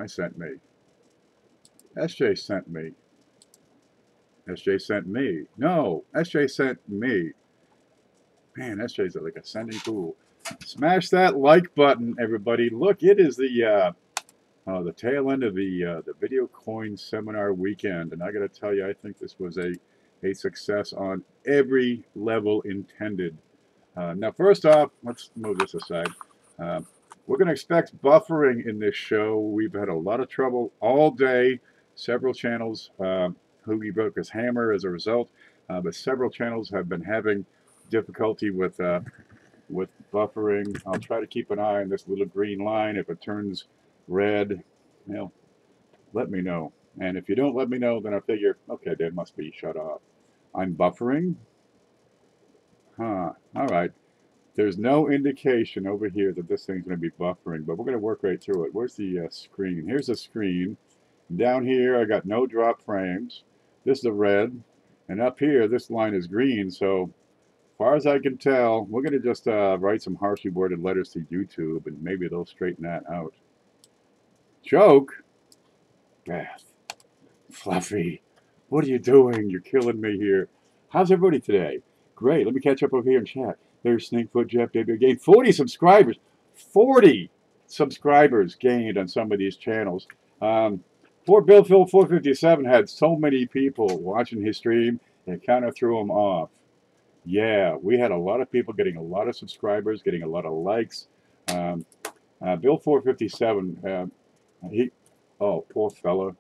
I sent me. SJ sent me. SJ sent me. No, SJ sent me. Man, SJ's like a sending tool. Smash that like button, everybody. Look, it is the tail end of the video coin seminar weekend, and I got to tell you, I think this was a success on every level intended. Now, first off, let's move this aside. We're going to expect buffering in this show. We've had a lot of trouble all day. Several channels, Hoogie broke his hammer as a result, but several channels have been having difficulty with buffering. I'll try to keep an eye on this little green line. If it turns red, well, let me know. And if you don't let me know, then I figure, okay, that must be shut off. I'm buffering. Huh. All right. There's no indication over here that this thing's going to be buffering, but we're going to work right through it. Where's the screen? Here's the screen. Down here, I got no drop frames. This is the red. And up here, this line is green. So, as far as I can tell, we're going to just write some harshly worded letters to YouTube, and maybe they'll straighten that out. Joke? Beth. Fluffy. What are you doing? You're killing me here. How's everybody today? Great. Let me catch up over here and chat. There's Snakefoot Jeff, Baby gained 40 subscribers. 40 subscribers gained on some of these channels. Poor Bill Phil 457 had so many people watching his stream, it kind of threw him off. Yeah, we had a lot of people getting a lot of subscribers, getting a lot of likes. Bill 457, oh, poor fella.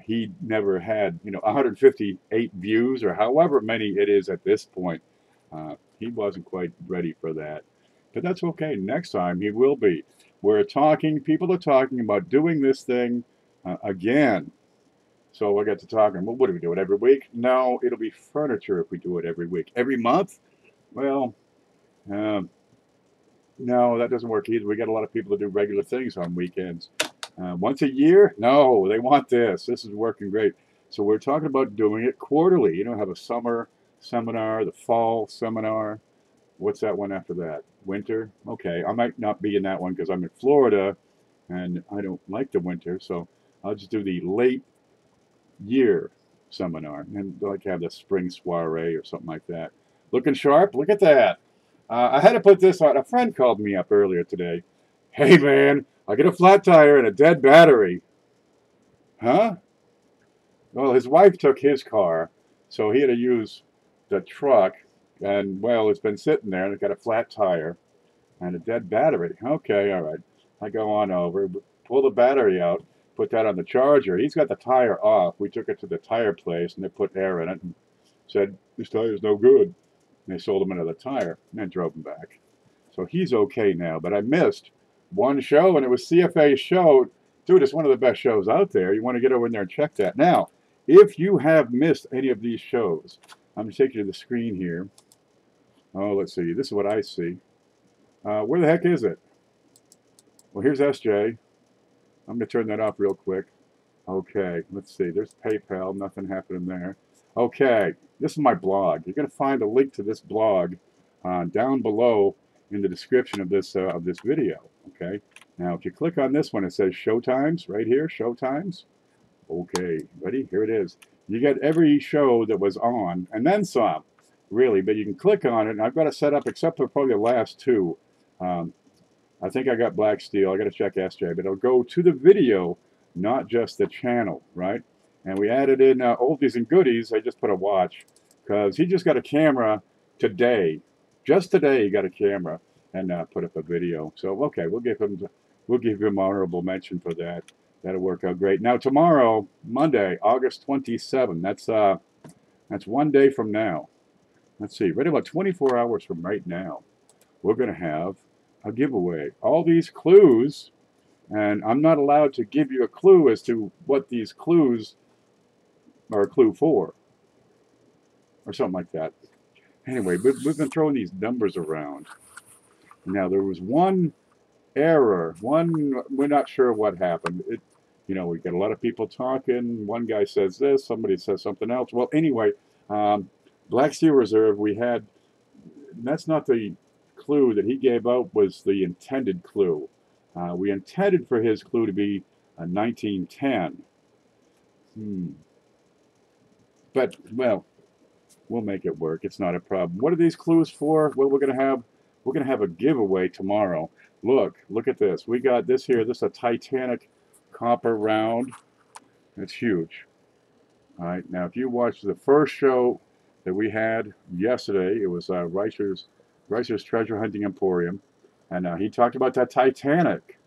He never had, 158 views or however many it is at this point. He wasn't quite ready for that. But that's okay. Next time he will be. People are talking about doing this thing again. So I got to talking, well, what do we do it every week? No, it'll be furniture if we do it every week. Every month? Well, no, that doesn't work either. We got a lot of people to do regular things on weekends. Once a year? No, they want this. This is working great. So we're talking about doing it quarterly. Have a summer seminar, the fall seminar. What's that one after that? Winter? Okay, I might not be in that one because I'm in Florida and I don't like the winter. So I'll just do the late year seminar and like have the spring soiree or something like that. Looking sharp? Look at that. I had to put this on. A friend called me up earlier today. Hey, man, I get a flat tire and a dead battery. Huh? Well, his wife took his car, so he had to use the truck, and, well, it's been sitting there, and it's got a flat tire and a dead battery. Okay, all right. I go on over, pull the battery out, put that on the charger. He's got the tire off. We took it to the tire place, and they put air in it and said, this tire's no good. And they sold him another tire and then drove him back. So he's okay now, but I missed one show, and it was CFA's show. Dude, it's one of the best shows out there. You want to get over in there and check that. Now, if you have missed any of these shows, I'm going to take you to the screen here. Oh, let's see. This is what I see. Where the heck is it? Well, here's SJ. I'm going to turn that off real quick. Okay, let's see. There's PayPal. Nothing happening there. Okay, this is my blog. You're going to find a link to this blog down below in the description of this video. Okay. Now, if you click on this one, it says Showtimes right here. Showtimes. Okay, ready? Here it is. You get every show that was on, and then some, really. But you can click on it, and I've got it set up, except for probably the last two. I think I got Black Steel. I got to check SJ, but it'll go to the video, not just the channel, right? And we added in oldies and goodies. I just put a watch because he just got a camera today. Just today, he got a camera and put up a video. So okay, we'll give him honorable mention for that. That'll work out great. Now tomorrow, Monday, August 27th. That's one day from now. Let's see, right about 24 hours from right now, we're going to have a giveaway. All these clues, and I'm not allowed to give you a clue as to what these clues are a clue for, or something like that. Anyway, we've been throwing these numbers around. Now, there was one error. We're not sure what happened. We got a lot of people talking. One guy says this, somebody says something else. Well, anyway, Black Steel Reserve, that's not the clue that he gave out, was the intended clue. We intended for his clue to be 1910. But, well, we'll make it work. It's not a problem. What are these clues for? Well, we're gonna have a giveaway tomorrow. Look at this. We got this here. This is a Titanic copper round. It's huge. All right. Now, if you watched the first show that we had yesterday, it was Reicher's Treasure Hunting Emporium, and he talked about that Titanic,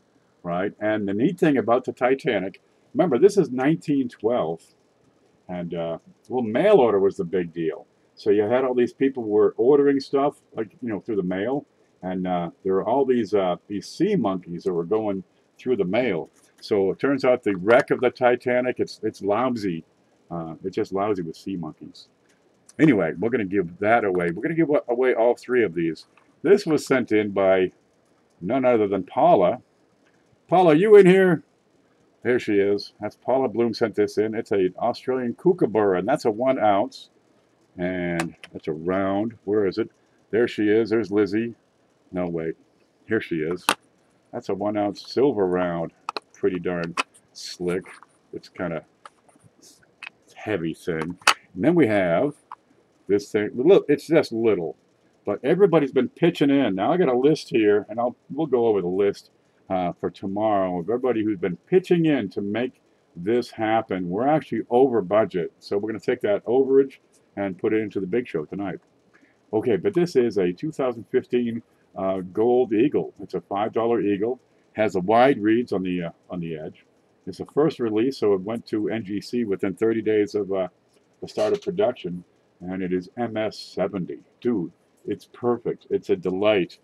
right? And the neat thing about the Titanic, remember, this is 1912. And well, mail order was the big deal. So you had all these people who were ordering stuff, like, through the mail, and there were all these sea monkeys that were going through the mail. So it turns out the wreck of the Titanic, it's lousy. It's just lousy with sea monkeys. Anyway, we're going to give that away. We're going to give away all three of these. This was sent in by none other than Paula. Paula, you in here? There she is. That's Paula Bloom sent this in. It's an Australian kookaburra, and that's a 1 ounce. And that's a round. Where is it? There she is. There's Lizzie. No, wait. Here she is. That's a 1 ounce silver round. Pretty darn slick. It's kind of heavy thing. And then we have this thing. Look, it's just little. But everybody's been pitching in. Now I got a list here, and we'll go over the list for tomorrow of everybody who's been pitching in to make this happen. We're actually over budget, so we're going to take that overage and put it into the big show tonight. Okay, but this is a 2015 Gold Eagle. It's a $5 Eagle. Has the wide reads on the edge. It's a first release, so it went to NGC within 30 days of the start of production, and it is MS70. Dude, it's perfect. It's a delight.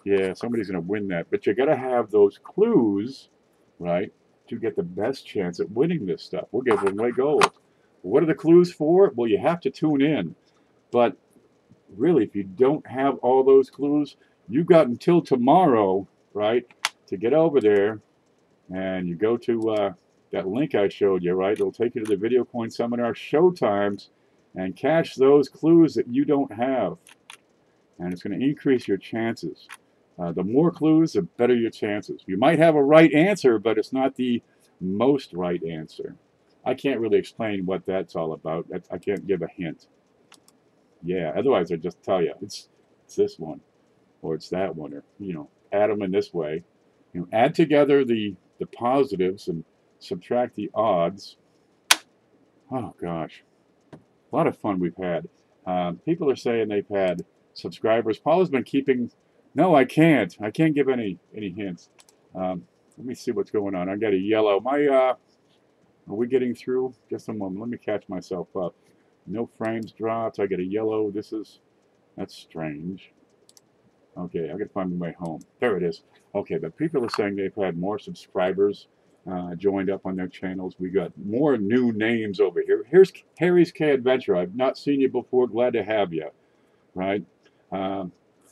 Yeah, somebody's going to win that. But you got to have those clues, right, to get the best chance at winning this stuff. We'll give away gold. What are the clues for? Well, you have to tune in. But really, if you don't have all those clues, you've got until tomorrow, right, to get over there. And you go to that link I showed you, right? It'll take you to the Video Coin Seminar showtimes and catch those clues that you don't have. And it's going to increase your chances. The more clues, the better your chances. You might have a right answer, but it's not the most right answer. I can't really explain what that's all about. I can't give a hint. Yeah, otherwise I'd just tell you, it's this one, or it's that one, or, add them in this way. Add together the positives and subtract the odds. Oh, gosh. A lot of fun we've had. People are saying they've had subscribers. Paula's been keeping... No, I can't. I can't give any hints. Let me see what's going on. I got a yellow. Are we getting through? Just a moment. Let me catch myself up. No frames dropped. I got a yellow. That's strange. Okay, I got to find my way home. There it is. Okay, but people are saying they've had more subscribers joined up on their channels. We got more new names over here. Here's Harry's K Adventure. I've not seen you before. Glad to have you. Right?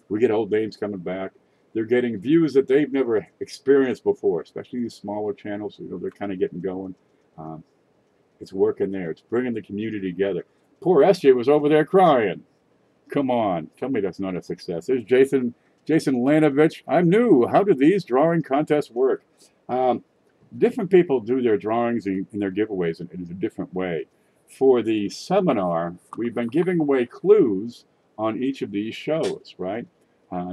We get old names coming back. They're getting views that they've never experienced before, especially these smaller channels. They're kind of getting going. It's working there. It's bringing the community together. Poor SJ was over there crying. Come on. Tell me that's not a success. There's Jason Lanovich. I'm new. How do these drawing contests work? Different people do their drawings and their giveaways in a different way. For the seminar, we've been giving away clues on each of these shows, right?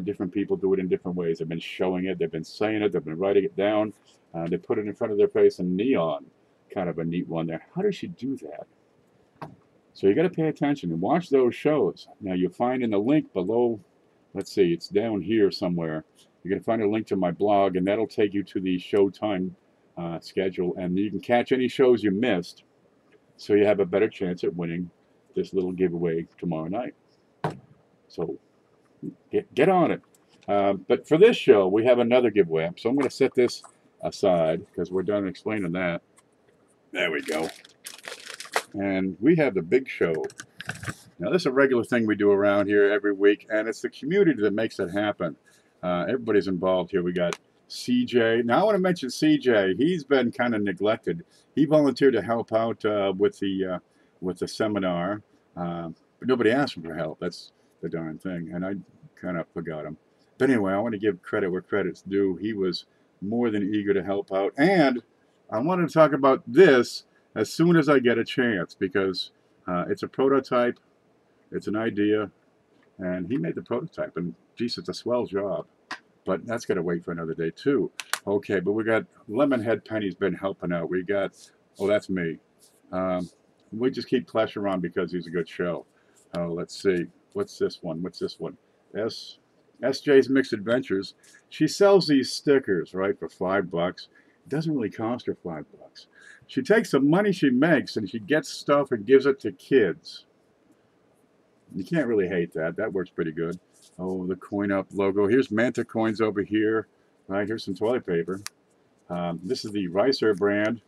Different people do it in different ways. They've been showing it, they've been saying it, they've been writing it down. They put it in front of their face in neon. Kind of a neat one there. How does she do that? So you got to pay attention and watch those shows. Now you'll find in the link below, let's see, it's down here somewhere. You're going to find a link to my blog, and that'll take you to the showtime schedule. And you can catch any shows you missed, so you have a better chance at winning this little giveaway tomorrow night. So get on it. But for this show, we have another giveaway. So I'm going to set this aside because we're done explaining that. There we go. And we have the big show. Now, this is a regular thing we do around here every week, and it's the community that makes it happen. Everybody's involved here. We got CJ. Now, I want to mention CJ. He's been kind of neglected. He volunteered to help out with the seminar, but nobody asked him for help. That's the darn thing, and I kind of forgot him. But anyway, I want to give credit where credit's due. He was more than eager to help out, and I wanted to talk about this as soon as I get a chance because it's a prototype, it's an idea, and he made the prototype, and geez, it's a swell job. But that's got to wait for another day too. Okay, but we got Lemonhead Penny's been helping out. We got, oh, that's me. Um, we just keep Clash around because he's a good show. Let's see. What's this one? What's this one? SJ's Mixed Adventures. She sells these stickers, right, for $5. It doesn't really cost her $5. She takes the money she makes and she gets stuff and gives it to kids. You can't really hate that. That works pretty good. Oh, the Coin Up logo. Here's Manta coins over here. Right, here's some toilet paper. This is the Ricer brand,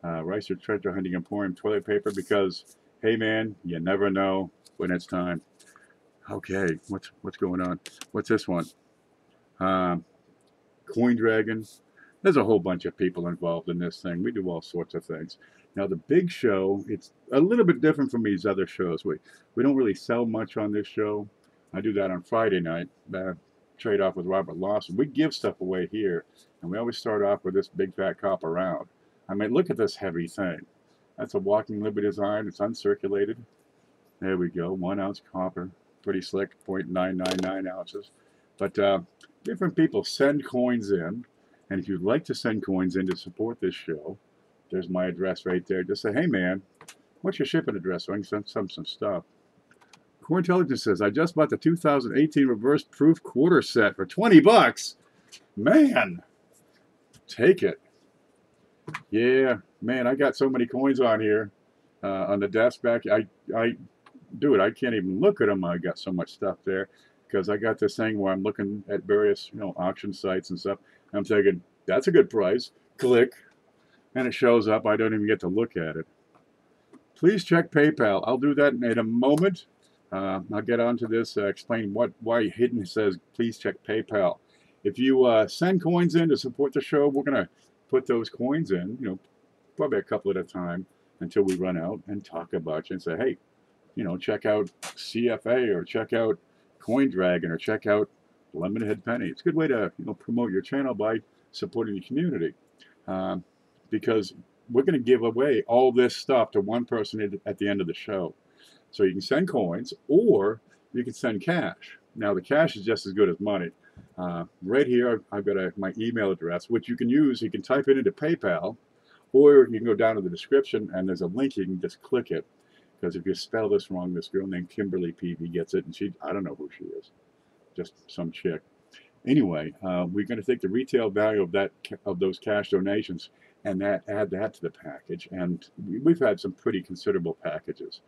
Ricer Treasure Hunting Emporium toilet paper because, hey man, you never know when it's time. Okay, what's going on? What's this one? Coin Dragon. There's a whole bunch of people involved in this thing. We do all sorts of things. Now the big show, it's a little bit different from these other shows. We don't really sell much on this show. I do that on Friday night. Trade off with Robert Lawson. We give stuff away here, and we always start off with this big fat copper round. I mean, look at this heavy thing. That's a Walking Liberty design. It's uncirculated. There we go. 1 ounce copper. Pretty slick. 0.999 ounces. But different people send coins in. And if you'd like to send coins in to support this show, there's my address right there. Just say, hey man, what's your shipping address so I can send some stuff. Core Intelligence says, I just bought the 2018 reverse proof quarter set for $20. Man, take it. Yeah, man, I got so many coins on here on the desk back. Dude, I can't even look at them. I got so much stuff there because I got this thing where I'm looking at various, auction sites and stuff. I'm thinking, that's a good price. Click. And it shows up. I don't even get to look at it. Please check PayPal. I'll do that in a moment. I'll get onto this, explain why Hidden says, please check PayPal. If you send coins in to support the show, we're going to put those coins in, probably a couple at a time until we run out and talk about you and say, hey, check out CFA or check out Coin Dragon or check out Lemonhead Penny. It's a good way to promote your channel by supporting the community because we're going to give away all this stuff to one person at the end of the show. So you can send coins or you can send cash. Now the cash is just as good as money. Right here I've got my email address, which you can use. You can type it into PayPal, or you can go down to the description and there's a link. You can just click it, because if you spell this wrong, this girl named Kimberly Peavy gets it, and I don't know who she is. Just some chick. Anyway, we're going to take the retail value of those cash donations and add that to the package. And we've had some pretty considerable packages.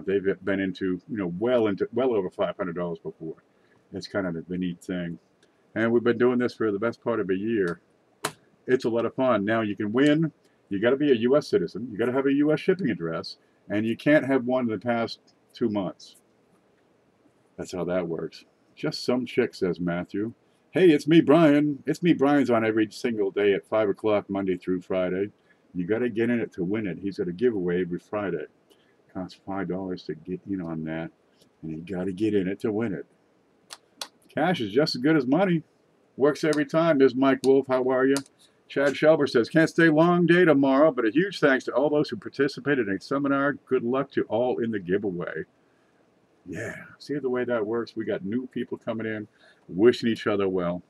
They've been into well over $500 before. It's kind of a neat thing. And we've been doing this for the best part of a year. It's a lot of fun. Now you can win. You got to be a U.S. citizen. You got to have a U.S. shipping address, and you can't have one in the past 2 months. That's how that works. Just some chick, says Matthew. Hey, it's me, Brian. It's me, Brian's on every single day at 5 o'clock, Monday through Friday. You got to get in it to win it. He's got a giveaway every Friday. Costs $5 to get in on that, and you got to get in it to win it. Cash is just as good as money. Works every time. There's Mike Wolf. How are you? Chad Shelber says, can't stay long day tomorrow, but a huge thanks to all those who participated in a seminar. Good luck to all in the giveaway. Yeah, see the way that works? We got new people coming in, wishing each other well.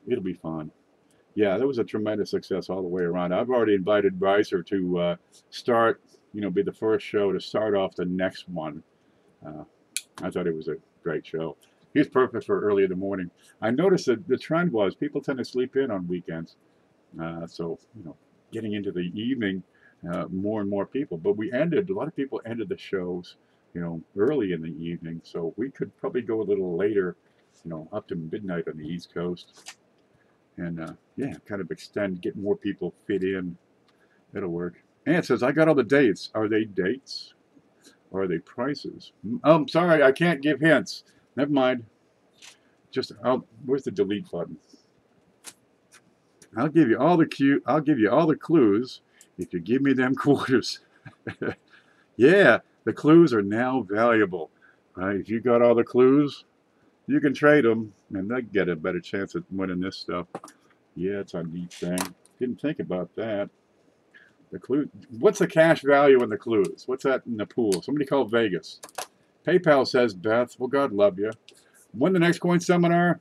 It'll be fun. Yeah, that was a tremendous success all the way around. I've already invited Ricer to start, be the first show to start off the next one. I thought it was a great show. He's perfect for early in the morning. I noticed that the trend was people tend to sleep in on weekends. So, getting into the evening, more and more people. But a lot of people ended the shows, early in the evening. So we could probably go a little later, up to midnight on the East Coast. And, yeah, kind of get more people fit in. It'll work. And it says, I got all the dates. Are they dates? Or are they prices? I'm sorry, I can't give hints. Never mind. Where's the delete button? I'll give you all the clues if you give me them quarters. Yeah, the clues are now valuable. If you got all the clues, you can trade them, and they get a better chance at winning this stuff. Yeah, it's a neat thing. Didn't think about that. The clue. What's the cash value in the clues? What's that in the pool? Somebody call Vegas. PayPal says, Beth, well, God love you. When the next coin seminar?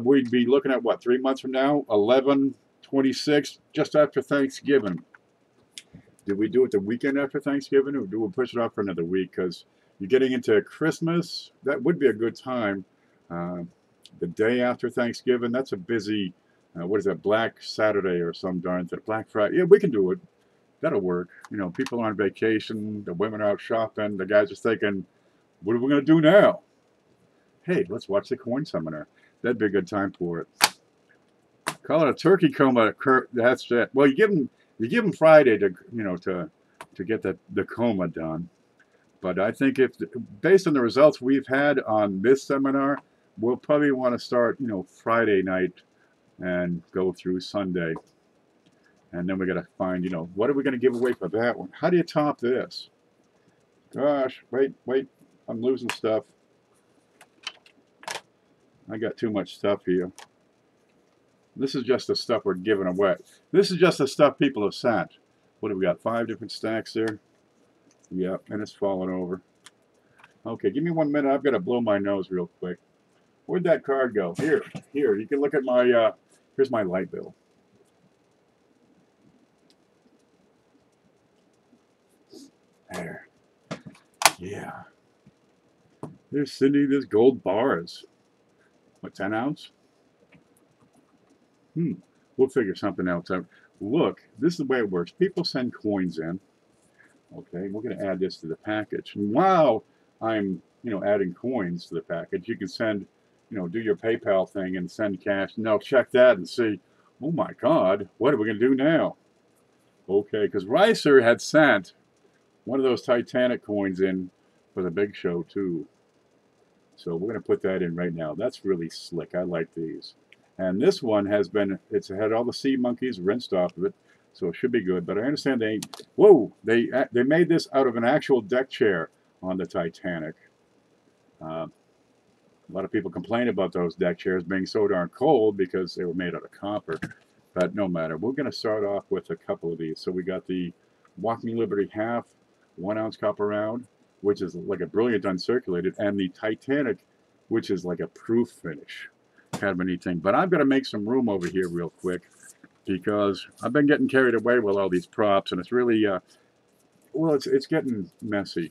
We'd be looking at what, 3 months from now? 11/26, just after Thanksgiving. Did we do it the weekend after Thanksgiving, or do we push it off for another week? Because you're getting into Christmas. That would be a good time. The day after Thanksgiving, that's a busy, what is that, Black Saturday or some darn thing. Black Friday. Yeah, we can do it. That'll work. You know, people are on vacation. The women are out shopping. The guys are thinking, what are we going to do now? Hey, let's watch the coin seminar. That'd be a good time for it. Call it a turkey coma. That's it. Well, you give them Friday to get the coma done. But I think if based on the results we've had on this seminar, we'll probably want to start Friday night and go through Sunday, and then we got to find what are we going to give away for that one? How do you top this? Gosh, wait, I'm losing stuff. I got too much stuff here. This is just the stuff we're giving away. This is just the stuff people have sent. What have we got? 5 different stacks there. Yep, and it's falling over. Okay, give me 1 minute. I've got to blow my nose real quick. Where'd that card go? Here. You can look at my, here's my light bill. There. Yeah. There's Cindy, there's gold bars. What, 10 ounce? We'll figure something else out. Look, this is the way it works. People send coins in. Okay, we're going to add this to the package. And while I'm, adding coins to the package, you can send, do your PayPal thing and send cash. And they'll check that and see, oh my God, what are we going to do now? Okay, because Ricer had sent one of those Titanic coins in for the big show too. So we're going to put that in right now. That's really slick. I like these. And this one it's had all the sea monkeys rinsed off of it, so it should be good. But I understand they made this out of an actual deck chair on the Titanic. A lot of people complain about those deck chairs being so darn cold because they were made out of copper. But no matter. We're going to start off with a couple of these. So we got the Walking Liberty half, 1 ounce copper round, which is like a brilliant uncirculated, and the Titanic, which is like a proof finish. Kind of a neat thing. But I've got to make some room over here real quick because I've been getting carried away with all these props, and it's really, well, it's getting messy.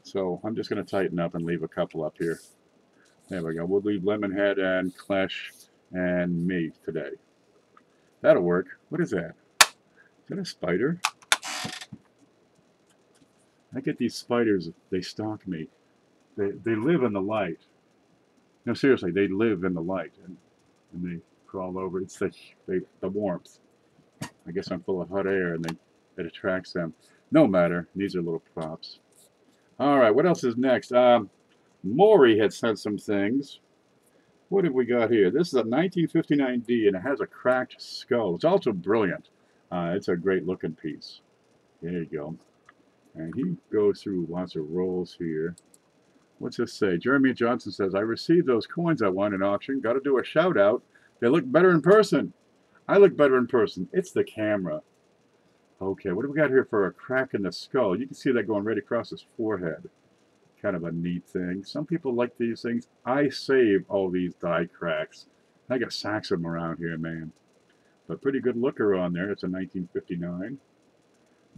So I'm just going to tighten up and leave a couple up here. There we go. We'll leave Lemonhead and Clash and me today. That'll work. What is that? Is that a spider? I get these spiders, they stalk me. They live in the light. No, seriously, they live in the light and they crawl over. It's the warmth. I guess I'm full of hot air and it attracts them. No matter. These are little props. All right, what else is next? Maury had sent some things. What have we got here? This is a 1959D and it has a cracked skull. It's also brilliant. It's a great looking piece. There you go. And he goes through lots of rolls here. What's this say? Jeremy Johnson says, I received those coins I won in auction. Got to do a shout out. They look better in person. I look better in person. It's the camera. Okay, what do we got here for a crack in the skull? You can see that going right across his forehead. Kind of a neat thing. Some people like these things. I save all these die cracks. I got sacks of them around here, man. But pretty good looker on there. It's a 1959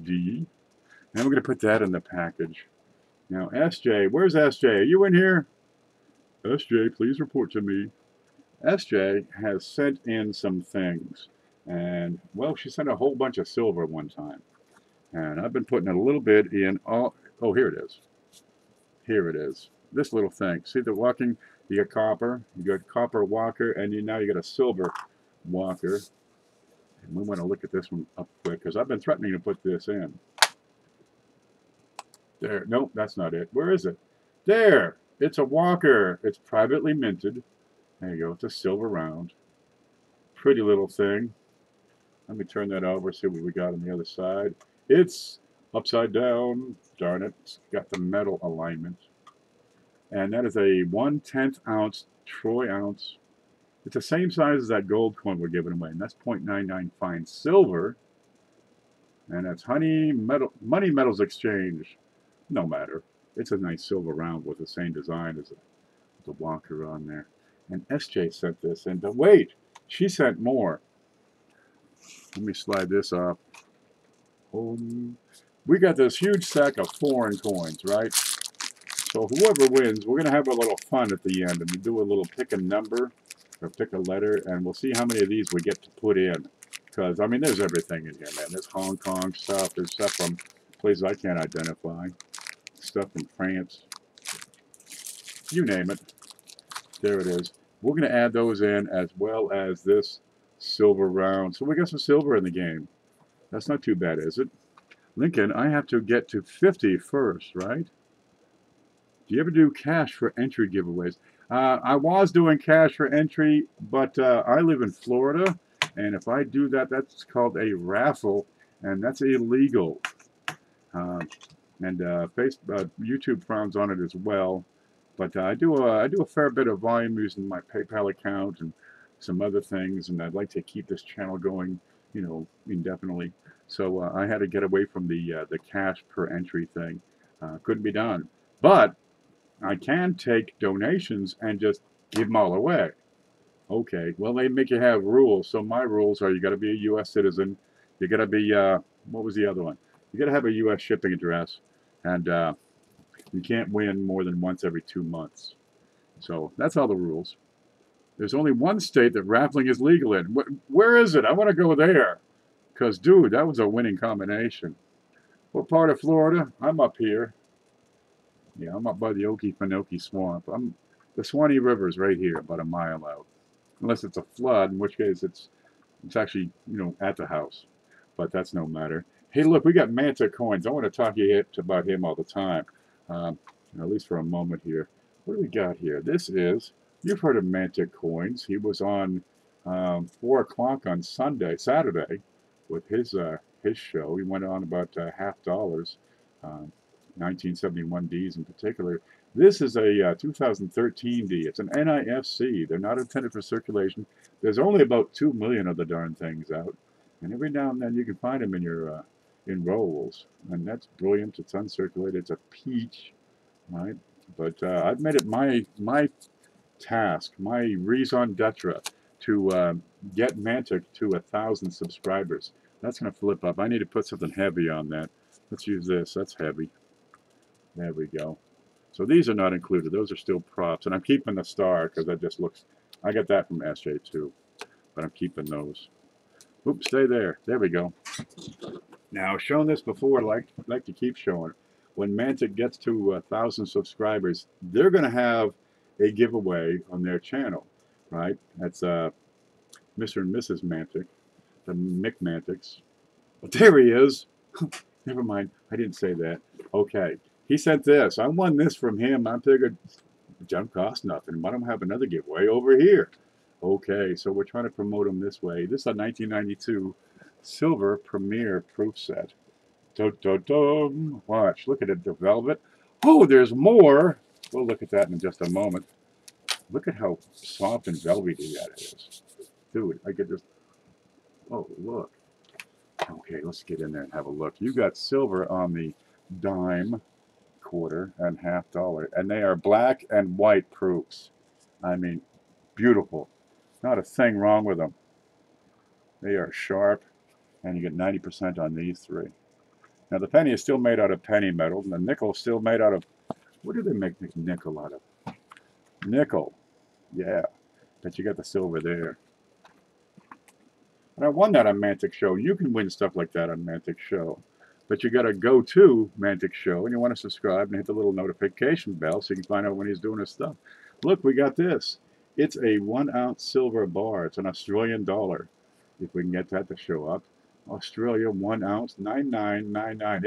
D. And we're going to put that in the package. Now, SJ, where's SJ? Are you in here? SJ, please report to me. SJ has sent in some things. And, well, she sent a whole bunch of silver one time. And I've been putting a little bit in all... Oh, here it is. Here it is. This little thing. See the walking? You got copper. You got copper walker. And now you got a silver walker. And we want to look at this one up quick because I've been threatening to put this in. There. Nope, that's not it. Where is it? There. It's a walker. It's privately minted. There you go. It's a silver round. Pretty little thing. Let me turn that over, see what we got on the other side. It's upside down. Darn it. It's got the metal alignment. And that is a 1/10 ounce Troy ounce It's the same size as that gold coin we're giving away, and that's 0.99 fine silver. And that's Money Metals Exchange. No matter. It's a nice silver round with the same design as the walker on there. And SJ sent this, and wait, she sent more. Let me slide this off. We got this huge stack of foreign coins, right? So whoever wins, we're going to have a little fun at the end, and we do a little pick a number or pick a letter, and we'll see how many of these we get to put in. Because, I mean, there's everything in here, man. There's Hong Kong stuff. There's stuff from places I can't identify. Stuff from France. You name it. There it is. We're going to add those in as well as this silver round. So we got some silver in the game. That's not too bad, is it? Lincoln, I have to get to 50 first, right? Do you ever do cash for entry giveaways? I was doing cash for entry, but I live in Florida, and if I do that, that's called a raffle, and that's illegal. YouTube frowns on it as well. But I do a fair bit of volume using my PayPal account and some other things, and I'd like to keep this channel going, you know, indefinitely. So I had to get away from the cash per entry thing. Couldn't be done, but I can take donations and just give them all away. Okay, well, they make you have rules. So my rules are: you got to be a U.S. citizen, you got to be what was the other one? You got to have a U.S. shipping address, and you can't win more than once every 2 months. So that's all the rules. There's only one state that raffling is legal in. Where is it? I want to go there. Because, dude, that was a winning combination. What part of Florida? I'm up here. Yeah, I'm up by the Okefenokee Swamp. The Swanee River's right here, about a mile out. Unless it's a flood, in which case it's actually, you know, at the house. But that's no matter. Hey, look, we got Manta coins. I want to talk to you about him all the time. At least for a moment here. What do we got here? This is, you've heard of Manta coins. He was on 4 o'clock on Saturday, with his show. He went on about $50, 1971 Ds in particular. This is a 2013 D. It's an NIFC. They're not intended for circulation. There's only about 2 million of the darn things out, and every now and then you can find them in your in rolls, and that's brilliant. It's uncirculated. It's a peach, right? But I've made it my task, my raison d'etre, to get Mantic to 1,000 subscribers. That's going to flip up. I need to put something heavy on that. Let's use this. That's heavy. There we go. So these are not included. Those are still props. And I'm keeping the star because that just looks... I got that from SJ too. But I'm keeping those. Oops, stay there. There we go. Now, I've shown this before. I'd like to keep showing it. When Mantic gets to 1,000 subscribers, they're going to have a giveaway on their channel, right? That's Mr. and Mrs. Mantic, the McMantics. But there he is. Never mind. I didn't say that. Okay. He sent this. I won this from him. I figured it don't cost nothing. Why don't I have another giveaway over here? Okay. So we're trying to promote him this way. This is a 1992 Silver Premier Proof Set. Dun-dun-dun. Watch. Look at it. The velvet. Oh, there's more. We'll look at that in just a moment. Look at how soft and velvety that is. Dude, I could just... Oh, look. Okay, let's get in there and have a look. You got silver on the dime, quarter, and $50. And they are black and white proofs. I mean, beautiful. Not a thing wrong with them. They are sharp, and you get 90% on these 3. Now, the penny is still made out of penny metal, and the nickel is still made out of... What do they make nickel out of? Nickel. Yeah. But you got the silver there. And I won that on Mantic Show. You can win stuff like that on Mantic Show. But you got to go to Mantic Show, and you want to subscribe and hit the little notification bell so you can find out when he's doing his stuff. Look, we got this. It's a 1-ounce silver bar. It's an Australian dollar. If we can get that to show up. Australia, 1 ounce, 99.99.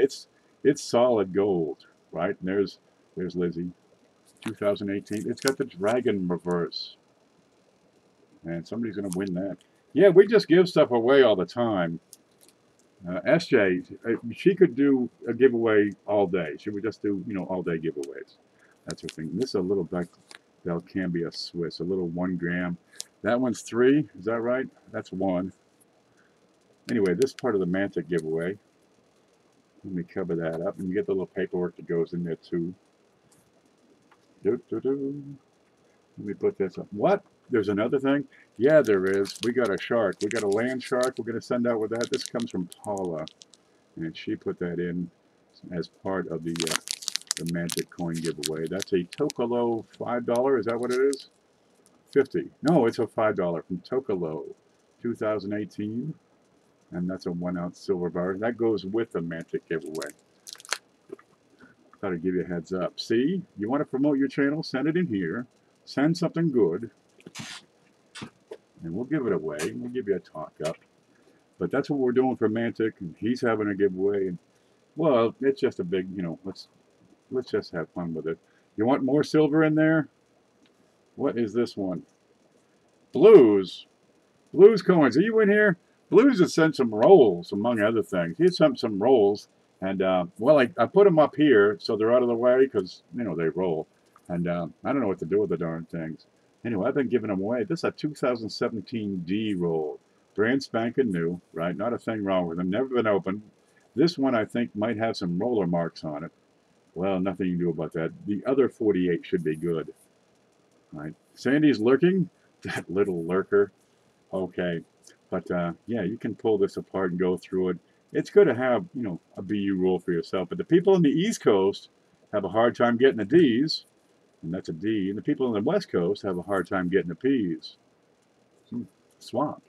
It's solid gold, right? And there's Lizzie, 2018. It's got the dragon reverse. And somebody's going to win that. Yeah, we just give stuff away all the time. SJ, she could do a giveaway all day. She would just do, you know, all day giveaways. That's her thing. This is a little back. Belcambia Swiss, a little 1 gram. That one's 3, is that right? That's 1. Anyway, this part of the Mantic giveaway. Let me cover that up, and you get the little paperwork that goes in there too. Let me put this up. What? There's another thing? Yeah, there is. We got a shark. We got a land shark. We're going to send out with that. This comes from Paula, and she put that in as part of the Mantic coin giveaway. That's a Tokalo $5. Is that what it is? 50. No, it's a $5 from Tokalo, 2018, and that's a 1 ounce silver bar. That goes with the Mantic giveaway. Thought I'd give you a heads up. See, you want to promote your channel? Send it in here. Send something good, and we'll give it away. We'll give you a talk up. But that's what we're doing for Mantic, and he's having a giveaway. And well, it's just a big, you know, let's just have fun with it. You want more silver in there? What is this one? Blues coins. Are you in here? Blues has sent some rolls, among other things. He sent some rolls, and well, I put them up here so they're out of the way because you know they roll, and I don't know what to do with the darn things. Anyway, I've been giving them away. This is a 2017 D roll, brand spanking new, right? Not a thing wrong with them. Never been opened. This one I think might have some roller marks on it. Well, nothing you can do about that. The other 48 should be good. Right? Sandy's lurking. That little lurker. Okay. But yeah, you can pull this apart and go through it. It's good to have, you know, a BU rule for yourself. But the people in the East Coast have a hard time getting the D's, and that's a D. And the people in the West Coast have a hard time getting the P's. Swamp.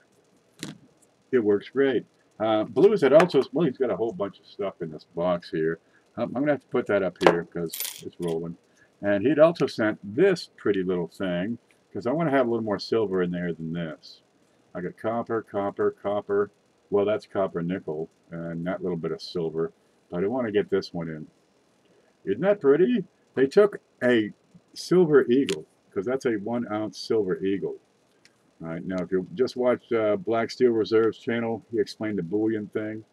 It works great. Blues had also, well, he's got a whole bunch of stuff in this box here. I'm going to have to put that up here because it's rolling. And he'd also sent this pretty little thing because I want to have a little more silver in there than this. I got copper, copper, copper. Well, that's copper nickel and that little bit of silver. But I want to get this one in. Isn't that pretty? They took a silver eagle because that's a 1 ounce silver eagle. All right, now if you just watched Black Steel Reserve's channel, he explained the bullion thing.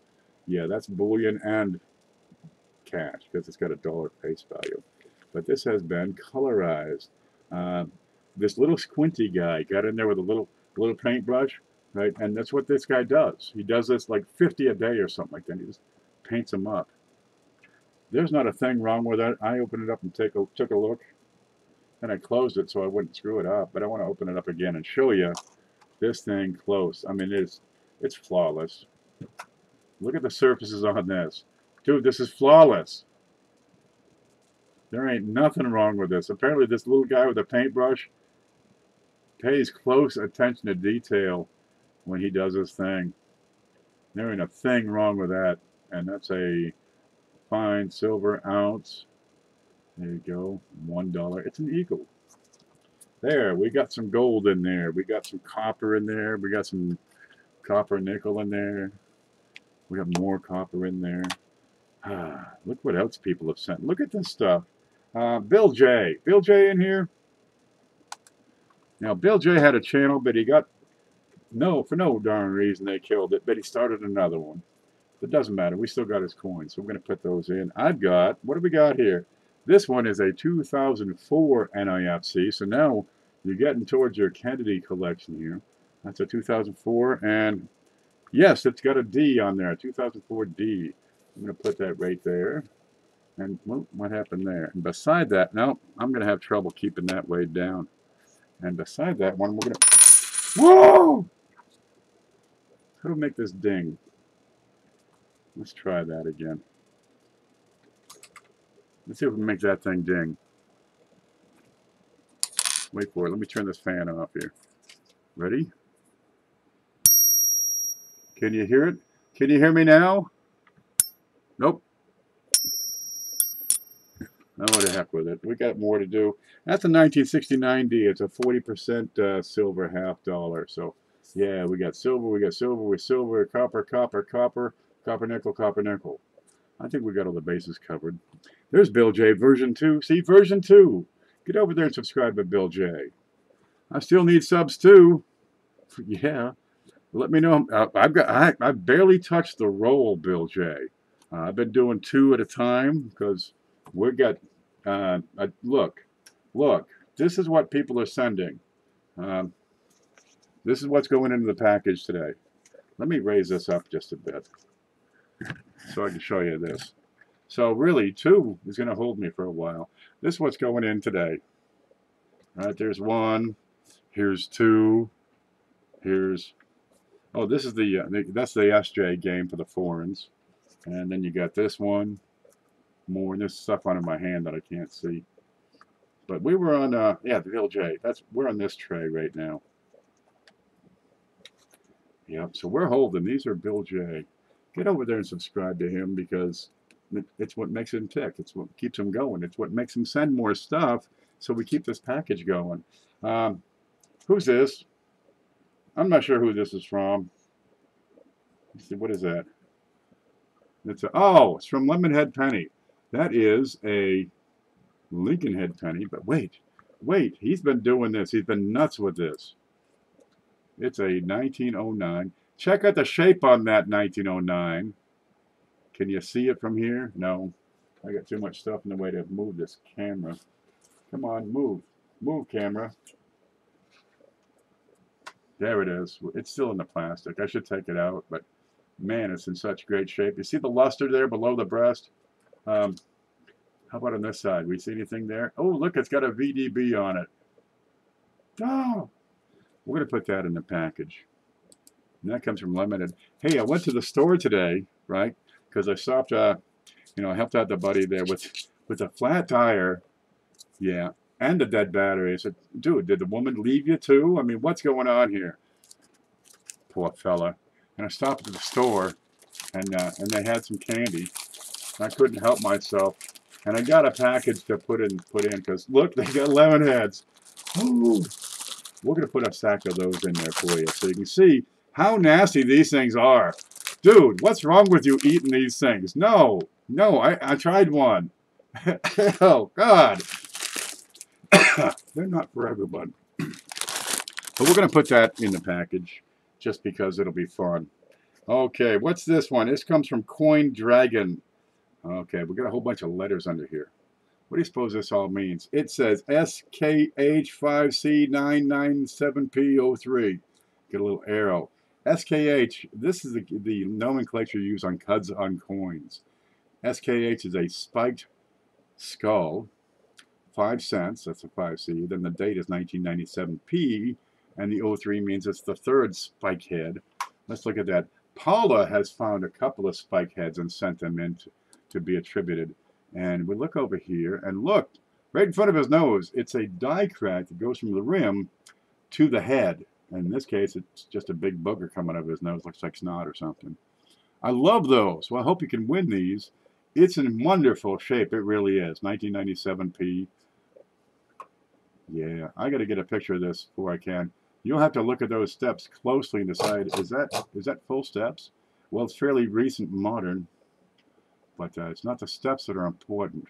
Yeah, that's bullion and cash because it's got a dollar face value. But this has been colorized. This little squinty guy got in there with a little paintbrush, right? And that's what this guy does. He does this like 50 a day or something like that. He just paints them up. There's not a thing wrong with it. I opened it up and took a look, and I closed it so I wouldn't screw it up. But I want to open it up again and show you this thing close. I mean, it's flawless. Look at the surfaces on this. Dude, this is flawless. There ain't nothing wrong with this. Apparently this little guy with a paintbrush pays close attention to detail when he does his thing. There ain't a thing wrong with that. And that's a fine silver ounce. There you go, $1. It's an eagle. There, we got some gold in there. We got some copper in there. We got some copper nickel in there. We have more copper in there. Look what else people have sent. Look at this stuff. Bill J. Bill J in here. Now, Bill J had a channel, but he got, for no darn reason they killed it, but he started another one. It doesn't matter. We still got his coins, so we're going to put those in. I've got, what do we got here? This one is a 2004 NIFC, so now you're getting towards your Kennedy collection here. That's a 2004, and yes, it's got a D on there, a 2004 D. I'm going to put that right there. And what happened there? And beside that, no, I'm going to have trouble keeping that way down. And beside that one, we're going to... Whoa! How do we make this ding? Let's try that again. Let's see if we can make that thing ding. Wait for it. Let me turn this fan off here. Ready? Can you hear it? Can you hear me now? Nope. Oh, what the heck with it. We got more to do. That's a 1969 D. It's a 40% silver $half. So, yeah, we got silver, copper, copper, copper, copper nickel. I think we got all the bases covered. There's Bill J, version 2. See, version 2. Get over there and subscribe to Bill J. I still need subs too. Yeah. Let me know. I barely touched the roll, Bill J. I've been doing 2 at a time because we got, look, this is what people are sending. This is what's going into the package today. Let me raise this up just a bit so I can show you this. So really, 2 is going to hold me for a while. This is what's going in today. All right, there's 1. Here's 2. Here's, oh, this is that's the SJ game for the foreigns. And then you got this one. More, and there's stuff under my hand that I can't see. But we were on, yeah, the Bill J. We're on this tray right now. Yep, so we're holding. These are Bill J. Get over there and subscribe to him because it's what makes him tick. It's what keeps him going. It's what makes him send more stuff so we keep this package going. Who's this? I'm not sure who this is from. Let's see, what is that? Oh, it's from Lemonhead Penny. That is a Lincoln Head Penny, but wait, he's been doing this. He's been nuts with this. It's a 1909. Check out the shape on that 1909. Can you see it from here? No. I got too much stuff in the way to move this camera. Come on, move. Move, camera. There it is. It's still in the plastic. I should take it out, but man, it's in such great shape. You see the luster there below the breast? How about on this side? We see anything there? Oh, look, it's got a VDB on it. Oh, we're going to put that in the package. And that comes from Limited. Hey, I went to the store today, right? Because I stopped, I helped out the buddy there with a flat tire. Yeah, and a dead battery. I said, dude, did the woman leave you too? I mean, what's going on here? Poor fella. And I stopped at the store, and they had some candy. I couldn't help myself. And I got a package to put in, because look, they got lemon heads. Ooh. We're going to put a stack of those in there for you so you can see how nasty these things are. Dude, what's wrong with you eating these things? No, I tried one. Oh, God. They're not for everyone. But we're going to put that in the package just because it'll be fun. Okay, what's this one? This comes from Coin Dragon. Okay, we got a whole bunch of letters under here. What do you suppose this all means? It says SKH5C997P03. Get a little arrow. SKH, this is the nomenclature used on CUDs on coins. SKH is a spiked skull, 5 cents, that's a 5C. Then the date is 1997P, and the 03 means it's the 3rd spike head. Let's look at that. Paula has found a couple of spike heads and sent them in to be attributed. And we look over here, and look, right in front of his nose, it's a die crack that goes from the rim to the head. And in this case, it's just a big booger coming out of his nose, looks like snot or something. I love those. Well, I hope you can win these. It's in wonderful shape. It really is. 1997P. Yeah, I got to get a picture of this before I can. You'll have to look at those steps closely and decide, is that full steps? Well, it's fairly recent modern. But it's not the steps that are important,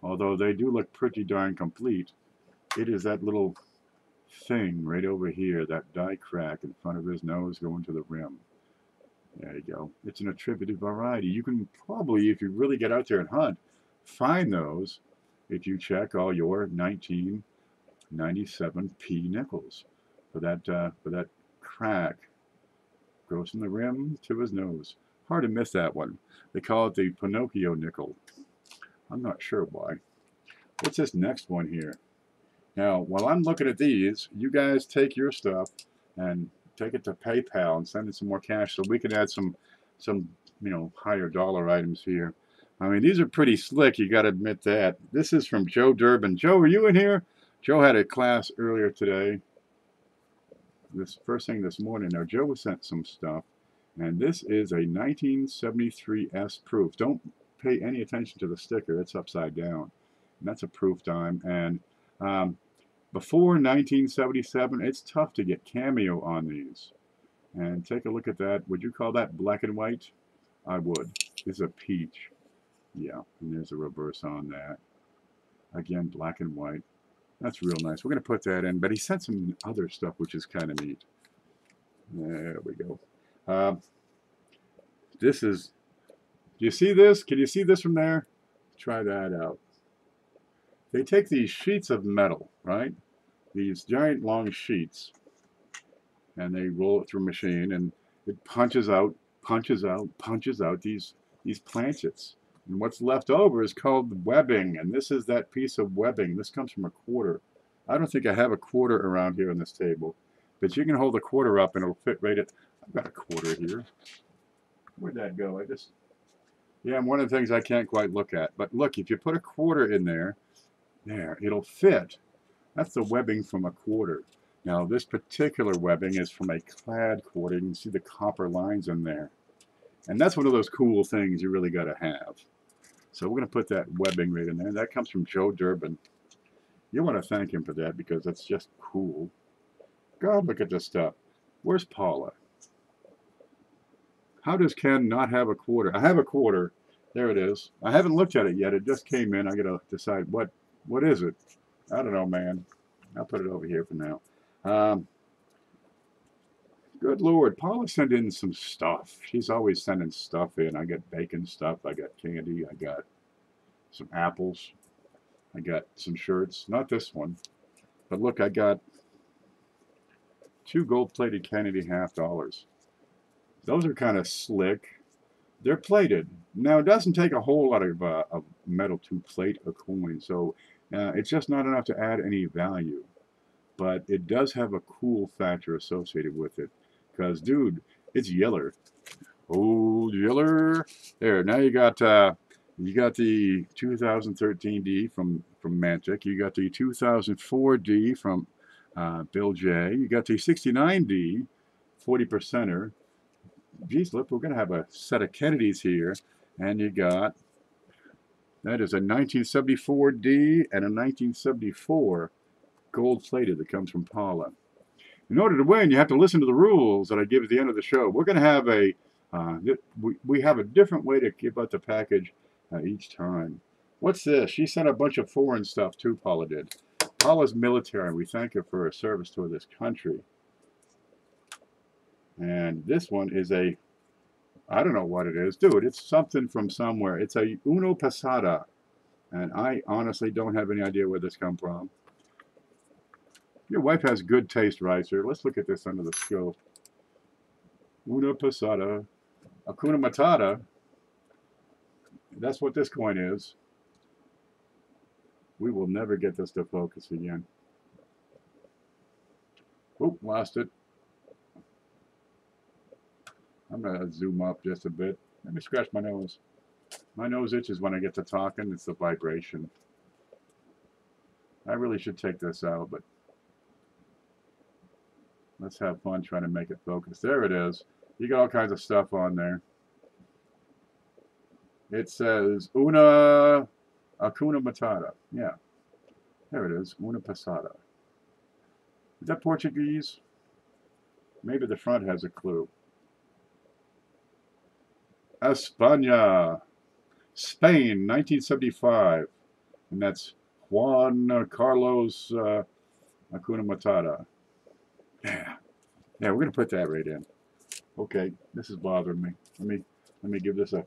although they do look pretty darn complete. It is that little thing right over here, that die crack in front of his nose going to the rim. There you go. It's an attributed variety. You can probably, if you really get out there and hunt, find those if you check all your 1997P nickels for that crack. Goes from the rim to his nose. Hard to miss that one. They call it the Pinocchio nickel. I'm not sure why. What's this next one here? Now, while I'm looking at these, you guys take your stuff and take it to PayPal and send it some more cash so we can add some higher dollar items here. I mean, these are pretty slick, you got to admit that. This is from Joe Durbin. Joe, are you in here? Joe had a class earlier today. This first thing this morning. Now, Joe sent some stuff. And this is a 1973S proof. Don't pay any attention to the sticker. It's upside down. And that's a proof dime. And before 1977, it's tough to get cameo on these. And take a look at that. Would you call that black and white? I would. This is a peach. Yeah, and there's a reverse on that. Again, black and white. That's real nice. We're going to put that in. But he sent some other stuff, which is kind of neat. There we go. This is, do you see this? Can you see this from there? Try that out. they take these sheets of metal, right? These giant long sheets, and they roll it through a machine, and it punches out these planchets. And what's left over is called webbing, and this is that piece of webbing. This comes from a quarter. I don't think I have a quarter around here on this table, but you can hold a quarter up and it'll fit right at. I've got a quarter here. Where'd that go? Yeah, one of the things I can't quite look at. But look, if you put a quarter in there, it'll fit. That's the webbing from a quarter. Now, this particular webbing is from a clad quarter. You can see the copper lines in there. And that's one of those cool things you really got to have. So we're going to put that webbing right in there. That comes from Joe Durbin. You want to thank him for that because that's just cool. God, look at this stuff. Where's Paula? How does Ken not have a quarter? I have a quarter. There it is. I haven't looked at it yet. It just came in. I got to decide what is it. I don't know, man. I'll put it over here for now. Good Lord, Paula sent in some stuff. She's always sending stuff in. I got bacon stuff. I got candy. I got some apples. I got some shirts. Not this one. But look, I got 2 gold-plated Kennedy $50. Those are kind of slick. They're plated. Now, it doesn't take a whole lot of metal to plate a coin, so it's just not enough to add any value. But it does have a cool factor associated with it. Because, dude, it's yeller. Old yeller. There, now you got the 2013D from Mantic. You got the 2004D from Bill J. You got the 69D, 40%er. Geez, look, we're going to have a set of Kennedys here. And you got, that is a 1974D and a 1974 gold-plated that comes from Paula. In order to win, you have to listen to the rules that I give at the end of the show. We're going to have we have a different way to give out the package each time. What's this? She sent a bunch of foreign stuff too, Paula did. Paula's military, and we thank her for her service to this country. And this one is I don't know what it is. Dude, it's something from somewhere. It's a Uno Passata. And I honestly don't have any idea where this comes from. Your wife has good taste, right, sir? Let's look at this under the scope. Una Passata. Hakuna Matata. That's what this coin is. We will never get this to focus again. Oop, lost it. I'm going to zoom up just a bit. Let me scratch my nose. My nose itches when I get to talking. It's the vibration. I really should take this out, but let's have fun trying to make it focus. There it is. You got all kinds of stuff on there. It says Una Hakuna Matata. Yeah. There it is. Una Passata. Is that Portuguese? Maybe the front has a clue. España. Spain, 1975. And that's Juan Carlos Hakuna Matata. Yeah, we're going to put that right in. Okay, this is bothering me. Let me give this a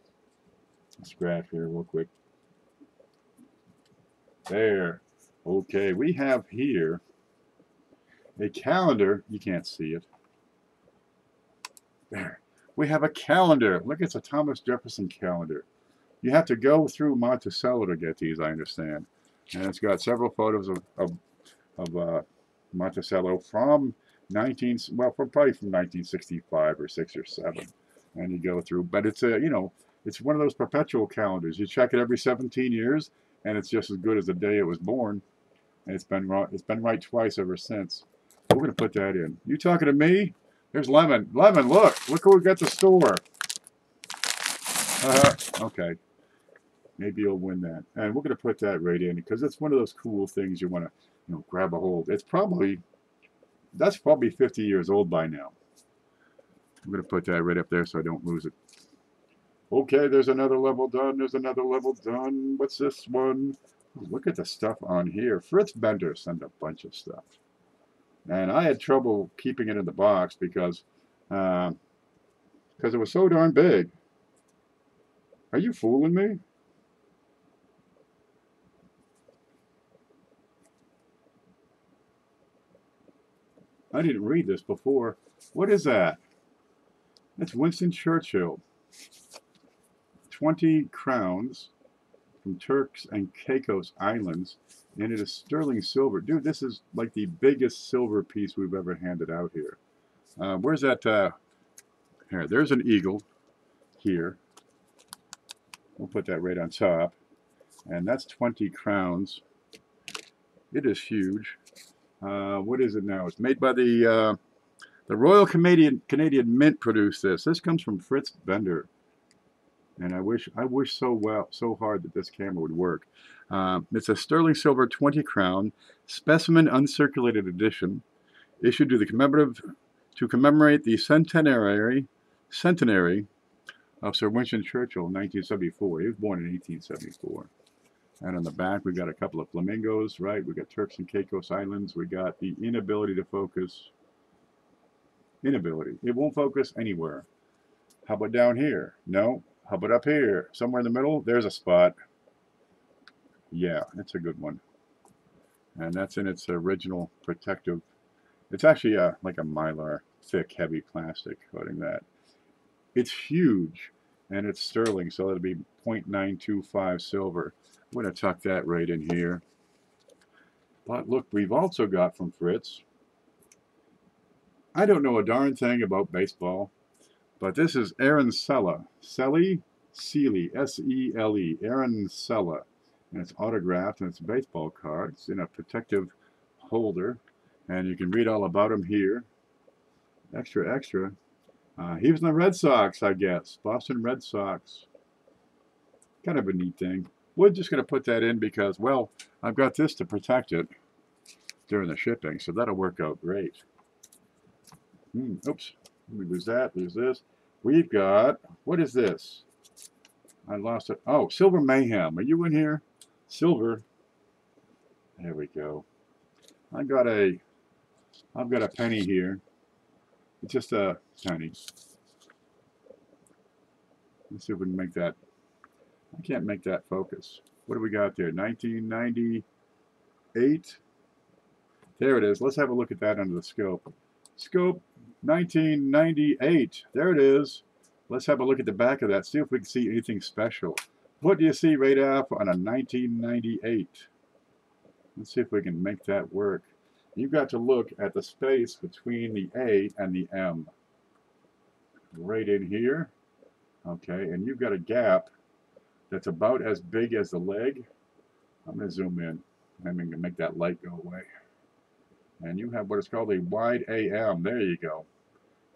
scratch here real quick. There. Okay, we have here a calendar. You can't see it. There. We have a calendar. Look, it's a Thomas Jefferson calendar. You have to go through Monticello to get these, I understand. And it's got several photos of Monticello from probably from 1965 or 6 or 7, and you go through. But it's it's one of those perpetual calendars. You check it every 17 years, and it's just as good as the day it was born. And it's been right twice ever since. We're gonna put that in. You talking to me? There's Lemon. Lemon, look who we got to store. Okay, maybe you'll win that. And we're gonna put that right in because it's one of those cool things you want to grab a hold. That's probably 50 years old by now. I'm going to put that right up there so I don't lose it. Okay, there's another level done. There's another level done. What's this one? Look at the stuff on here. Fritz Bender sent a bunch of stuff. And I had trouble keeping it in the box because it was so darn big. Are you fooling me? I didn't read this before. What is that? That's Winston Churchill. 20 crowns from Turks and Caicos Islands, and it is sterling silver. Dude, this is like the biggest silver piece we've ever handed out here. Where's that? Here, there's an eagle here. We'll put that right on top. And that's 20 crowns. It is huge. What is it now? It's made by the Royal Canadian Mint produced this. This comes from Fritz Bender. And I wish so hard that this camera would work. It's a sterling silver 20 crown specimen uncirculated edition issued to commemorate the centenary of Sir Winston Churchill in 1974. He was born in 1874. And on the back, we got a couple of flamingos, right? We got Turks and Caicos Islands. We got the inability to focus. Inability. It won't focus anywhere. How about down here? No. How about up here? Somewhere in the middle? There's a spot. Yeah, it's a good one. And that's in its original protective. It's actually like a mylar, thick, heavy plastic coating that. It's huge, and it's sterling, so that'll be 0.925 silver. I'm going to tuck that right in here. But look, we've also got from Fritz. I don't know a darn thing about baseball, but this is Aaron Sella. Sealy, S-E-L-E, Aaron Sella. And it's autographed, and it's a baseball card. It's in a protective holder, and you can read all about him here. Extra, extra. He was in the Red Sox, I guess. Boston Red Sox. Kind of a neat thing. We're just going to put that in because, well, I've got this to protect it during the shipping, so that'll work out great. Oops. Let me lose that, lose this. We've got, what is this? I lost it. Oh, Silver Mayhem. Are you in here? Silver. There we go. I've got a penny here. It's just a penny. Let's see if we can make that. I can't make that focus. What do we got there? 1998. There it is. Let's have a look at that under the scope. Scope 1998. There it is. Let's have a look at the back of that. See if we can see anything special. What do you see right up on a 1998? Let's see if we can make that work. You've got to look at the space between the A and the M. Right in here. Okay, and you've got a gap that's about as big as the leg. I'm going to zoom in. I'm going to make that light go away. And you have what is called a wide AM. There you go.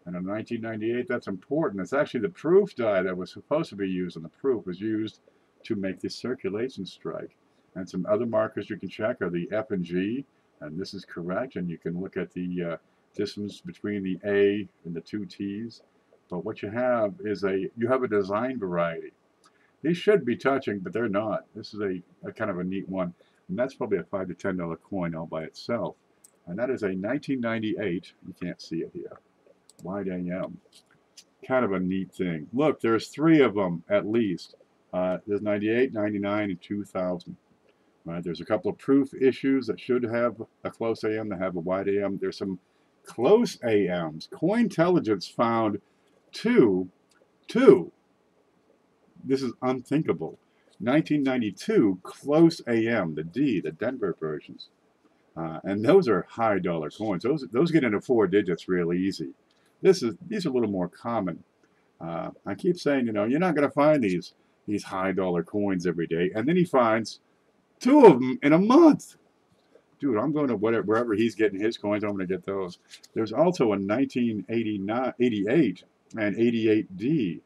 And in 1998, that's important. It's actually the proof die that was supposed to be used, and the proof was used to make the circulation strike. And some other markers you can check are the F and G, and this is correct. And you can look at the distance between the A and the two T's. But what you have is you have a design variety. These should be touching, but they're not. This is a kind of a neat one. And that's probably a $5 to $10 coin all by itself. And that is a 1998. You can't see it here. Wide AM. Kind of a neat thing. Look, there's 3 of them at least. There's 98, 99, and 2000. Right? There's a couple of proof issues that should have a close AM, that have a wide AM. There's some close AMs. Cointelligence found two. This is unthinkable. 1992 close AM, the D, the Denver versions. And those are high dollar coins. Those get into 4 digits real easy. These are a little more common. I keep saying, you're not going to find these high dollar coins every day. And then he finds 2 of them in a month. Dude, I'm going to wherever he's getting his coins, I'm going to get those. There's also a 1988 and 88D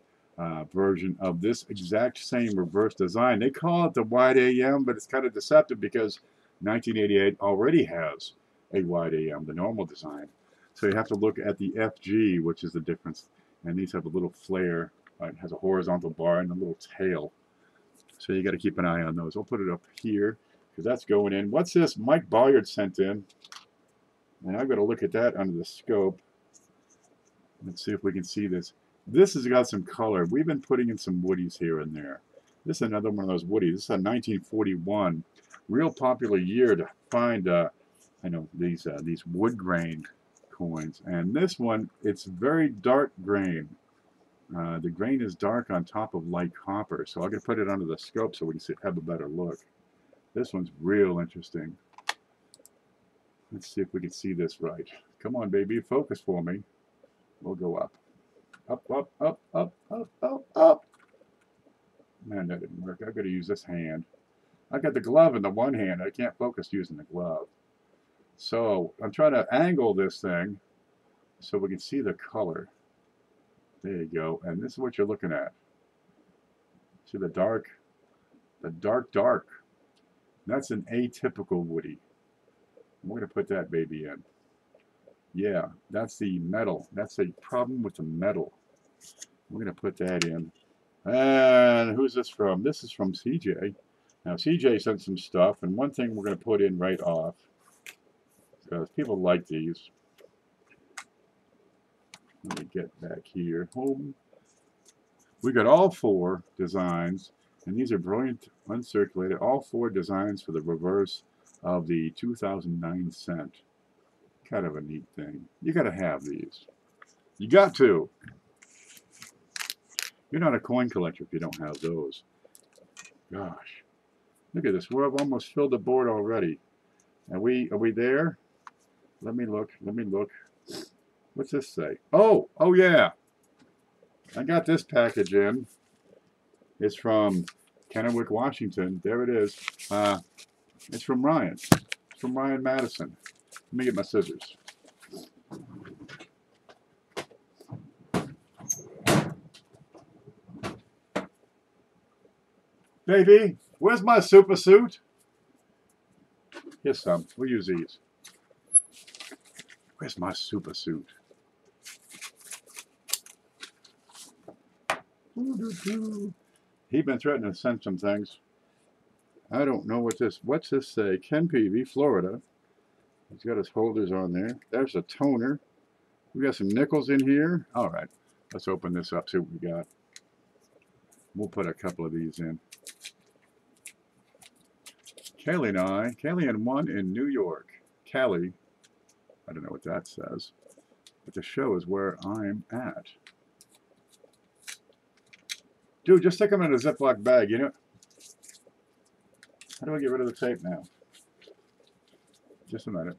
version of this exact same reverse design. They call it the wide AM, but it's kind of deceptive because 1988 already has a wide AM, the normal design. So you have to look at the FG, which is the difference. And these have a little flare. It has a horizontal bar and a little tail. So you got to keep an eye on those. I'll put it up here because that's going in. What's this? Mike Boyard sent in. And I've got to look at that under the scope. Let's see if we can see this. This has got some color. We've been putting in some woodies here and there. This is another one of those woodies. This is a 1941. Real popular year to find, I know, these wood grain coins. And this one, it's very dark grain. The grain is dark on top of light copper. So I'm going to put it under the scope so we can have a better look. This one's real interesting. Let's see if we can see this right. Come on, baby, focus for me. We'll go up. Up, up, up, up, up, up, up. Man, that didn't work. I've got to use this hand. I got the glove in the one hand. I can't focus using the glove. So I'm trying to angle this thing so we can see the color. There you go. And this is what you're looking at. See the dark, dark. That's an atypical woody. We're going to put that baby in. Yeah, that's the metal. That's a problem with the metal. We're going to put that in. And who's this from? This is from CJ. Now, CJ sent some stuff, and one thing we're going to put in right off, because people like these. Let me get back here. Home. We got all 4 designs, and these are brilliant, uncirculated. All 4 designs for the reverse of the 2009 cent. Kind of a neat thing. You got to have these. You got to. You're not a coin collector if you don't have those. Gosh. Look at this. We've almost filled the board already. Are we there? Let me look. Let me look. What's this say? Oh yeah. I got this package in. It's from Kennewick, Washington. There it is. It's from Ryan. It's from Ryan Madison. Let me get my scissors. Baby, where's my super suit? Here's some. We'll use these. Where's my super suit? He's been threatening to send some things. I don't know what's this say? Ken Peavy, Florida. He's got his holders on there. There's a toner. We got some nickels in here. All right, let's open this up, see what we got. We'll put a couple of these in. Kelly and one in New York. Kelly, I don't know what that says, but the show is where I'm at. Dude, just stick them in a Ziploc bag, you know? How do I get rid of the tape now? Just a minute.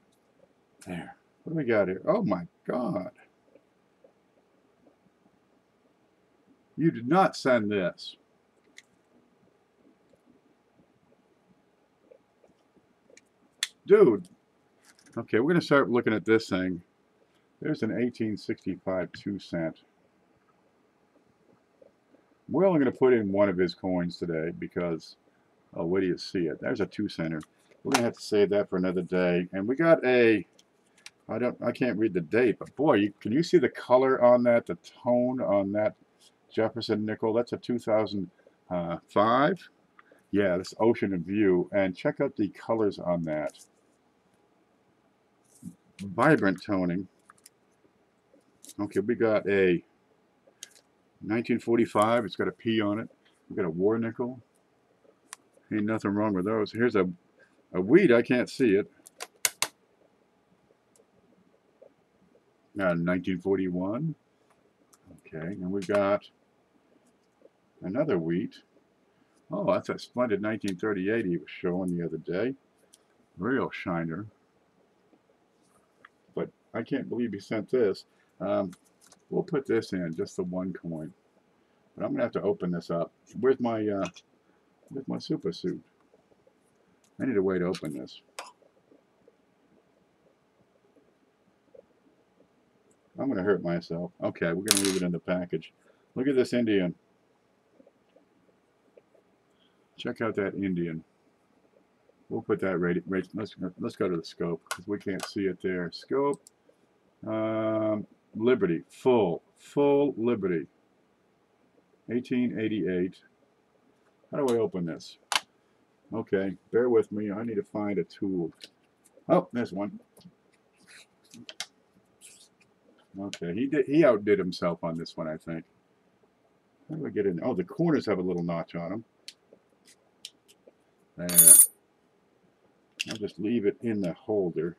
There. What do we got here? Oh my God. You did not send this. Dude. Okay, we're going to start looking at this thing. There's an 1865 2-cent. We're only going to put in one of his coins today because, oh, wait till you see it. There's a 2-center. We're going to have to save that for another day. And we got a, I can't read the date, but boy, can you see the color on that, the tone on that Jefferson nickel? That's a 2005. Yeah, this Ocean and View. And check out the colors on that. Vibrant toning. Okay, we got a 1945. It's got a P on it. We got a war nickel. Ain't nothing wrong with those. Here's a wheat. I can't see it. 1941. Okay, and we got another wheat. Oh, that's a splendid 1938 he was showing the other day. Real shiner. But I can't believe he sent this. We'll put this in, just the one coin. But I'm gonna have to open this up. Where's my super suit? I need a way to open this. I'm gonna hurt myself. Okay, we're gonna leave it in the package. Look at this Indian. Check out that Indian. We'll put that right. Let's go to the scope because we can't see it there. Scope. Liberty. Full Liberty. 1888. How do I open this? Okay, bear with me. I need to find a tool. Oh, there's one. Okay, he outdid himself on this one, I think. How do I get in? Oh, the corners have a little notch on them. There. I'll just leave it in the holder.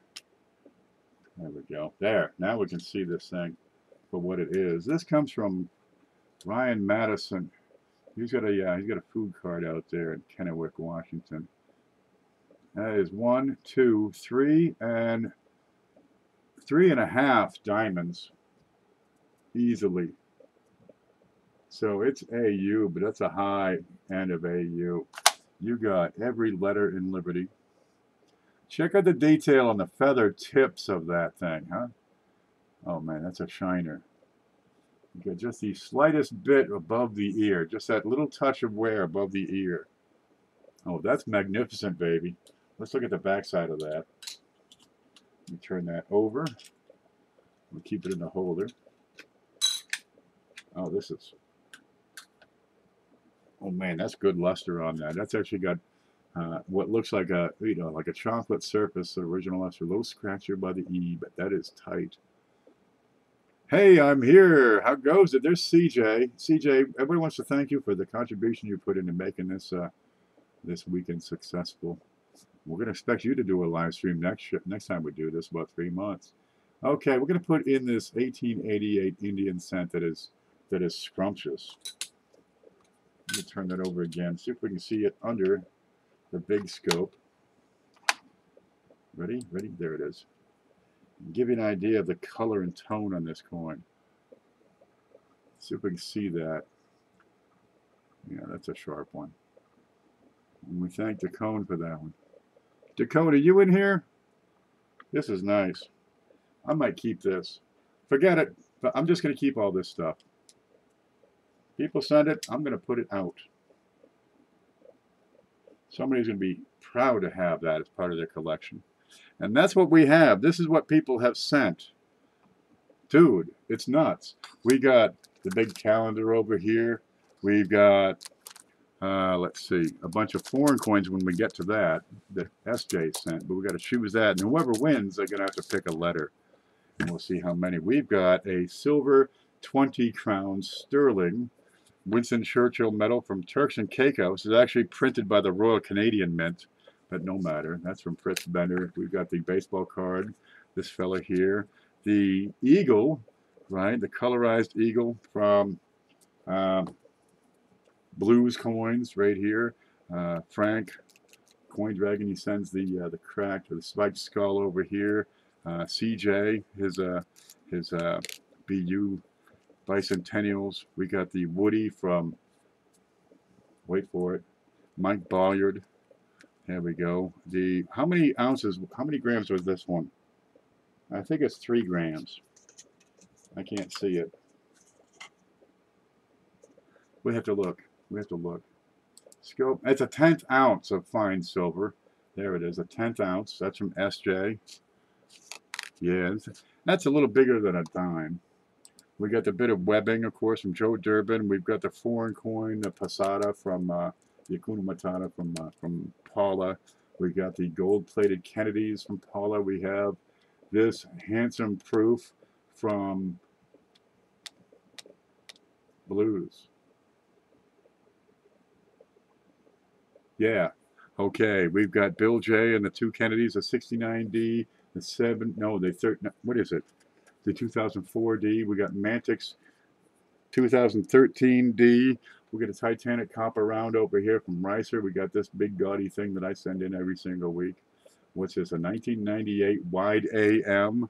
There we go. There. Now we can see this thing for what it is. This comes from Ryan Madison. He's got a food cart out there in Kennewick, Washington. That is 1, 2, 3, and 3.5 diamonds easily. So it's AU, but that's a high end of AU. You got every letter in Liberty. Check out the detail on the feather tips of that thing, huh? Oh man, that's a shiner. You got just the slightest bit above the ear, just that little touch of wear above the ear. Oh, that's magnificent, baby. Let's look at the back side of that. Let me turn that over. We'll keep it in the holder. Oh, this is... Oh man, that's good luster on that. That's actually got what looks like a like a chocolate surface, the original luster. A little scratchier by the E, but that is tight. Hey, I'm here. How goes it? There's CJ. CJ, everybody wants to thank you for the contribution you put into making this this weekend successful. We're going to expect you to do a live stream next time we do this, about 3 months. Okay, we're going to put in this 1888 Indian scent that is scrumptious. Let me turn that over again. See if we can see it under the big scope. Ready? Ready? There it is. Give you an idea of the color and tone on this coin. See if we can see that. Yeah, that's a sharp one. And we thank the cone for that one. Dakota, you in here? This is nice. I might keep this. Forget it. But I'm just going to keep all this stuff. People send it. I'm going to put it out. Somebody's going to be proud to have that as part of their collection. And that's what we have. This is what people have sent. Dude, it's nuts. We got the big calendar over here. We've got, let's see, a bunch of foreign coins when we get to that SJ sent. But we got to choose that. And whoever wins, they're going to have to pick a letter. And we'll see how many. We've got a silver 20 crowns sterling Winston Churchill medal from Turks and Caicos. It's actually printed by the Royal Canadian Mint, but no matter. That's from Fritz Bender. We've got the baseball card, this fella here. The eagle, right, the colorized eagle from Blues Coins right here. Frank Coin Dragon, he sends the cracked or the spiked skull over here. CJ, his BU bicentennials. We got the Woody from, wait for it, Mike Bolliard. There we go. How many ounces, how many grams was this one? I think it's 3 grams. I can't see it. We have to look. We have to look. Scope. It's a 1/10 ounce of fine silver. There it is, a 1/10 ounce. That's from SJ. Yeah, that's a little bigger than a dime. We got the bit of webbing, of course, from Joe Durbin. We've got the foreign coin, the Passata from the Hakuna Matata from Paula. We got the gold-plated Kennedys from Paula. We have this handsome proof from Blues. Yeah. Okay. We've got Bill J and the 2 Kennedys, the 69D, the 7. No, the 13. What is it? The 2004D. We got Mantix 2013D. We got a Titanic copper round over here from Ricer. We got this big gaudy thing that I send in every single week. What's this? A 1998 wide AM.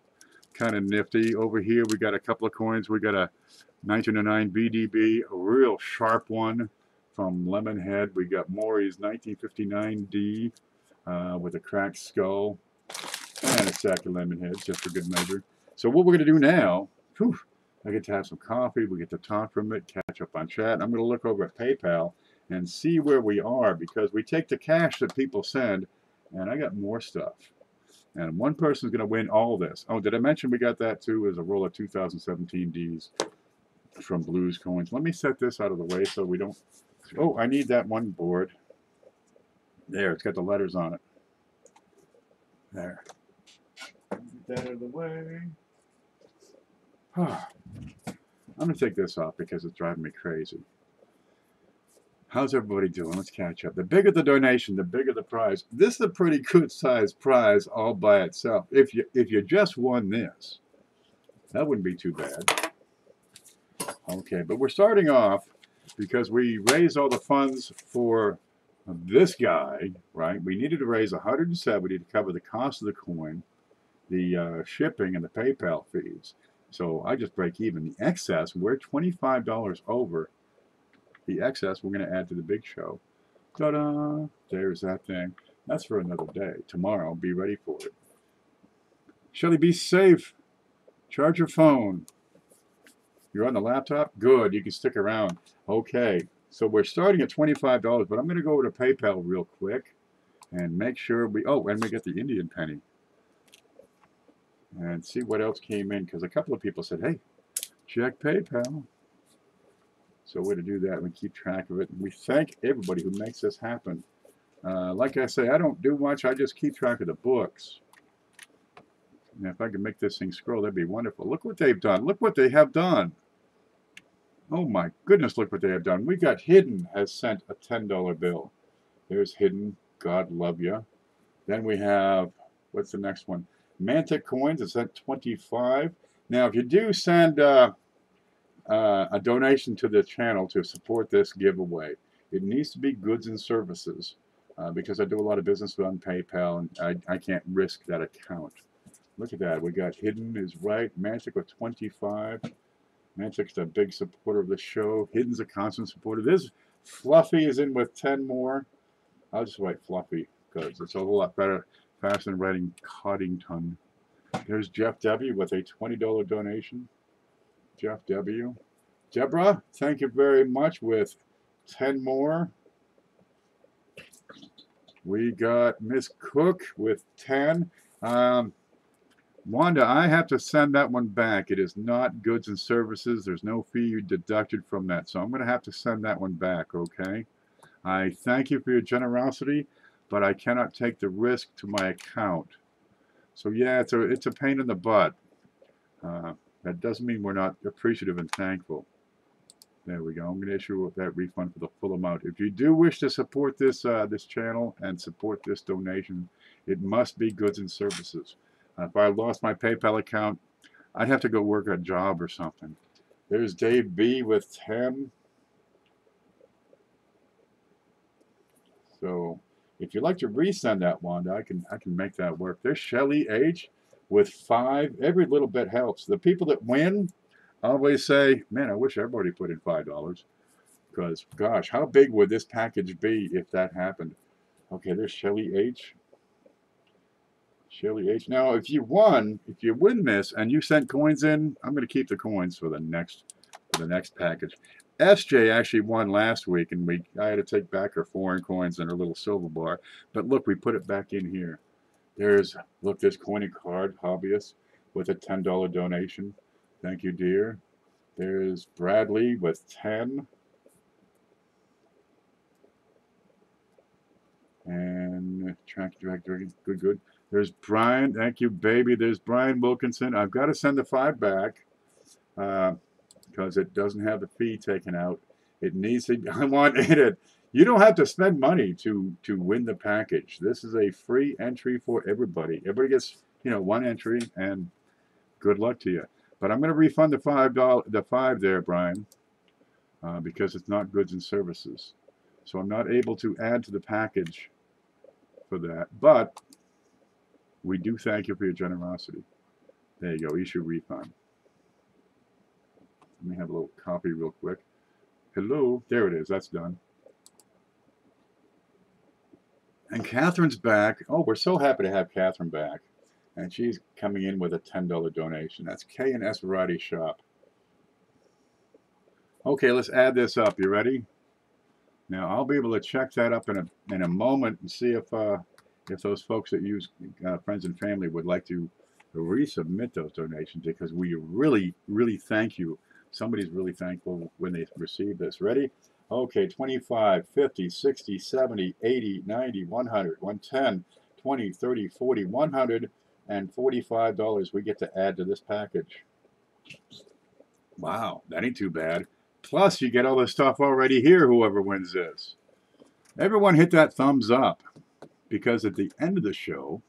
Kind of nifty. Over here we got a couple of coins. We got a 1909 BDB, a real sharp one from Lemonhead. We got Maury's 1959D with a cracked skull and a sack of Lemonheads just for good measure. So what we're going to do now, whew, I get to have some coffee, we get to talk from it, catch up on chat. I'm going to look over at PayPal and see where we are because we take the cash that people send and I got more stuff. And one person's going to win all this. Oh, did I mention we got that too as a roll of 2017 Ds from Blues Coins. Let me set this out of the way so we don't... Oh, I need that one board. There, it's got the letters on it. There. Get that out of the way. I'm going to take this off because it's driving me crazy. How's everybody doing? Let's catch up. The bigger the donation, the bigger the prize. This is a pretty good sized prize all by itself. If you just won this, that wouldn't be too bad. Okay, but we're starting off because we raised all the funds for this guy, right? We needed to raise 170 to cover the cost of the coin, the shipping, and the PayPal fees. So I just break even. The excess, we're $25 over. The excess we're going to add to the big show. Ta-da! There's that thing. That's for another day. Tomorrow, be ready for it. Shelly, be safe. Charge your phone. You're on the laptop? Good. You can stick around. Okay. So we're starting at $25, but I'm going to go over to PayPal real quick and make sure we... Oh, and we get the Indian penny. And see what else came in, because a couple of people said, hey, check PayPal. So we're going to do that and keep track of it. And we thank everybody who makes this happen. Like I say, I don't do much. I just keep track of the books. And if I could make this thing scroll, that'd be wonderful. Look what they've done. Look what they have done. Oh my goodness, look what they have done. We got Hidden has sent a $10 bill. There's Hidden. God love you. Then we have, what's the next one? Mantic Coins has sent 25. Now, if you do send... a donation to the channel to support this giveaway. It needs to be goods and services because I do a lot of business on PayPal and I can't risk that account. Look at that. We got Hidden is right. Mantic with 25. Mantic's a big supporter of the show. Hidden's a constant supporter. This Fluffy is in with 10 more. I'll just write Fluffy because it's a whole lot better, faster than writing Coddington. There's Jeff W. with a $20 donation. Jeff W. Deborah, thank you very much with 10 more. We got Miss Cook with 10. Wanda, I have to send that one back. It is not goods and services. There's no fee deducted from that. So I'm going to have to send that one back, okay? I thank you for your generosity, but I cannot take the risk to my account. So yeah, it's a pain in the butt. That doesn't mean we're not appreciative and thankful. There we go. I'm going to issue that refund for the full amount. If you do wish to support this this channel and support this donation, it must be goods and services. If I lost my PayPal account, I'd have to go work a job or something. There's Dave B with 10. So if you'd like to resend that, Wanda, I can make that work. There's Shelly H with 5. Every little bit helps. The people that win always say, man, I wish everybody put in $5. Because, gosh, how big would this package be if that happened? Okay, there's Shelly H. Shelly H. Now, if you win this and you sent coins in, I'm going to keep the coins for the next package. SJ actually won last week, and I had to take back her foreign coins and her little silver bar. But look, we put it back in here. There's Coin & Card Hobbyist with a $10 donation. Thank you, dear. There's Bradley with 10. And Track Directory, good. There's Brian, thank you, baby. There's Brian Wilkinson. I've got to send the 5 back because it doesn't have the fee taken out. It needs to, I want it. You don't have to spend money to win the package. This is a free entry for everybody. Everybody gets, one entry, and good luck to you. But I'm going to refund the $5 there, Brian, because it's not goods and services. So I'm not able to add to the package for that. But we do thank you for your generosity. There you go, issue refund. Let me have a little copy real quick. Hello, there it is, that's done. And Catherine's back. Oh, we're so happy to have Catherine back. And she's coming in with a $10 donation. That's K&S Variety Shop. Okay, let's add this up. You ready? Now, I'll be able to check that up in a moment and see if those folks that use Friends and Family would like to resubmit those donations, because we really, really thank you. Somebody's really thankful when they receive this. Ready? Okay, 25, 50, 60, 70, 80, 90, 100, 110, 20, 30, 40, 100, and $45 we get to add to this package. Wow, that ain't too bad. Plus, you get all this stuff already here, whoever wins this. Everyone hit that thumbs up, because at the end of the show,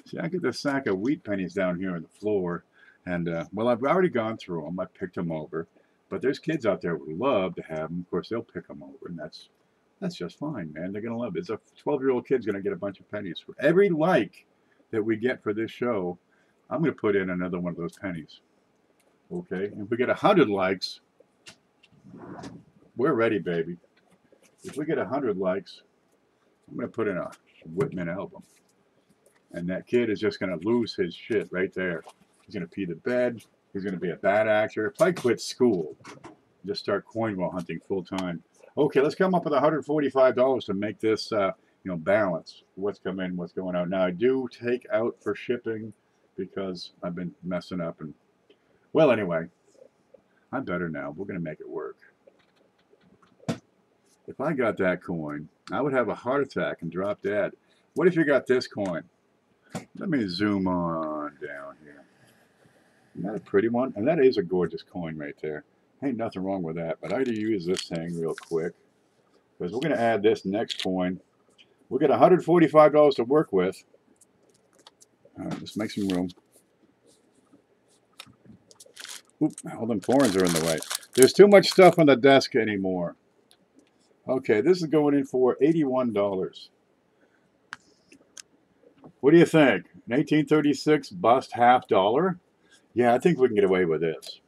see, I get this sack of wheat pennies down here on the floor, and, well, I've already gone through them. I picked them over. But there's kids out there who love to have them. Of course, they'll pick them over, and that's just fine, man. They're going to love it. It's a 12-year-old kid's going to get a bunch of pennies. For every like that we get for this show, I'm going to put in another one of those pennies. Okay? If we get 100 likes, we're ready, baby. If we get 100 likes, I'm going to put in a Whitman album. And that kid is just going to lose his shit right there. He's going to pee the bed. He's going to be a bad actor. If I quit school, just start coin wall hunting full time. Okay, let's come up with $145 to make this, balance. What's come in, what's going out. Now, I do take out for shipping because I've been messing up. And well, anyway, I'm better now. We're going to make it work. If I got that coin, I would have a heart attack and drop dead. What if you got this coin? Let me zoom on down here. Isn't that a pretty one? And that is a gorgeous coin right there. Ain't nothing wrong with that. But I gotta use this thing real quick, because we're going to add this next coin. We'll get $145 to work with. All right, let's make some room. Oop, all them coins are in the way. There's too much stuff on the desk anymore. Okay, this is going in for $81. What do you think? An 1836 bust $50? Yeah, I think we can get away with this.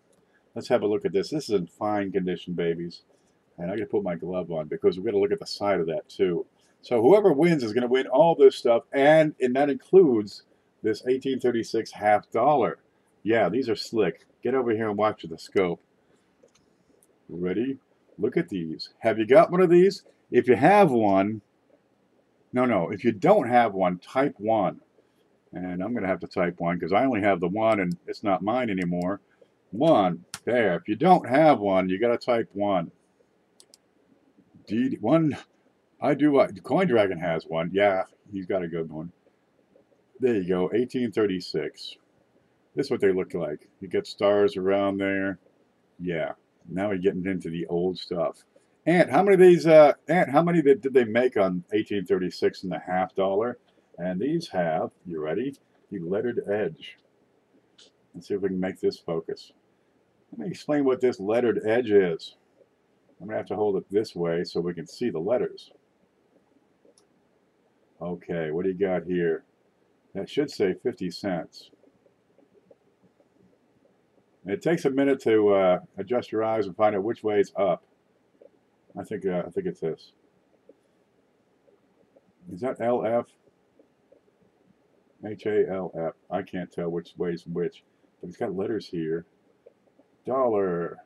Let's have a look at this. This is in fine condition, babies. And I got to put my glove on because we've got to look at the side of that too. So whoever wins is going to win all this stuff, and that includes this 1836 $50. Yeah, these are slick. Get over here and watch the scope. Ready? Look at these. Have you got one of these? If you have one, no. If you don't have one, type 1. And I'm going to have to type 1 because I only have the one and it's not mine anymore. 1. There. If you don't have one, you got to type 1. One. I do. Coin Dragon has one. Yeah, he's got a good one. There you go. 1836. This is what they look like. You get stars around there. Yeah. Now we're getting into the old stuff. Ant, how many of these? Ant, how many did they make on 1836 and the $50? And these have, you ready? The lettered edge. Let's see if we can make this focus. Let me explain what this lettered edge is. I'm going to have to hold it this way so we can see the letters. Okay, what do you got here? That should say 50 cents. It takes a minute to adjust your eyes and find out which way it's up. I think it's this. Is that LF? HALF. I can't tell which way is which, but it's got letters here. Dollar.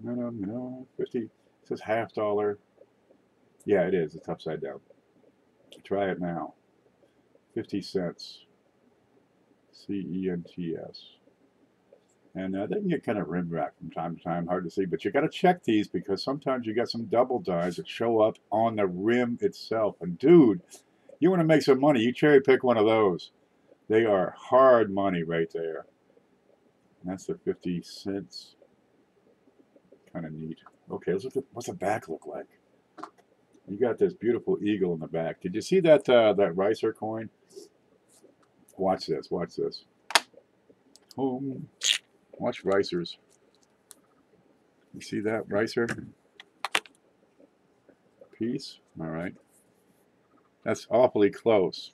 No. 50. It says $50. Yeah, it is. It's upside down. Try it now. 50 cents. CENTS. And they can get kind of rim-racked from time to time, hard to see. But you got to check these because sometimes you got some double dies that show up on the rim itself. And dude, you want to make some money, you cherry pick one of those. They are hard money right there. And that's the 50 cents. Kind of neat. Okay, let's look at what's the back look like. You got this beautiful eagle in the back. Did you see that that Ricer coin? Watch this. Watch this. Home. Watch Ricers. You see that Ricer piece? All right. That's awfully close.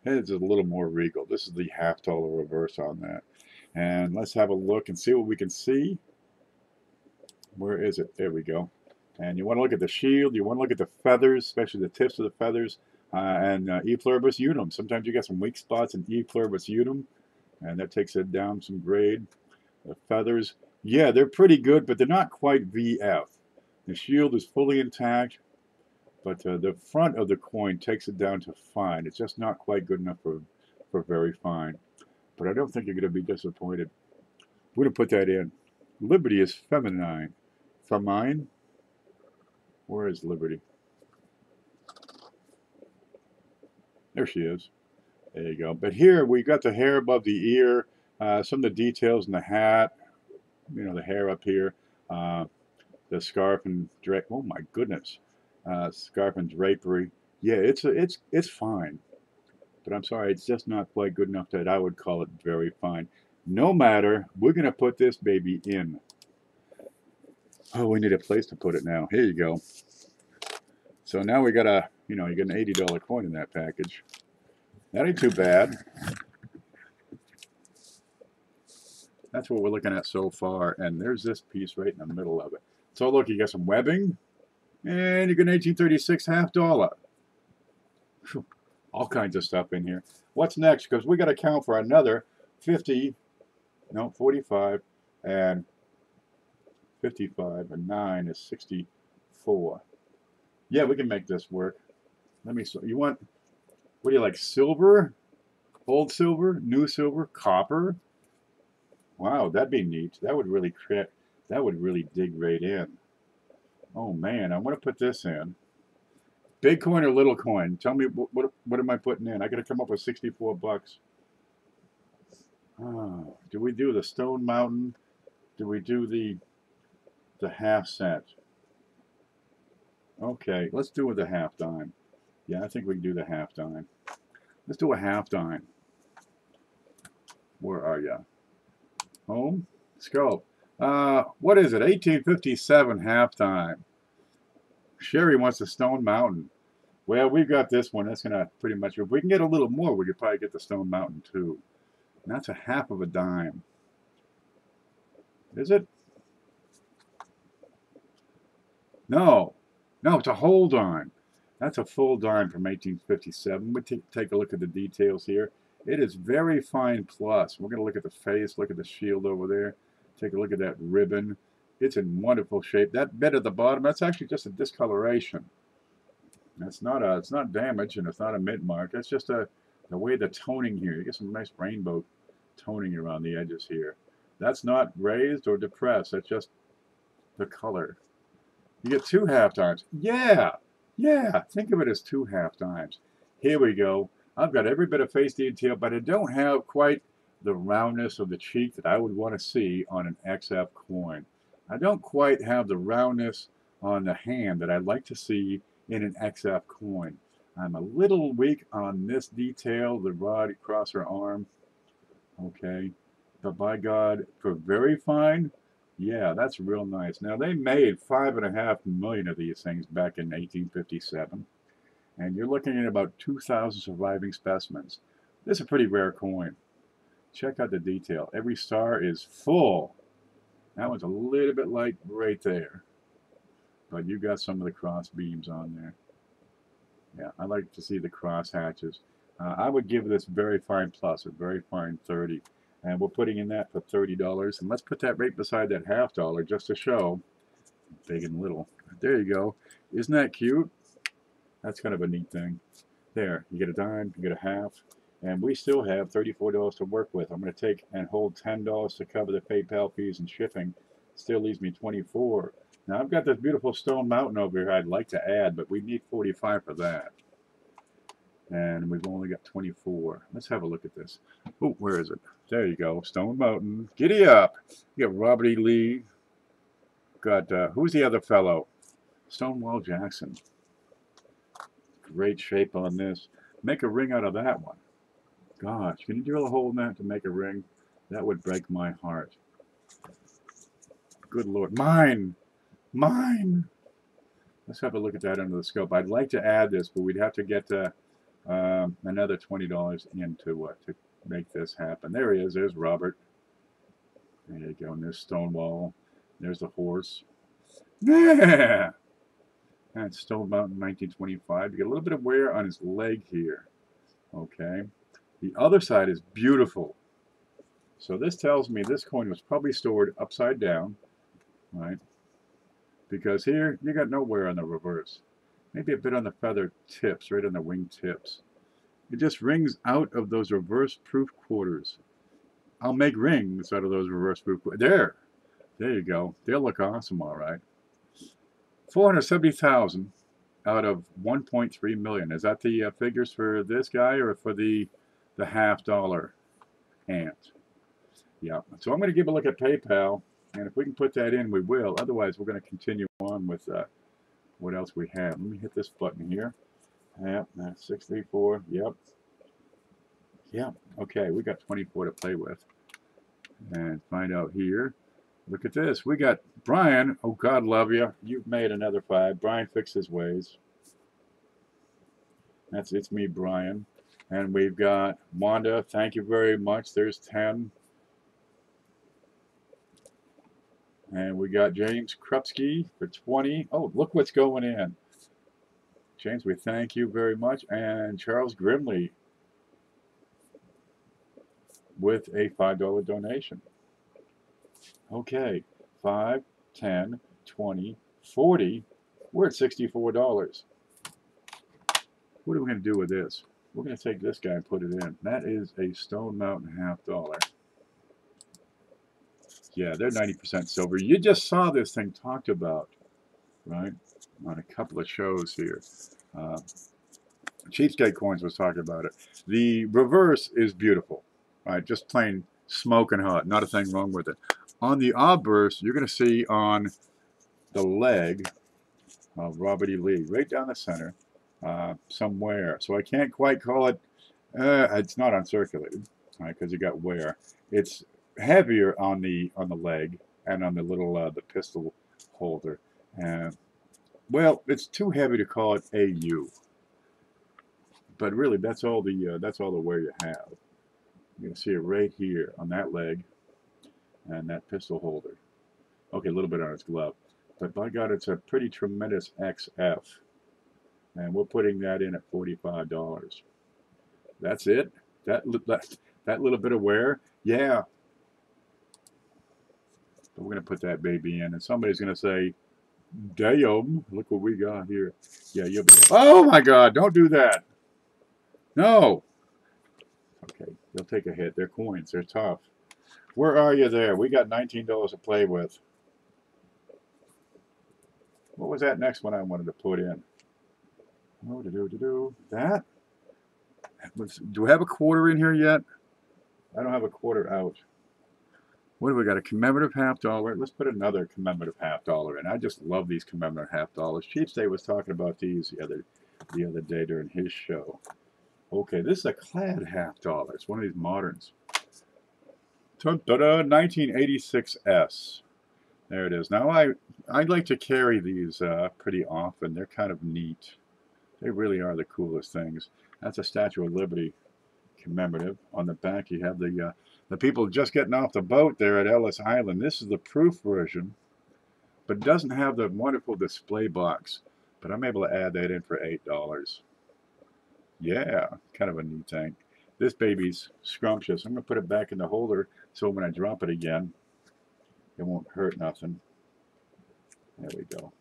It's a little more regal. This is the $50 reverse on that. And let's have a look and see what we can see. Where is it? There we go. And you want to look at the shield. You want to look at the feathers, especially the tips of the feathers. And E pluribus unum. Sometimes you got some weak spots in E pluribus unum. And that takes it down some grade. The feathers, yeah, they're pretty good, but they're not quite VF. The shield is fully intact, but the front of the coin takes it down to fine. It's just not quite good enough for very fine. But I don't think you're going to be disappointed. We're going to put that in. Liberty is feminine. Femine? Where is Liberty? There she is. There you go. But here we got the hair above the ear, some of the details in the hat. you know, the hair up here, the scarf and drape. Oh my goodness, scarf and drapery. Yeah, it's fine, but I'm sorry, it's just not quite good enough that I would call it very fine. No matter, we're gonna put this baby in. Oh, we need a place to put it now. Here you go. So now we got a, you know, you get an $80 coin in that package. That ain't too bad. That's what we're looking at so far. And there's this piece right in the middle of it. So look, you got some webbing, and you get an 1836 half dollar. Whew, all kinds of stuff in here. What's next? Because we got to count for another 50, no, 45, and 55, and 9 is 64. Yeah, we can make this work. Let me, you want, what do you like, silver? Old silver? New silver? Copper? Wow, that'd be neat. That would really dig right in. Oh man, I want to put this in. Big coin or little coin? Tell me what am I putting in? I got to come up with 64 bucks. Oh, do we do the Stone Mountain? Do we do the half cent? Okay, let's do it with a half dime. Yeah, I think we can do the half dime. Let's do a half dime. Where are you? Home? Scope. What is it? 1857 half dime. Sherry wants the Stone Mountain. Well, we've got this one. That's going to pretty much, if we can get a little more, we could probably get the Stone Mountain too. And that's a half of a dime. Is it? No. No, it's a whole dime. That's a full dime from 1857. We take a look at the details here. It is very fine plus. We're going to look at the face, look at the shield over there. Take a look at that ribbon. It's in wonderful shape. That bit at the bottom, that's actually just a discoloration. It's not damage, and it's not a mint mark. That's just the way the toning here. You get some nice rainbow toning around the edges here. That's not raised or depressed. That's just the color. You get two half dimes. Yeah, think of it as two half dimes. Here we go. I've got every bit of face detail, but I don't have quite the roundness of the cheek that I would want to see on an XF coin. I don't quite have the roundness on the hand that I'd like to see in an XF coin. I'm a little weak on this detail, the rod across her arm. Okay, but by God, for very fine, yeah, that's real nice. Now, they made 5.5 million of these things back in 1857, and you're looking at about 2,000 surviving specimens. This is a pretty rare coin. Check out the detail. Every star is full. That one's a little bit light right there, but you got some of the cross beams on there. Yeah, I like to see the cross hatches. I would give this very fine plus, a very fine 30. And we're putting in that for $30. And let's put that right beside that half dollar just to show big and little. There you go. Isn't that cute? That's kind of a neat thing. There, you get a dime, you get a half, and we still have $34 to work with. I'm going to take and hold $10 to cover the PayPal fees and shipping. Still leaves me $24. Now I've got this beautiful Stone Mountain over here I'd like to add, but we need $45 for that. And we've only got 24. Let's have a look at this. Oh, where is it? There you go, Stone Mountain. Giddy up. You got Robert E. Lee. Got, who's the other fellow? Stonewall Jackson. Great shape on this. Make a ring out of that one. Gosh, can you drill a hole in that to make a ring? That would break my heart. Good Lord. Mine! Let's have a look at that under the scope. I'd like to add this, but we'd have to get another $20 into to make this happen. There he is. There's Robert. There you go. And there's Stonewall. There's the horse. Yeah! That's Stone Mountain 1925. You get a little bit of wear on his leg here. Okay. The other side is beautiful. So this tells me this coin was probably stored upside down, right? Because here, you got no wear on the reverse. Maybe a bit on the feather tips, right on the wing tips. It just rings out of those reverse proof quarters. I'll make rings out of those reverse proof quarters. There you go. They'll look awesome, all right. 470,000 out of 1.3 million. Is that the figures for this guy or for the half dollar ant? Yeah. So I'm going to give a look at PayPal. And if we can put that in, we will. Otherwise, we're going to continue on with what else we have. Let me hit this button here. Yep, that's 634. Yep. Yep. Okay, we got 24 to play with. And find out here. Look at this. We got Brian. Oh, God love you. You've made another 5. Brian fixed his ways. It's me, Brian. And we've got Wanda. Thank you very much. There's 10. And we got James Krupski for 20. Oh, look what's going in. James, we thank you very much. And Charles Grimley with a $5 donation. Okay, 5, 10, 20, 40. We're at $64. What are we going to do with this? We're going to take this guy and put it in. That is a Stone Mountain $50. Yeah, they're 90% silver. You just saw this thing talked about, right, on a couple of shows here. Cheapskate Coins was talking about it. The reverse is beautiful, right? Just plain smoking hot. Not a thing wrong with it. On the obverse, you're going to see on the leg of Robert E. Lee, right down the center, somewhere. So I can't quite call it. It's not uncirculated, right? Because you got wear. It's heavier on the leg and on the little the pistol holder. Well, it's too heavy to call it AU. But really, that's all the wear you have. You can see it right here on that leg and that pistol holder. Okay, a little bit on its glove. But by God, it's a pretty tremendous XF. And we're putting that in at $45. That's it? That little bit of wear? Yeah. But we're going to put that baby in. And somebody's going to say, damn, look what we got here. Yeah, you'll be... Oh, my God, don't do that. No. Okay, they'll take a hit. They're coins. They're tough. Where are you there? We got $19 to play with. What was that next one I wanted to put in? Oh, that? Do we have a quarter in here yet? I don't have a quarter out. What do we got? A commemorative $50. Let's put another commemorative $50 in. I just love these commemorative $50. Cheapskate was talking about these the other day during his show. Okay, this is a clad $50. It's one of these moderns. 1986S. There it is. Now I like to carry these pretty often. They're kind of neat. They really are the coolest things. That's a Statue of Liberty commemorative. On the back you have the people just getting off the boat there at Ellis Island. This is the proof version, but it doesn't have the wonderful display box. But I'm able to add that in for $8. Yeah, kind of a neat thing. This baby's scrumptious. I'm going to put it back in the holder so when I drop it again, it won't hurt nothing. There we go.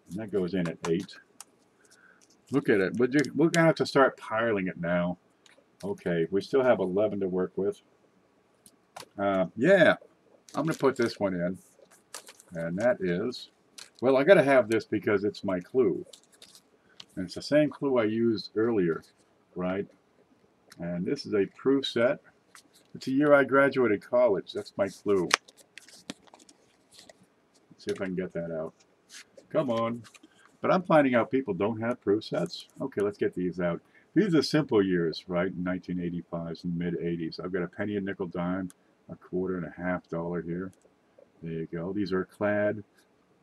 And that goes in at 8. Look at it. We're going to have to start piling it now. Okay, we still have 11 to work with. Yeah, I'm going to put this one in. And that is, well, I got to have this because it's my clue. And it's the same clue I used earlier, right? And this is a proof set. It's the year I graduated college. That's my clue. Let's see if I can get that out. Come on. But I'm finding out people don't have proof sets. Okay, let's get these out. These are simple years, right? 1985s and mid-80s. I've got a penny, a nickel, dime, a quarter, and a $50 here. There you go. These are clad.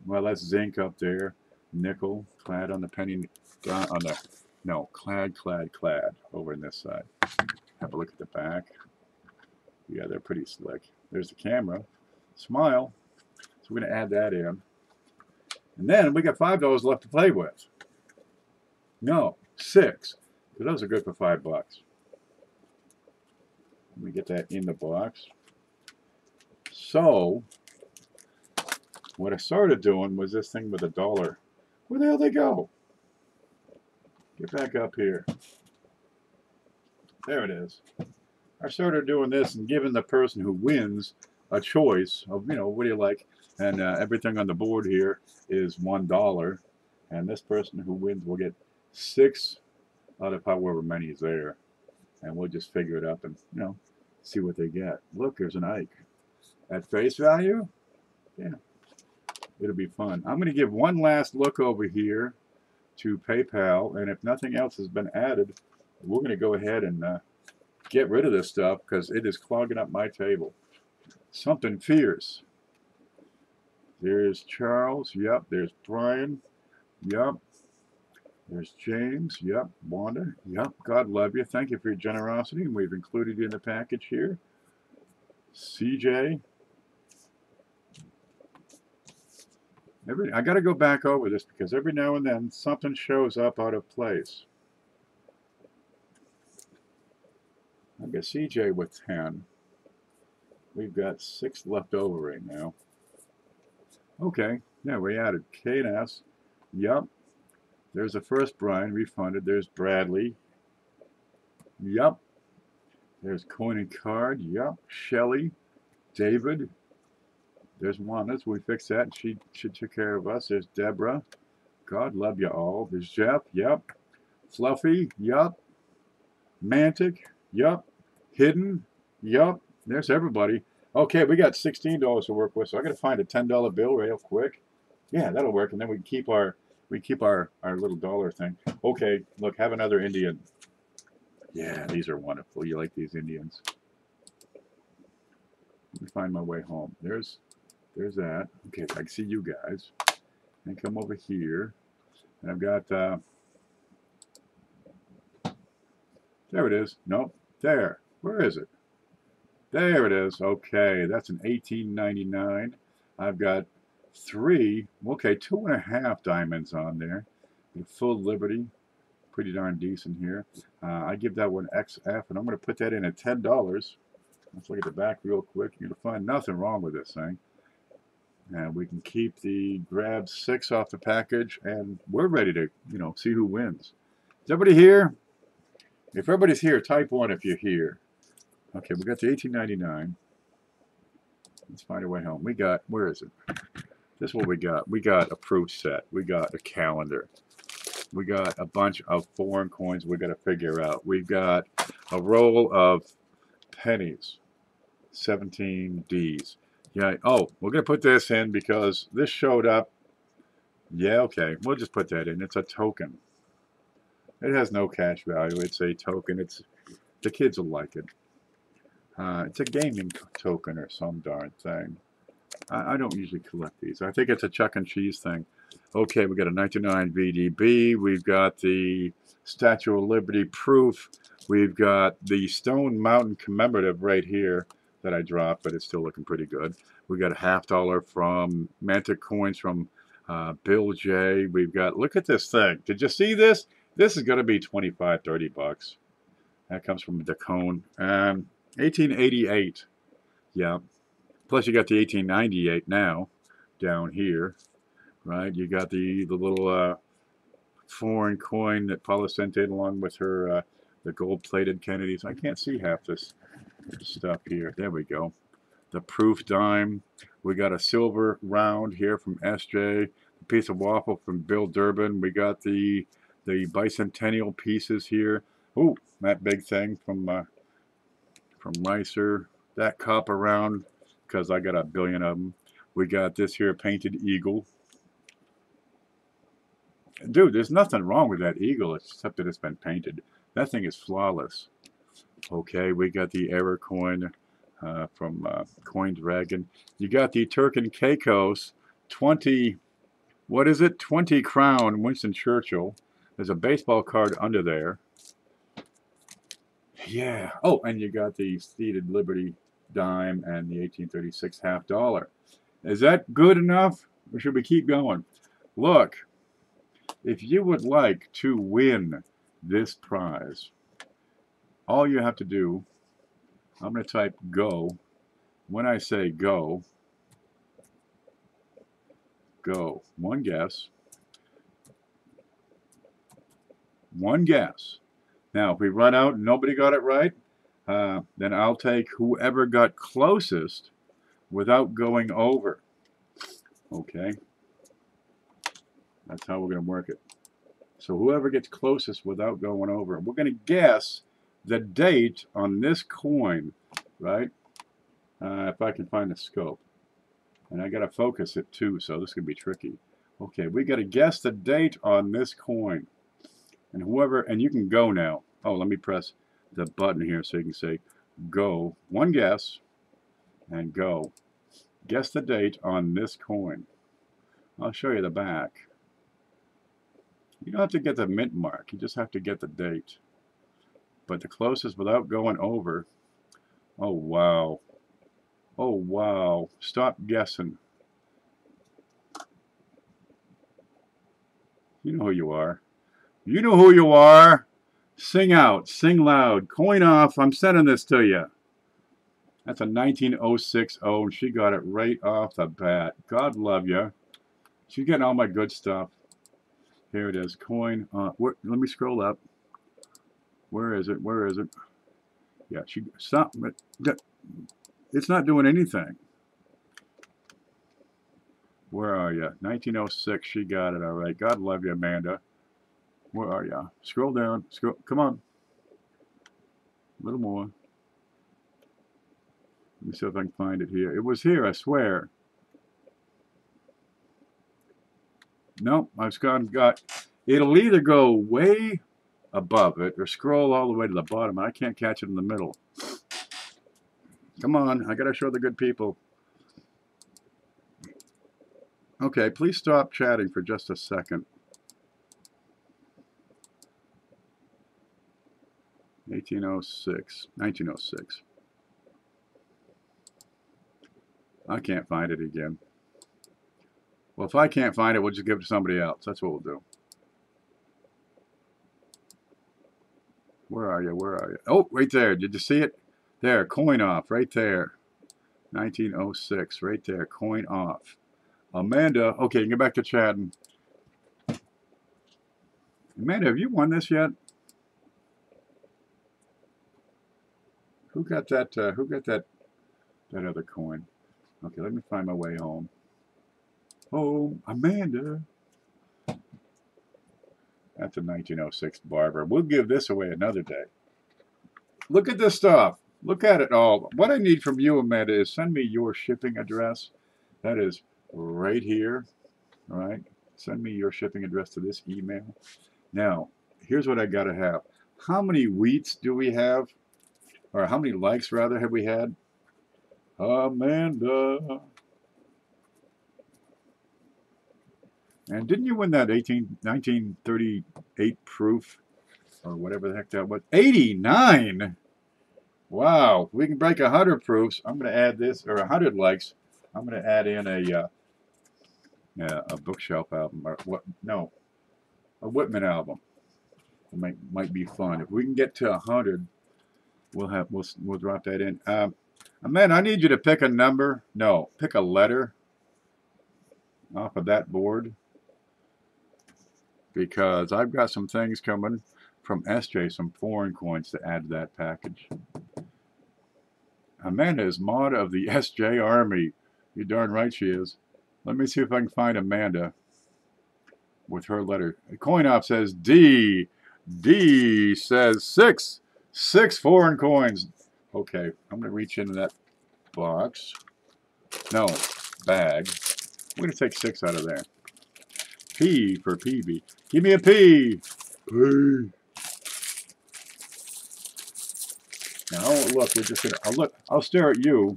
Well, that's zinc up there. Nickel, clad on the penny, on the, no, clad over in this side. Have a look at the back. Yeah, they're pretty slick. There's the camera. Smile. So we're going to add that in. And then we got $5 left to play with. No, 6. Because those are good for $5. Let me get that in the box. So, what I started doing was this thing with $1. Where the hell they go? Get back up here. There it is. I started doing this and giving the person who wins a choice of, you know, what do you like? And everything on the board here is $1. And this person who wins will get 6 out of however many is there. And we'll just figure it up and, you know, see what they get. Look, there's an Ike. At face value, Yeah, it'll be fun. I'm going to give one last look over here to PayPal, and if nothing else has been added, we're going to go ahead and get rid of this stuff because it is clogging up my table. Something fierce. There's Charles. Yep. There's Brian. Yep. There's James. Yep. Wanda. Yep. God love you. Thank you for your generosity. And we've included you in the package here. CJ. I got to go back over this because every now and then something shows up out of place. I've got CJ with 10. We've got 6 left over right now. Okay, yeah, we added K and S. Yup. There's the first Brian refunded. There's Bradley. Yup. There's Coin and Card. Yup. Shelly. David. There's Wanda. We fixed that. She took care of us. There's Deborah. God love you all. There's Jeff. Yup. Fluffy. Yup. Mantic. Yup. Hidden. Yup. There's everybody. Okay, we got $16 to work with, so I got to find a $10 bill real quick. Yeah, that'll work, and then we keep our little dollar thing. Okay, look, have another Indian. Yeah, these are wonderful. You like these Indians? Let me find my way home. There's that. Okay, I can see you guys. And come over here, and I've got there it is. Nope, there. Where is it? There it is. Okay, that's an $18.99. I've got 3, okay, 2.5 diamonds on there. Full Liberty, pretty darn decent here. I give that one XF, and I'm going to put that in at $10. Let's look at the back real quick. You're going to find nothing wrong with this thing. And we can keep the grab 6 off the package, and we're ready to, see who wins. Is everybody here? If everybody's here, type 1 if you're here. Okay, we got the $18.99. Let's find our way home. We got, where is it? This is what we got. We got a proof set. We got a calendar. We got a bunch of foreign coins we got to figure out. We've got a roll of pennies, 17 Ds. Yeah. Oh, we're going to put this in because this showed up. Yeah, okay. We'll just put that in. It's a token. It has no cash value. It's a token. The kids will like it. It's a gaming token or some darn thing. I don't usually collect these. I think it's a Chuck and Cheese thing. Okay, we got a 99 VDB. We've got the Statue of Liberty proof. We've got the Stone Mountain commemorative right here that I dropped, but it's still looking pretty good. We got a $50 from Mantic coins from Bill J. We've got, look at this thing. Did you see this? This is going to be 25, 30 bucks. That comes from the cone. 1888. Yeah. Plus you got the 1898 now down here, right? You got the little foreign coin that Paula sent in along with her the gold-plated Kennedys. I can't see half this stuff here. There we go. The proof dime. We got a silver round here from SJ. A piece of waffle from Bill Durbin. We got the bicentennial pieces here. Ooh, that big thing from Ricer. That copper round, because I got a billion of them. We got this here painted eagle. Dude, there's nothing wrong with that eagle except that it's been painted. That thing is flawless. Okay, we got the error coin from Coin Dragon. You got the Turk and Caicos 20, what is it? 20 crown Winston Churchill. There's a baseball card under there. Yeah. Oh, and you got the Seated Liberty dime and the 1836 $50. Is that good enough, or should we keep going? Look, if you would like to win this prize, all you have to do, I'm going to type go. When I say go, go. One guess. One guess. Now, if we run out and nobody got it right, then I'll take whoever got closest without going over. Okay? That's how we're going to work it. So whoever gets closest without going over. We're going to guess the date on this coin, right? If I can find the scope. And I got to focus it too, so this is going to be tricky. Okay, we got to guess the date on this coin. And whoever, and you can go now. Oh, let me press the button here so you can say go. One guess and go. Guess the date on this coin. I'll show you the back. You don't have to get the mint mark. You just have to get the date. But the closest without going over. Oh, wow. Oh, wow. Stop guessing. You know who you are. You know who you are. Sing out. Sing loud. Coin off. I'm sending this to you. That's a 1906 O, and she got it right off the bat. God love you. She's getting all my good stuff. Here it is. Coin. Let me scroll up. Where is it? Where is it? Yeah, she stop. It's not doing anything. Where are you? 1906. She got it all right. God love you, Amanda. Where are you? Scroll down. Scroll. Come on. A little more. Let me see if I can find it here. It was here, I swear. Nope, I've got. It'll either go way above it or scroll all the way to the bottom. I can't catch it in the middle. Come on, I gotta show the good people. Okay, please stop chatting for just a second. 1906. I can't find it again. Well, if I can't find it, we'll just give it to somebody else. That's what we'll do. Where are you? Where are you? Oh, right there. Did you see it? There, coin off, right there. 1906, right there, coin off. Amanda, okay, you can get back to chatting. Amanda, have you won this yet? Who got that? Who got that other coin? Okay, let me find my way home. Home, Amanda. That's a 1906 Barber. We'll give this away another day. Look at this stuff. Look at it all. What I need from you, Amanda, is send me your shipping address. That is right here. All right. Send me your shipping address to this email. Now, here's what I got to have. How many wheats do we have? Or how many likes, rather, have we had? Amanda. And didn't you win that 1938 proof? Or whatever the heck that was. 89? Wow. We can break 100 proofs. I'm going to add this, or 100 likes. I'm going to add in a bookshelf album. Or what? No. A Whitman album. It might be fun. If we can get to 100, we'll drop that in. Man, I need you to pick a number. No, pick a letter off of that board, because I've got some things coming from SJ, some foreign coins to add to that package. Amanda is mod of the SJ Army. You darn right she is. Let me see if I can find Amanda with her letter. Coin off says D. D says 6. 6 foreign coins. Okay, I'm going to reach into that box. No, bag. We're going to take 6 out of there. P for PB. Give me a P. P. Now, look, we're just going to, I'll stare at you,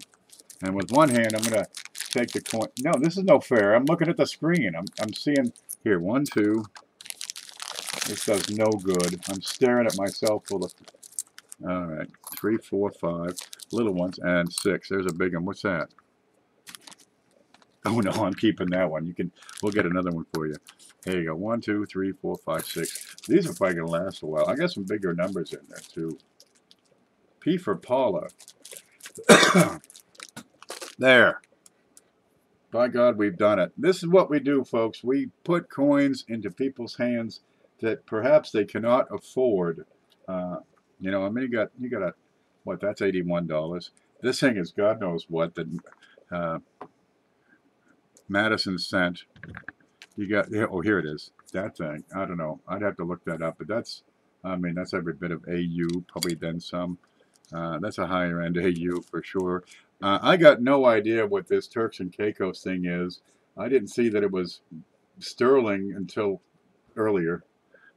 and with one hand, I'm going to take the coin. No, this is no fair. I'm looking at the screen. I'm seeing, here, 1, 2. This does no good. I'm staring at myself full of, all right, 3, 4, 5, little ones, and 6. There's a big one. What's that? Oh no, I'm keeping that one. We'll get another one for you. There you go. 1, 2, 3, 4, 5, 6. These are probably gonna last a while. I got some bigger numbers in there too. P for Paula. There. By God, we've done it. This is what we do, folks. We put coins into people's hands that perhaps they cannot afford. You know, I mean, you got a, what? That's $81. This thing is God knows what that. Madison sent. You got, oh, here it is. That thing. I don't know. I'd have to look that up, but that's, I mean, that's every bit of AU, probably then some. That's a higher end AU for sure. I got no idea what this Turks and Caicos thing is. I didn't see that it was sterling until earlier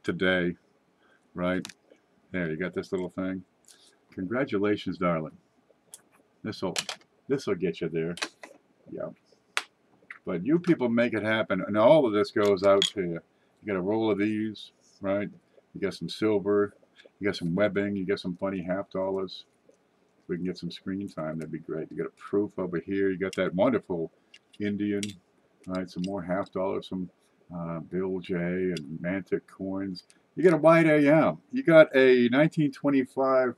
today, right? There, you got this little thing. Congratulations, darling. This'll get you there. Yeah. But you people make it happen, and all of this goes out to you. You got a roll of these, right? You got some silver, you got some webbing, you got some funny $50. If we can get some screen time, that'd be great. You got a proof over here. You got that wonderful Indian, right? Some more $50, some Bill J and Mantic coins. You got a white AM. You got a 1925.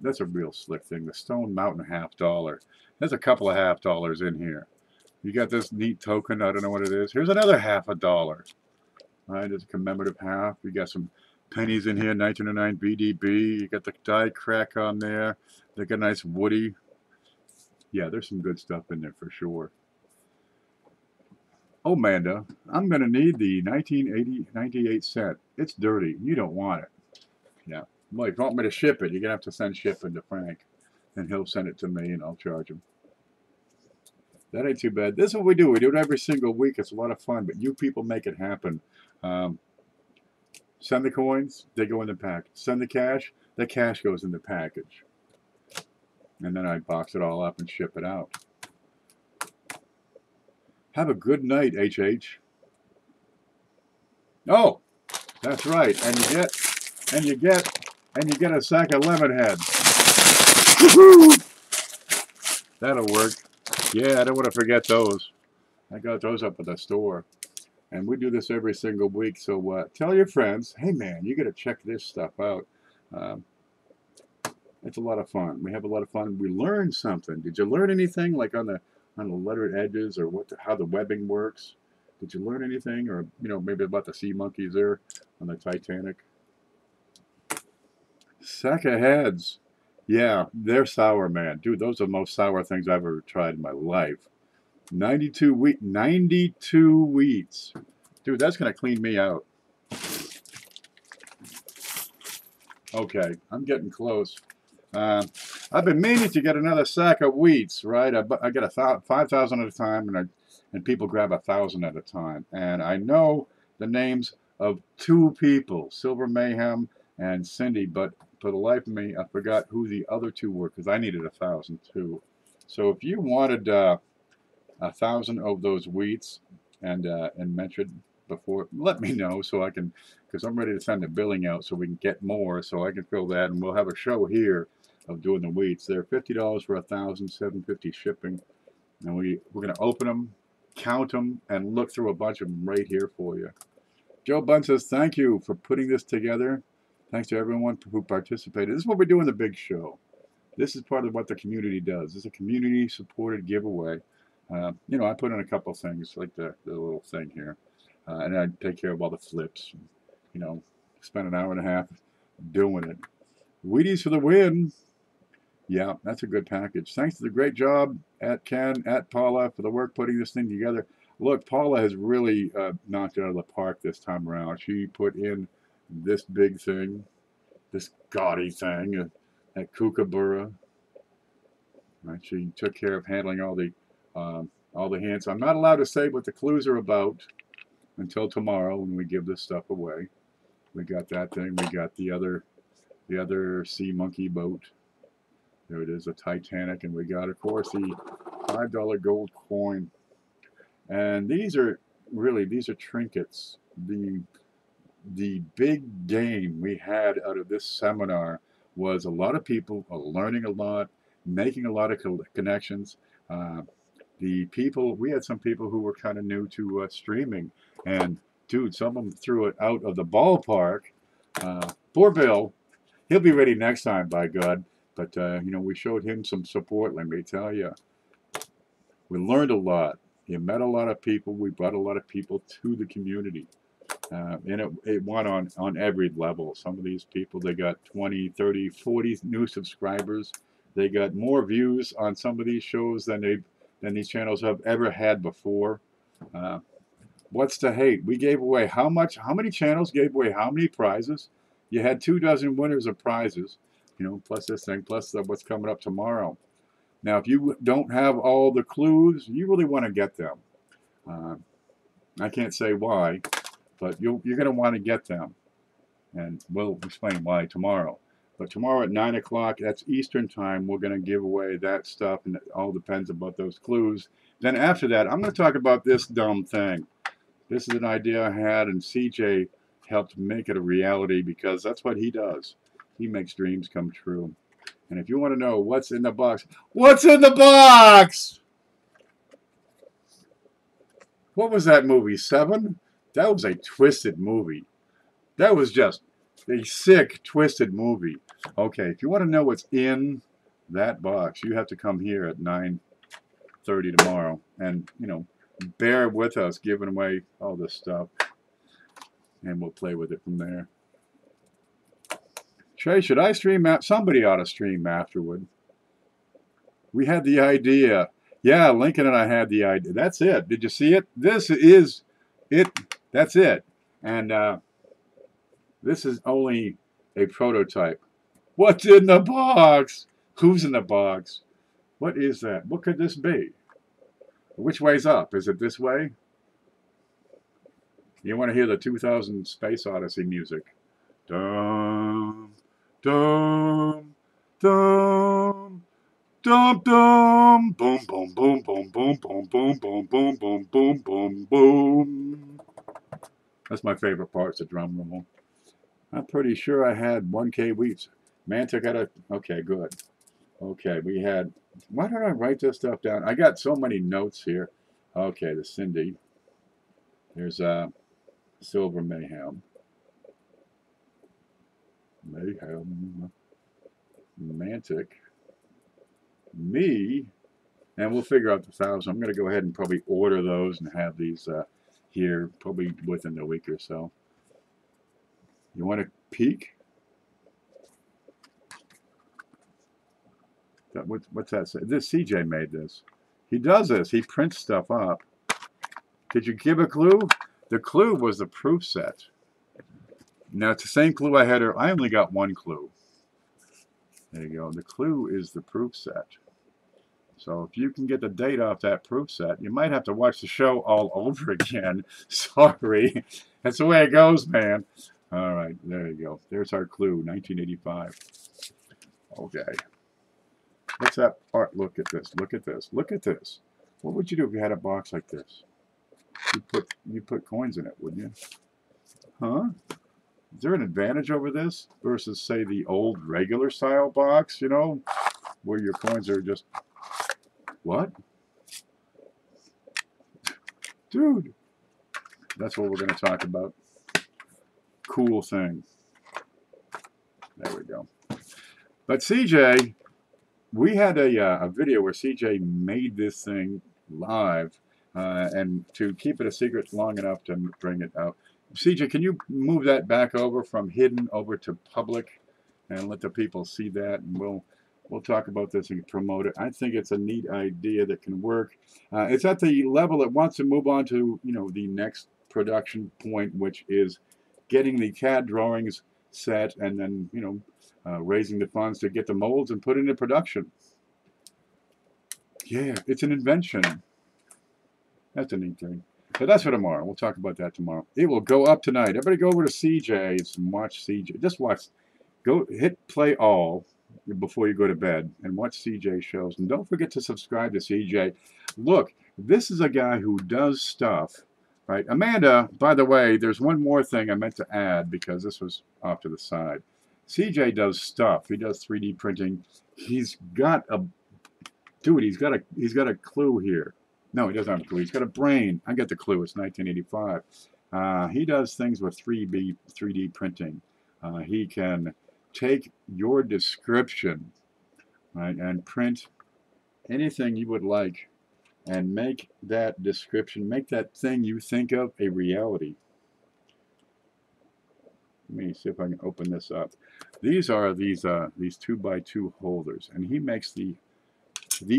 That's a real slick thing. The Stone Mountain $50. There's a couple of $50 in here. You got this neat token. I don't know what it is. Here's another $50. Right, it's a commemorative half. You got some pennies in here, 1909 BDB. You got the die crack on there. They got a nice woody. Yeah, there's some good stuff in there for sure. Oh, Amanda, I'm going to need the 98 cent. It's dirty. You don't want it. Yeah. Well, if you want me to ship it, you're going to have to send shipping to Frank. And he'll send it to me, and I'll charge him. That ain't too bad. This is what we do. We do it every single week. It's a lot of fun, but you people make it happen. Send the coins, they go in the package. Send the cash goes in the package. And then I box it all up and ship it out. Have a good night, HH. Oh, that's right. And you get a sack of lemon heads. That'll work. Yeah, I don't want to forget those. I got those up at the store. And we do this every single week. So tell your friends, hey man, you got to check this stuff out. It's a lot of fun. We have a lot of fun. We learn something. Did you learn anything, like on the lettered edges, or how the webbing works? Did you learn anything, or maybe about the sea monkeys there on the Titanic? Sack of heads. Yeah, they're sour, man. Dude, those are the most sour things I've ever tried in my life. 92 wheats. Dude, that's going to clean me out. Okay, I'm getting close. I've been meaning to get another sack of wheats, right? I get 5,000 at a time, and people grab 1,000 at a time. And I know the names of 2 people, Silver Mayhem and Cindy, but for the life of me, I forgot who the other 2 were, because I needed 1,000 too. So if you wanted 1,000 of those wheats and mentioned before, let me know so I can, because I'm ready to send the billing out so we can get more, so I can fill that, and we'll have a show here of doing the wheats. They're $50 for 1,000, $750 shipping, and we're going to open them, count them, and look through a bunch of them right here for you. Joe Bunn says, thank you for putting this together. Thanks to everyone who participated. This is what we do in the big show. This is part of what the community does. It's a community-supported giveaway. I put in a couple things, like the little thing here. And I take care of all the flips. Spend an hour and a half doing it. Wheaties for the win. Yeah, that's a good package. Thanks to the great job at Ken, at Paula, for the work putting this thing together. Look, Paula has really knocked it out of the park this time around. She put in this big thing, this gaudy thing at Kookaburra. Right, she took care of handling all the hints. I'm not allowed to say what the clues are about until tomorrow when we give this stuff away. We got that thing. We got the other sea monkey boat. There it is, a Titanic, and we got, of course, the $5 gold coin. And these are trinkets. The big game we had out of this seminar was a lot of people learning a lot, making a lot of connections. We had some people who were kind of new to streaming, and dude, some of them threw it out of the ballpark. Poor Bill, he'll be ready next time, by God. But we showed him some support. Let me tell you, we learned a lot. You met a lot of people. We brought a lot of people to the community. And it went on every level. Some of these people, they got 20, 30, 40 new subscribers. They got more views on some of these shows than these channels have ever had before. What's to hate? We gave away how many channels gave away how many prizes? You had 24 winners of prizes. you know, plus this thing, plus what's coming up tomorrow. Now, if you don't have all the clues, you really want to get them. I can't say why, but you're going to want to get them. And we'll explain why tomorrow. But tomorrow at 9 o'clock, that's Eastern time, we're going to give away that stuff, and it all depends about those clues. Then after that, I'm going to talk about this dumb thing. This is an idea I had, and CJ helped make it a reality because that's what he does. He makes dreams come true. And if you want to know what's in the box, what's in the box? What was that movie, Seven? That was a twisted movie. That was just a sick, twisted movie. Okay, if you want to know what's in that box, you have to come here at 9:30 tomorrow. And, you know, bear with us giving away all this stuff. And we'll play with it from there. Trey, should I stream? Somebody ought to stream afterward. We had the idea. Yeah, Lincoln and I had the idea. That's it. Did you see it? This is it. That's it. And this is only a prototype. What's in the box? Who's in the box? What is that? What could this be? Which way's up? Is it this way? You want to hear the 2000 Space Odyssey music. Dum, dum, dum, dum, dum, boom, boom, boom, boom, boom, boom, boom, boom, boom, boom, boom, boom, boom. That's my favorite part, the drum roll. I'm pretty sure I had 1K weeks. Manta got a... Okay, good. Okay, we had... Why did I write this stuff down? I got so many notes here. Okay, the Cindy. There's Silver Mayhem. Mayhem. Mantic. Me. And we'll figure out the 1,000. I'm going to go ahead and probably order those and have these here probably within a week or so. You want to peek? What's that say? This CJ made this. He does this. He prints stuff up. Did you give a clue? The clue was the proof set. Now it's the same clue I had. I only got one clue. There you go. The clue is the proof set. So if you can get the date off that proof set, you might have to watch the show all over again. Sorry. That's the way it goes, man. All right, there you go. There's our clue, 1985. Okay. What's that part? Look at this. Look at this. Look at this. What would you do if you had a box like this? You put coins in it, wouldn't you? Huh? Is there an advantage over this versus, say, the old regular style box, you know, where your coins are just... What? Dude. That's what we're going to talk about. Cool thing. There we go. But CJ, we had a video where CJ made this thing live, and to keep it a secret long enough to bring it out. CJ, can you move that back over from hidden over to public and let the people see that? And we'll talk about this and promote it. I think it's a neat idea that can work. It's at the level it wants to move on to, you know, the next production point, which is getting the CAD drawings set and then, you know, raising the funds to get the molds and put it into production. Yeah, it's an invention. That's a neat thing. So that's for tomorrow. We'll talk about that tomorrow. It will go up tonight. Everybody go over to CJ's and watch CJ. Just watch. Go hit play all before you go to bed and watch CJ shows. And don't forget to subscribe to CJ. Look, this is a guy who does stuff. Right, Amanda, by the way, there's one more thing I meant to add because this was off to the side. CJ does stuff. He does 3D printing. He's got a dude, he's got a clue here. No, he doesn't have a clue. He's got a brain. I get the clue. It's 1985. He does things with 3D printing. He can take your description, right, and print anything you would like and make that description, make that thing you think of a reality. Let me see if I can open this up. These are these 2x2 holders, and he makes the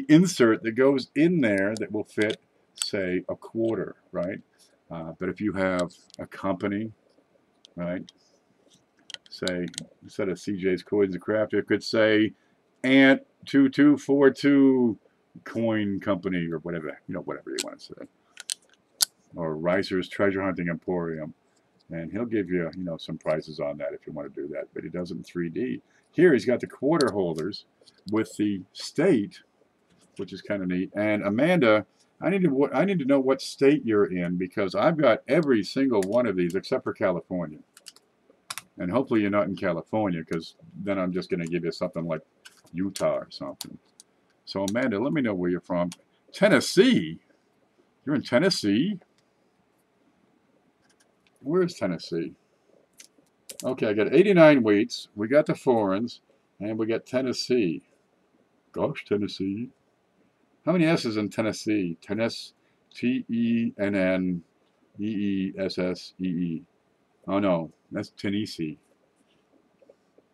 insert that goes in there that will fit, say, a quarter, right? But if you have a company, right, say, instead of CJ's Coins and Craft, it could say Ant2242 Coin Company or whatever, whatever you want to say. Or Ricer's Treasure Hunting Emporium. And he'll give you, some prices on that if you want to do that. But he does it in 3D. Here he's got the quarter holders with the state, which is kind of neat. And Amanda, I need to know what state you're in, because I've got every single one of these except for California. And hopefully you're not in California, because then I'm just going to give you something like Utah or something. So Amanda, let me know where you're from. Tennessee? You're in Tennessee? Where's Tennessee? Okay, I got 89 wheats. We got the foreigns, and we got Tennessee. Gosh, Tennessee. How many S's in Tennessee? Tennessee, T-E-N-N-E-E-S-S-E-E. Oh no, that's Tennessee.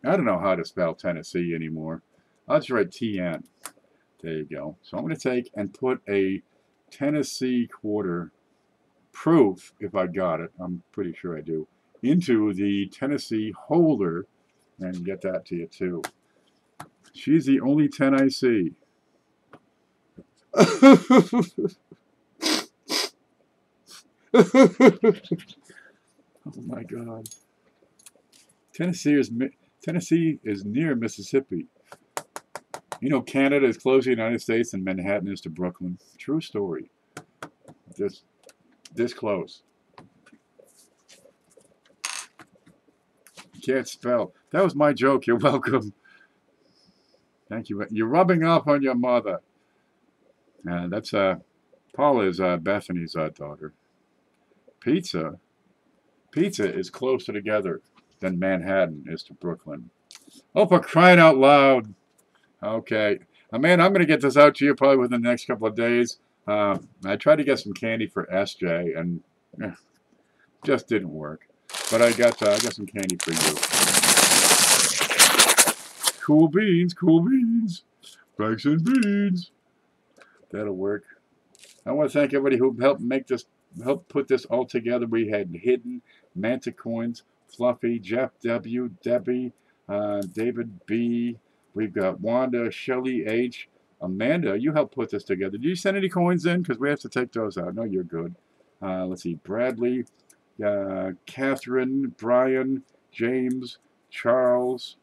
I don't know how to spell Tennessee anymore. I'll just write T-N. There you go. So I'm going to take and put a Tennessee quarter proof, if I got it, I'm pretty sure I do, into the Tennessee holder and get that to you too. She's the only 10 I see. Oh my God. Tennessee is near Mississippi. You know, Canada is close to the United States and Manhattan is to Brooklyn. True story. This close. Can't spell. That was my joke. You're welcome. Thank you. You're rubbing off on your mother. That's Paula is Bethany's daughter. Pizza is closer together than Manhattan is to Brooklyn. Oh, for crying out loud. Okay. Man, I'm going to get this out to you probably within the next couple of days. I tried to get some candy for SJ, and just didn't work. But I got some candy for you. Cool beans, rice and beans. That'll work. I want to thank everybody who helped put this all together. We had Hidden, Manta Coins, Fluffy, Jeff W, Debbie, David B. We've got Wanda, Shelly H. Amanda, you helped put this together. Did you send any coins in? Because we have to take those out. No, you're good. Let's see. Bradley, Catherine, Brian, James, Charles,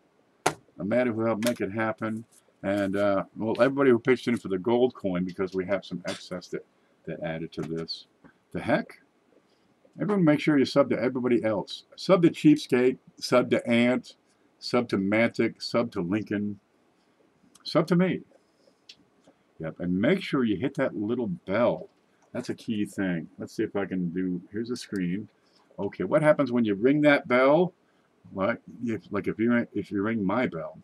Amanda, who helped make it happen. And, well, everybody who pitched in for the gold coin, because we have some excess that added to this. The heck? Everyone make sure you sub to everybody else. Sub to Cheapskate, sub to Ant, sub to Mantic, sub to Lincoln, sub to me. Yep, and make sure you hit that little bell. That's a key thing. Let's see if I can do, here's a screen. Okay, what happens when you ring that bell? Like if you ring my bell,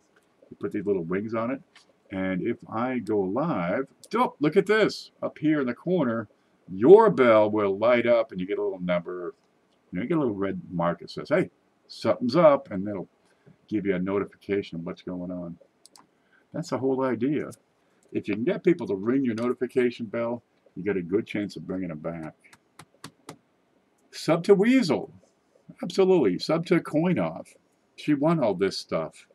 you put these little wings on it, and if I go live, oh, look at this. Up here in the corner, your bell will light up and you get a little number, you get a little red mark that says, hey, something's up, and it'll give you a notification of what's going on. That's the whole idea. If you can get people to ring your notification bell, you get a good chance of bringing them back. Sub to Weasel. Absolutely. Sub to Coinoff. She won all this stuff.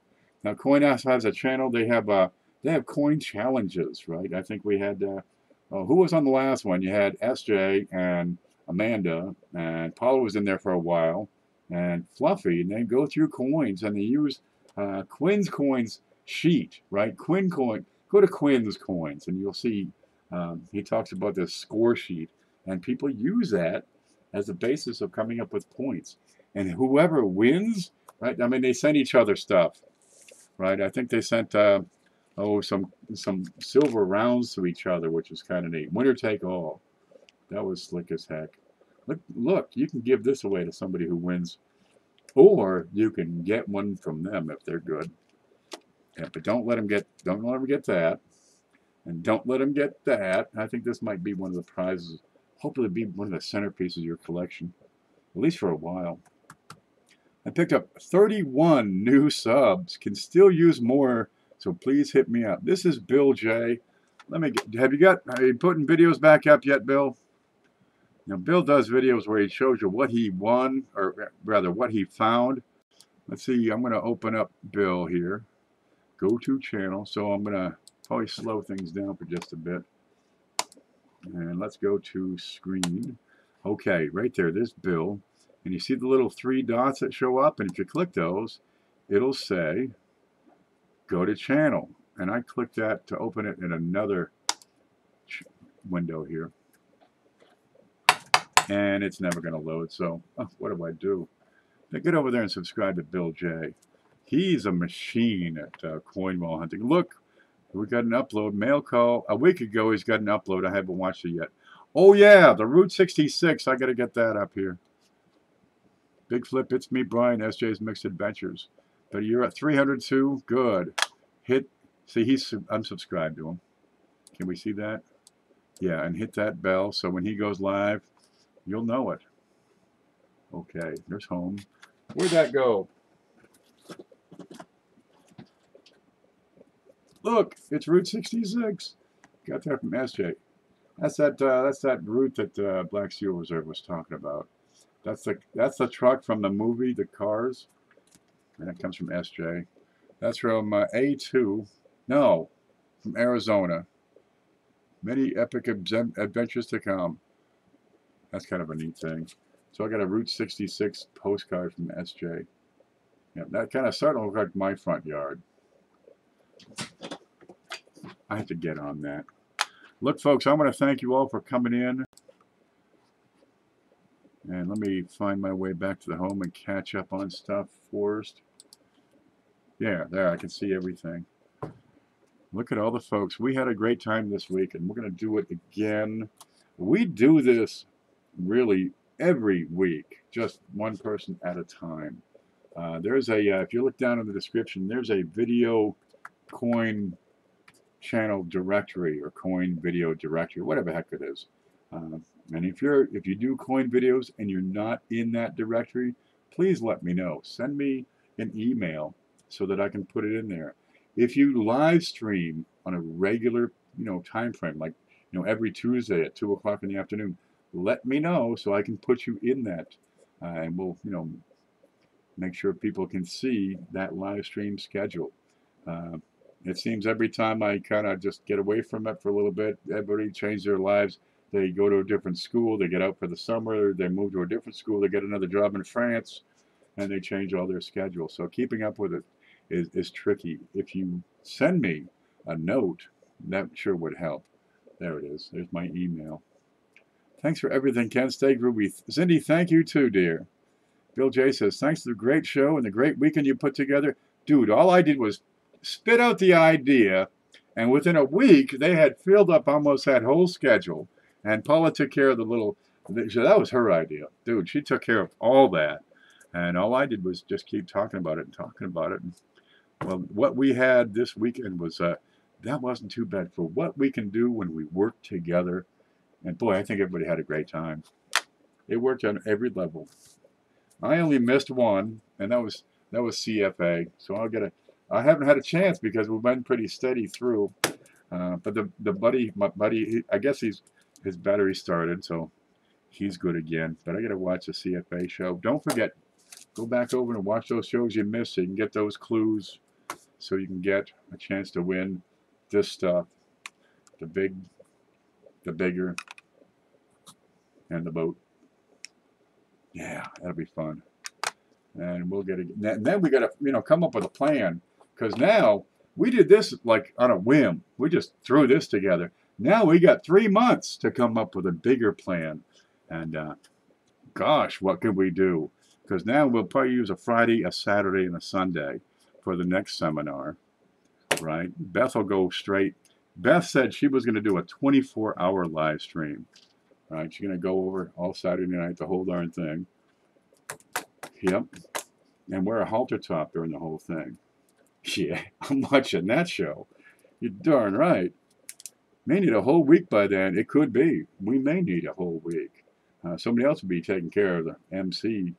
Now, Coinoff has a channel. They have coin challenges, right? I think we had, who was on the last one? You had SJ and Amanda, and Paula was in there for a while, and Fluffy, and they go through coins, and they use Quinn's Coins sheet, right? Quinn Coin. Go to Quinn's Coins, and you'll see he talks about this score sheet, and people use that as the basis of coming up with points. And whoever wins, right? I mean, they send each other stuff, right? I think they sent some silver rounds to each other, which is kind of neat. Winner take all. That was slick as heck. Look, you can give this away to somebody who wins, or you can get one from them if they're good. Yeah, but don't let them get that, and don't let them get that. I think this might be one of the prizes. Hopefully, be one of the centerpieces of your collection, at least for a while. I picked up 31 new subs. Can still use more, so please hit me up. This is Bill J. Are you putting videos back up yet, Bill? Now, Bill does videos where he shows you what he won, or rather what he found. Let's see, I'm going to open up Bill here. Go to channel. So I'm going to probably slow things down for just a bit. And let's go to screen. Okay, right there, there's Bill. And you see the little 3 dots that show up? And if you click those, it'll say, go to channel. And I click that to open it in another window here. And it's never going to load. So what do? Now get over there and subscribe to Bill J. He's a machine at coin wall hunting. Look, we got an upload. Mail call. A week ago, he's got an upload. I haven't watched it yet. Oh, yeah, the Route 66. I got to get that up here. Big Flip, it's me, Brian, SJ's Mixed Adventures. But you're at 302. Good. Hit. See, he's unsubscribed to him. Can we see that? Yeah, and hit that bell so when he goes live, you'll know it. Okay, there's home. Where'd that go? Look, it's Route 66. Got that from SJ. That's that route that Black Steel Reserve was talking about. That's the truck from the movie The Cars, and that comes from SJ. That's from A2. No, from Arizona. Many epic adventures to come. That's kind of a neat thing. So I got a Route 66 postcard from SJ. Yeah, that kind of starting to look like my front yard. I have to get on that. Look, folks, I want to thank you all for coming in. And let me find my way back to the home and catch up on stuff first. Yeah, there, I can see everything. Look at all the folks. We had a great time this week, and we're going to do it again. We do this really every week, just one person at a time. There's a, if you look down in the description, there's a video coin channel directory or coin video directory, whatever the heck it is. And if you do coin videos and you're not in that directory, please let me know. Send me an email so that I can put it in there. If you live stream on a regular, time frame, like every Tuesday at 2 o'clock in the afternoon, let me know so I can put you in that, and we'll make sure people can see that live stream schedule. It seems every time I kind of just get away from it for a little bit, everybody changes their lives. They go to a different school, they get out for the summer, they move to a different school, they get another job in France, and they change all their schedules. So keeping up with it is tricky. If you send me a note, that sure would help. There it is. There's my email. Thanks for everything, Ken. Stay groovy. Cindy, thank you too, dear. Bill J says, thanks for the great show and the great weekend you put together. Dude, all I did was spit out the idea, and within a week, they had filled up almost that whole schedule. And Paula took care of the little, so that was her idea. Dude, she took care of all that. And all I did was just keep talking about it and talking about it. And, well, what we had this weekend was, that wasn't too bad for what we can do when we work together. And boy, I think everybody had a great time. It worked on every level. I only missed one, and that was CFA. So I haven't had a chance because we've been pretty steady through. But my buddy, I guess his battery started, so he's good again. But I got to watch the CFA show. Don't forget, go back over and watch those shows you missed so you can get those clues, so you can get a chance to win this stuff, the bigger, and the boat. Yeah, that'll be fun. And we'll get it. And then we got to, come up with a plan, because now we did this like on a whim. We just threw this together. Now we got 3 months to come up with a bigger plan. And gosh, what could we do? Because now we'll probably use a Friday, a Saturday, and a Sunday for the next seminar, right? Beth will go straight. Beth said she was going to do a 24-hour live stream, right? She's going to go over all Saturday night, the whole darn thing. Yep. And wear a halter top during the whole thing. Yeah, I'm watching that show. You're darn right. May need a whole week by then. It could be. We may need a whole week. Somebody else will be taking care of the MC.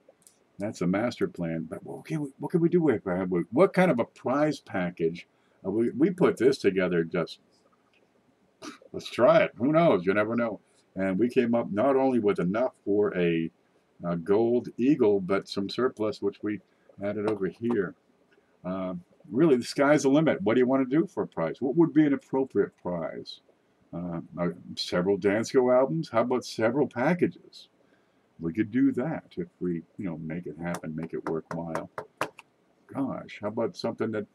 That's a master plan. But what can we do with it? What kind of a prize package? We put this together just, let's try it. Who knows? You never know. And we came up not only with enough for a gold eagle, but some surplus, which we Add it over here. Really, the sky's the limit. What do you want to do for a prize? What would be an appropriate prize? Several Dansko albums? How about several packages? We could do that if we, make it happen, make it worthwhile. Gosh, how about something that,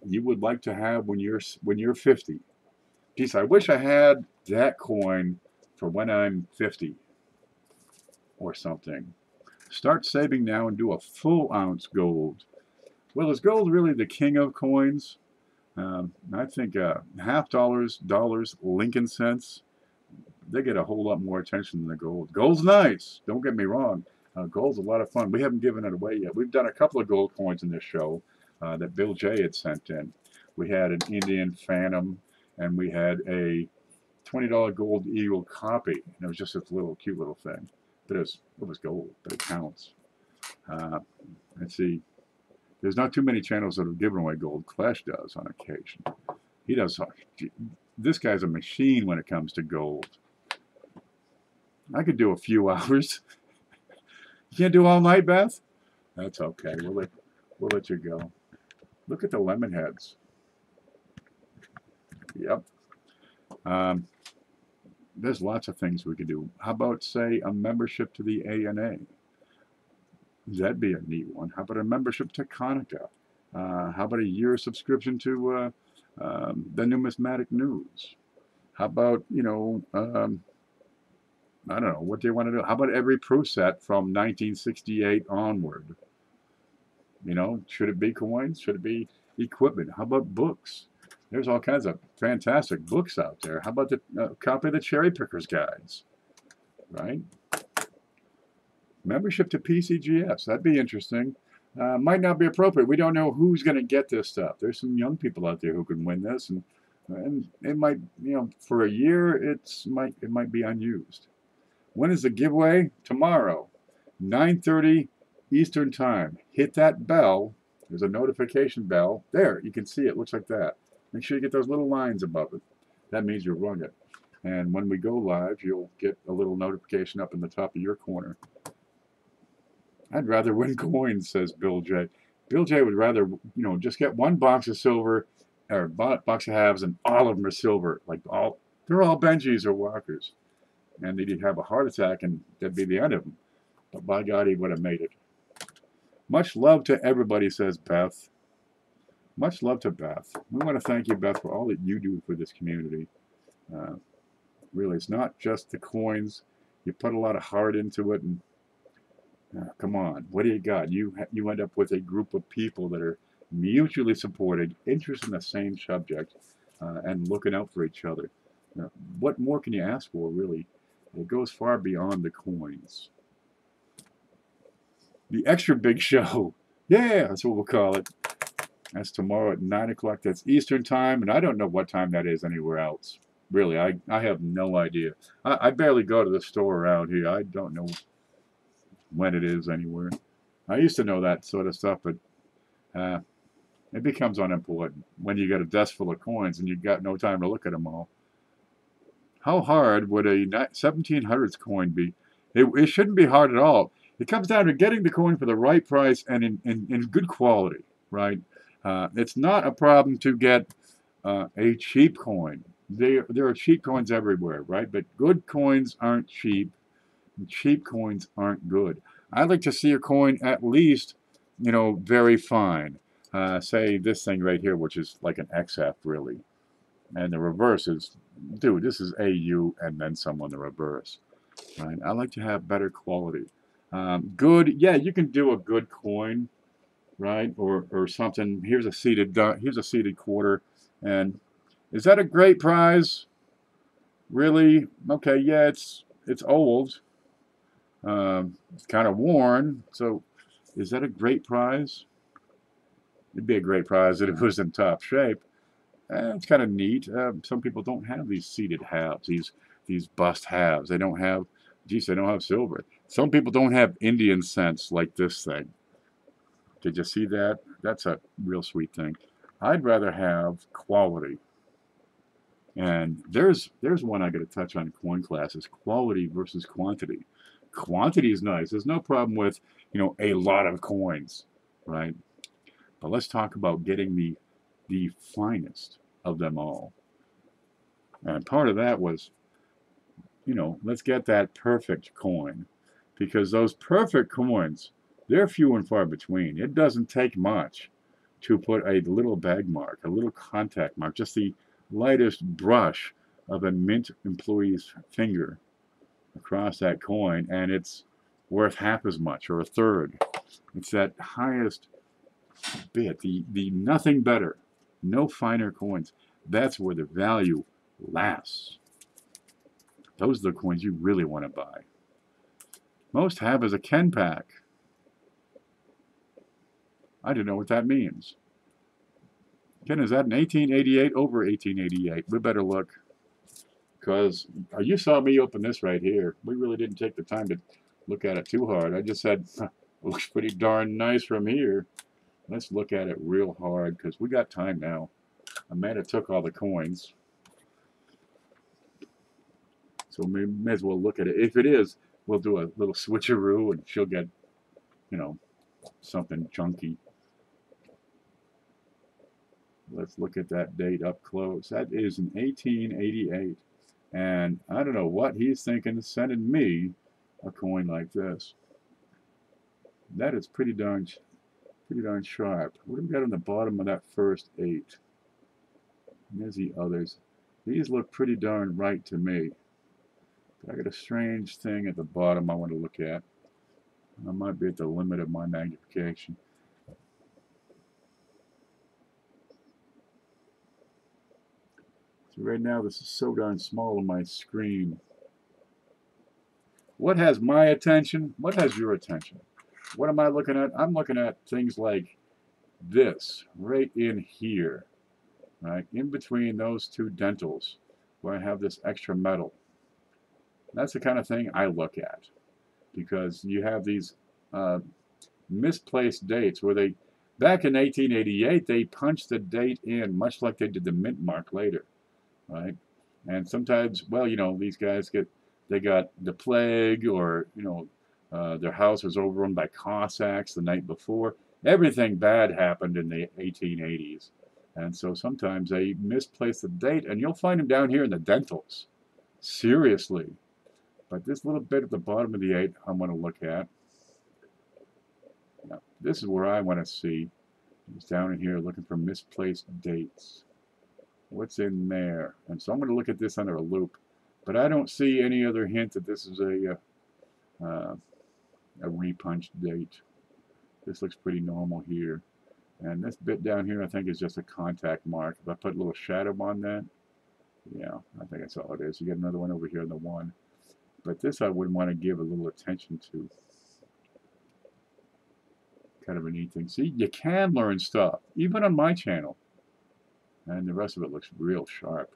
you would like to have when you're 50? Geez, I wish I had that coin for when I'm 50 or something. Start saving now and do a full ounce gold. Well, is gold really the king of coins? I think half dollars, Lincoln cents, they get a whole lot more attention than the gold. Gold's nice, don't get me wrong. Gold's a lot of fun. We haven't given it away yet. We've done a couple of gold coins in this show that Bill J had sent in. We had an Indian Phantom, and we had a $20 gold eagle copy. And it was just this little cute little thing. But it was gold, but it counts. Let's see. There's not too many channels that have given away gold. Clash does on occasion. He does. This guy's a machine when it comes to gold. I could do a few hours. You can't do all night, Beth? That's okay. We'll let you go. Look at the lemon heads. Yep. There's lots of things we could do. How about, say, a membership to the ANA? That'd be a neat one. How about a membership to Konica? How about a year subscription to the Numismatic News? How about, I don't know, what do you want to do? How about every proof set from 1968 onward? Should it be coins? Should it be equipment? How about books? There's all kinds of fantastic books out there. How about the copy of the Cherry Pickers Guides? Right? Membership to PCGS. That'd be interesting. Might not be appropriate. We don't know who's going to get this stuff. There's some young people out there who can win this, and it might, for a year, it might be unused. When is the giveaway? Tomorrow, 9:30 Eastern Time. Hit that bell. There's a notification bell. There, you can see it. Looks like that. Make sure you get those little lines above it. That means you've rung it. And when we go live, you'll get a little notification up in the top of your corner. I'd rather win coins, says Bill J. Bill J would rather, just get one box of silver, or box of halves, and all of them are silver. They're all Benjis or Walkers. And he'd have a heart attack, and that'd be the end of him. But by God, he would have made it. Much love to everybody, says Beth. Much love to Beth. We want to thank you, Beth, for all that you do for this community. Really, it's not just the coins. You put a lot of heart into it, and come on, what do you got? You end up with a group of people that are mutually supported, interested in the same subject, and looking out for each other. What more can you ask for, really? It goes far beyond the coins. The extra big show. Yeah, that's what we'll call it. That's tomorrow at 9 o'clock. That's Eastern Time, and I don't know what time that is anywhere else. Really, I have no idea. I barely go to the store around here. I don't know when it is anywhere. I used to know that sort of stuff, but it becomes unimportant when you got a desk full of coins and you've got no time to look at them all. How hard would a 1700s coin be? It shouldn't be hard at all. It comes down to getting the coin for the right price and in good quality, right? It's not a problem to get a cheap coin. There are cheap coins everywhere, right? But good coins aren't cheap. And cheap coins aren't good. I'd like to see a coin at least, very fine. Say this thing right here, which is like an XF, really. And the reverse is, dude, this is AU and then some on the reverse. Right? I like to have better quality. Good, yeah, you can do a good coin, right? Or something. Here's a seated quarter, and is that a great prize? Really? Okay, yeah, it's old. It's kind of worn. So, is that a great prize? It'd be a great prize if it was in top shape. It's kind of neat. Some people don't have these seated halves, these bust halves. They don't have silver. Some people don't have Indian cents like this thing. Did you see that? That's a real sweet thing. I'd rather have quality. And there's one I got to touch on in coin classes: quality versus quantity. quantity is nice. There's no problem with, you know, a lot of coins, right? But let's talk about getting the finest of them all. And part of that was, you know, let's get that perfect coin, because those perfect coins, they're few and far between. It doesn't take much to put a little bag mark, a little contact mark, just the lightest brush of a mint employee's finger across that coin, and it's worth half as much or a third. It's that highest bit, the nothing better, no finer coins. That's where the value lasts. Those are the coins you really want to buy. Most have as a Ken pack. I don't know what that means. Ken, is that an 1888 over 1888? We better look. Because you saw me open this right here. We really didn't take the time to look at it too hard. I just said, it looks pretty darn nice from here. Let's look at it real hard, because we got time now. Amanda took all the coins. So we may as well look at it. If it is, we'll do a little switcheroo and she'll get, you know, something chunky. Let's look at that date up close. That is in 1888. And I don't know what he's thinking of sending me a coin like this. That is pretty darn sharp. What do we got on the bottom of that first 8? And there's the others. These look pretty darn right to me. I got a strange thing at the bottom I want to look at. I might be at the limit of my magnification. So right now this is so darn small on my screen. What has my attention? What has your attention? What am I looking at? I'm looking at things like this, right in here, right? In between those two dentals, where I have this extra metal. That's the kind of thing I look at, because you have these misplaced dates where they, back in 1888, they punched the date in, much like they did the mint mark later, right? And sometimes, well, you know, these guys they got the plague, or, you know, their house was overrun by Cossacks the night before. Everything bad happened in the 1880s. And so sometimes they misplace the date, and you'll find them down here in the dentals. Seriously. But this little bit at the bottom of the 8, I'm going to look at. Now, this is where I want to see. It's down in here looking for misplaced dates. What's in there? And so I'm going to look at this under a loop. But I don't see any other hint that this is a repunched date. This looks pretty normal here. And this bit down here, I think, is just a contact mark. If I put a little shadow on that, yeah, I think that's all it is. You get another one over here in the 1. But this I would want to give a little attention to. Kind of a neat thing. See, you can learn stuff, even on my channel. And the rest of it looks real sharp.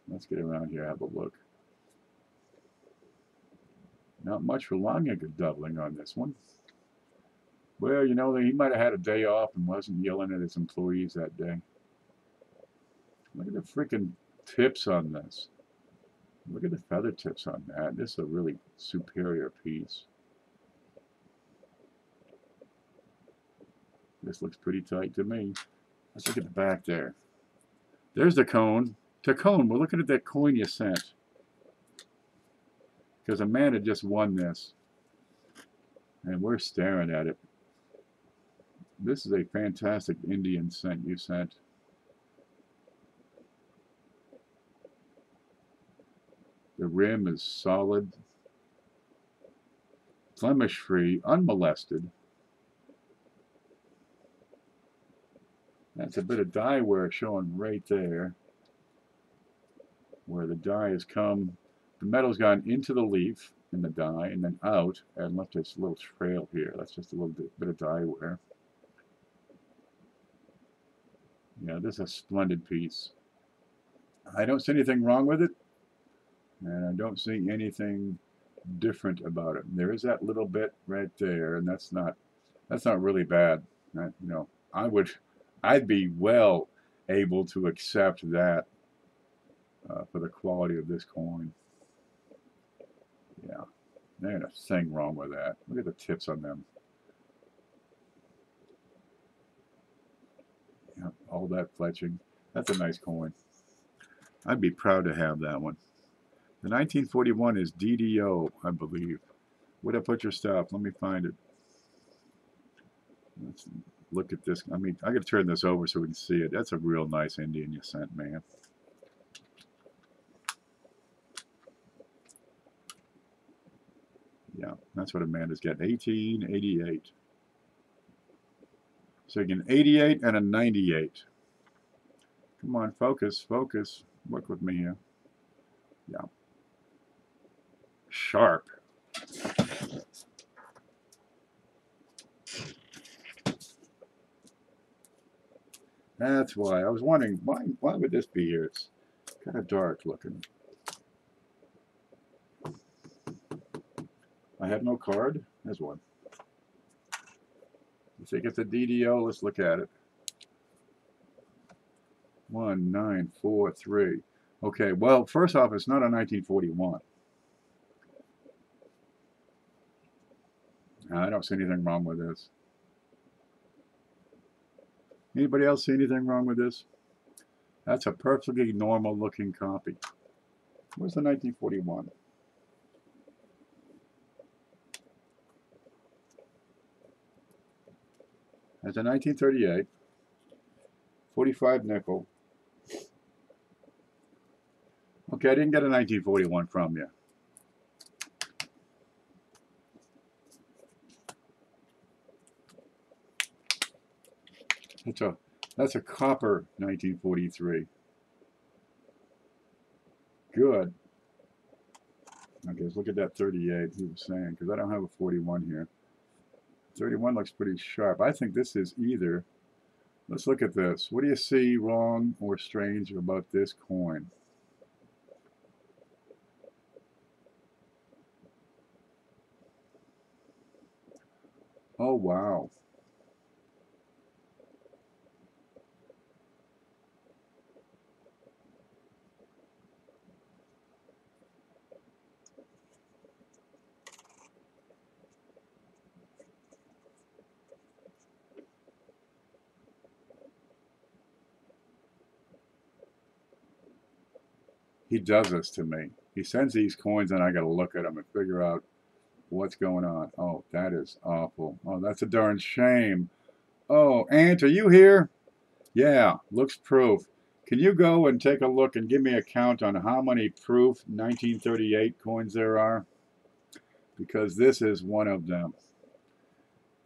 Let's get around here and have a look. Not much for long doubling on this one. Well, you know, he might have had a day off and wasn't yelling at his employees that day. Look at the freaking tips on this. Look at the feather tips on that. This is a really superior piece. This looks pretty tight to me. Let's look at the back there. There's the cone. To cone, we're looking at that coin you sent. Because Amanda just won this. And we're staring at it. This is a fantastic Indian cent you sent. The rim is solid, blemish-free, unmolested. That's a bit of dye wear showing right there, where the dye has come, the metal's gone into the leaf in the dye and then out and left this little trail here. That's just a little bit of dye wear. Yeah, this is a splendid piece. I don't see anything wrong with it, and I don't see anything different about it. There is that little bit right there, and that's not really bad. You know, I'd be well able to accept that for the quality of this coin. Yeah. There ain't a thing wrong with that. Look at the tips on them. Yeah, all that fletching. That's a nice coin. I'd be proud to have that one. The 1941 is DDO, I believe. Where'd I put your stuff? Let me find it. Let's look at this. I mean, I got to turn this over so we can see it. That's a real nice Indian you sent, man. Yeah, that's what Amanda's getting. 1888. So you get an 88 and a 98. Come on, focus, focus. Work with me here. Yeah. Sharp. That's why. I was wondering, why would this be here? It's kind of dark looking. I have no card. There's one. You think it's a DDO? Let's look at it. 1943. Okay, well, first off, it's not a 1941. I don't see anything wrong with this. Anybody else see anything wrong with this? That's a perfectly normal looking copy. Where's the 1941? That's a 1938. 45 nickel. Okay, I didn't get a 1941 from you. That's a copper 1943. Good. Okay, let's look at that 38 he was saying, because I don't have a 41 here. 31 looks pretty sharp. I think this is either. Let's look at this. What do you see wrong or strange about this coin? Oh, wow. He does this to me. He sends these coins and I got to look at them and figure out what's going on. Oh, that is awful. Oh, that's a darn shame. Oh, Ant, are you here? Yeah, looks proof. Can you go and take a look and give me a count on how many proof 1938 coins there are? Because this is one of them.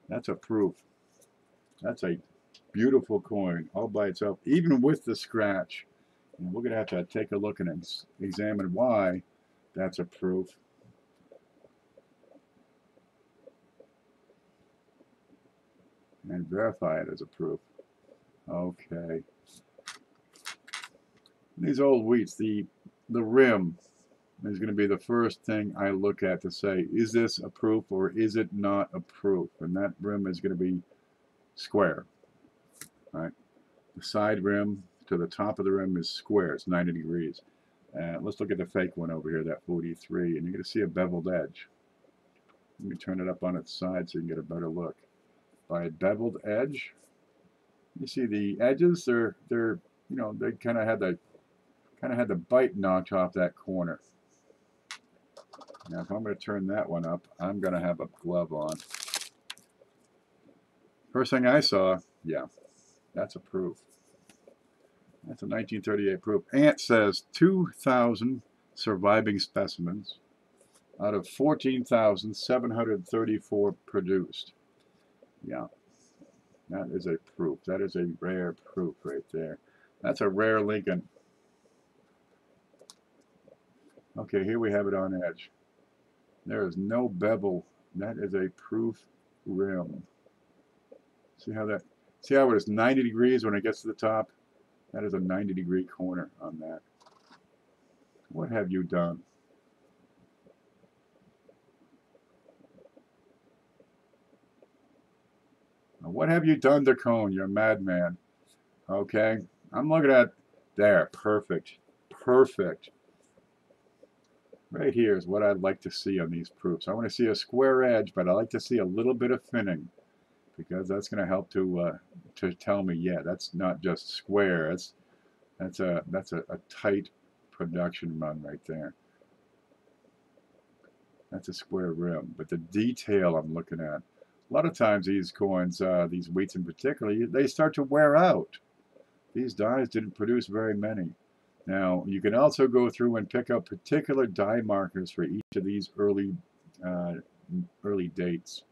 That's a proof. That's a beautiful coin all by itself, even with the scratch. And we're going to have to take a look and examine why that's a proof. And verify it as a proof. Okay. These old wheats, the rim is going to be the first thing I look at to say, is this a proof or is it not a proof? And that rim is going to be square. Right? The side rim to the top of the rim is square. It's 90 degrees. Let's look at the fake one over here, that 43, and you're going to see a beveled edge. Let me turn it up on its side so you can get a better look. By a beveled edge, you see the edges. They're you know, they kind of had the bite knocked off that corner. Now, if I'm going to turn that one up, I'm going to have a glove on. First thing I saw, yeah, that's a proof. That's a 1938 proof. Ant says 2,000 surviving specimens out of 14,734 produced. Yeah, that is a proof. That is a rare proof right there. That's a rare Lincoln. Okay, here we have it on edge. There is no bevel. That is a proof rim. See how it is 90 degrees when it gets to the top? That is a 90-degree corner on that. What have you done? What have you done to cone? You're a madman. Okay, I'm looking at there. Perfect. Perfect. Right here is what I'd like to see on these proofs. I want to see a square edge, but I like to see a little bit of thinning, because that's going to help to tell me, yeah, that's not just square. That's a tight production run right there. That's a square rim. But the detail I'm looking at, a lot of times these coins, these wheats in particular, they start to wear out. These dies didn't produce very many. Now, you can also go through and pick up particular die markers for each of these early dates.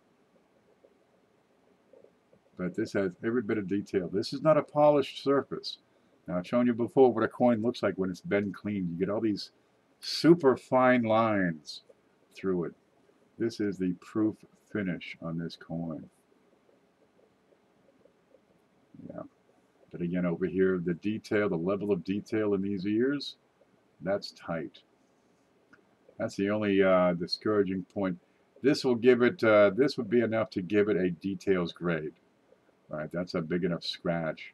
But this has every bit of detail. This is not a polished surface. Now, I've shown you before what a coin looks like when it's been cleaned. You get all these super fine lines through it. This is the proof finish on this coin. Yeah. But again, over here, the detail, the level of detail in these ears, that's tight. That's the only discouraging point. This will give it, this would be enough to give it a details grade. All right, that's a big enough scratch.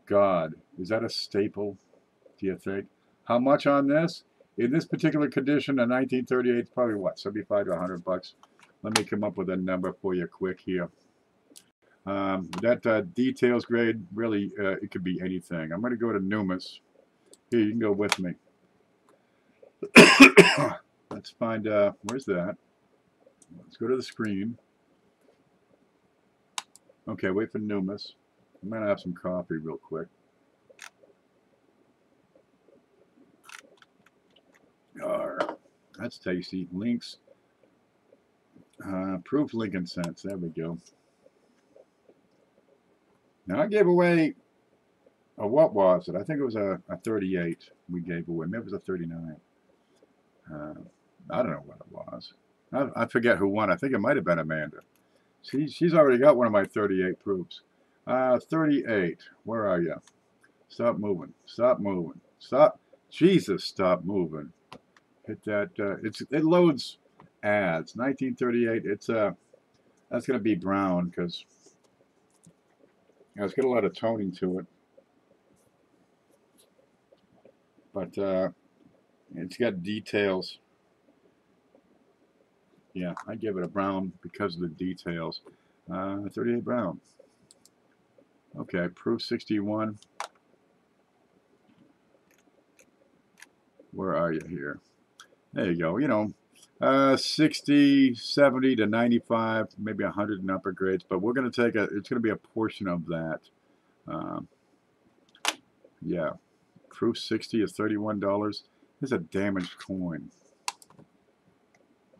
God, is that a staple, do you think? How much on this? In this particular condition, a 1938 is probably what, 75 to 100 bucks? Let me come up with a number for you quick here. That details grade, really, it could be anything. I'm going to go to Numis. Here, you can go with me. Let's find, where's that? Let's go to the screen. Okay, wait for Numis. I'm going to have some coffee real quick. That's tasty. Links. Proof Lincoln cents. There we go. Now I gave away what was it? I think it was a 38 we gave away. Maybe it was a 39. I don't know what it was. I forget who won. I think it might have been Amanda. She's already got one of my 38 proofs. 38. Where are you? Stop moving. Stop moving. Stop. Jesus, stop moving. Hit that. It loads ads. 1938. It's that's gonna be brown because it's got a lot of toning to it. But it's got details. Yeah, I give it a brown because of the details. 38 brown. Okay, proof 61. Where are you here? There you go. You know, 60, 70 to 95, maybe 100 in upper grades. But we're going to take it's going to be a portion of that. Yeah, proof 60 is $31. This is a damaged coin.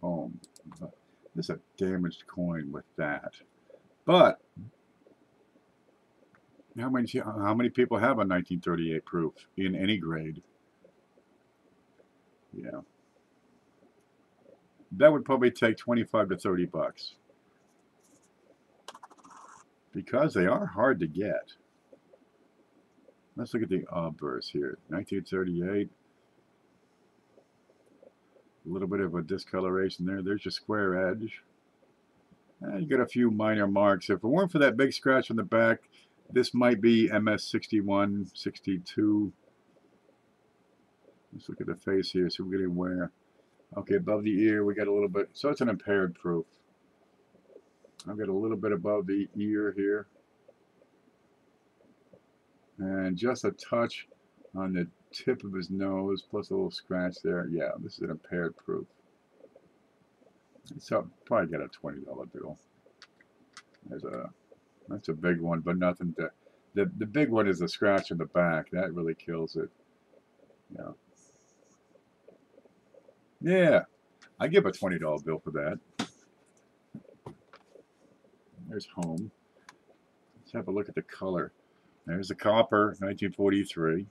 Oh, this is a damaged coin with that. But how many people have a 1938 proof in any grade? Yeah. That would probably take 25 to 30 bucks. Because they are hard to get. Let's look at the obverse here. 1938. A little bit of a discoloration there. There's your square edge. You got a few minor marks. If it weren't for that big scratch on the back, this might be MS 61, 62. Let's look at the face here, so we're getting wear. Okay, above the ear, we got a little bit. So it's an impaired proof. I've got a little bit above the ear here. And just a touch on the tip of his nose, plus a little scratch there. Yeah, this is an impaired proof. So probably got a $20 bill. That's a big one, but nothing to. The big one is the scratch in the back. That really kills it. Yeah. Yeah, I give a $20 bill for that. There's home. Let's have a look at the color. There's the copper, 1943.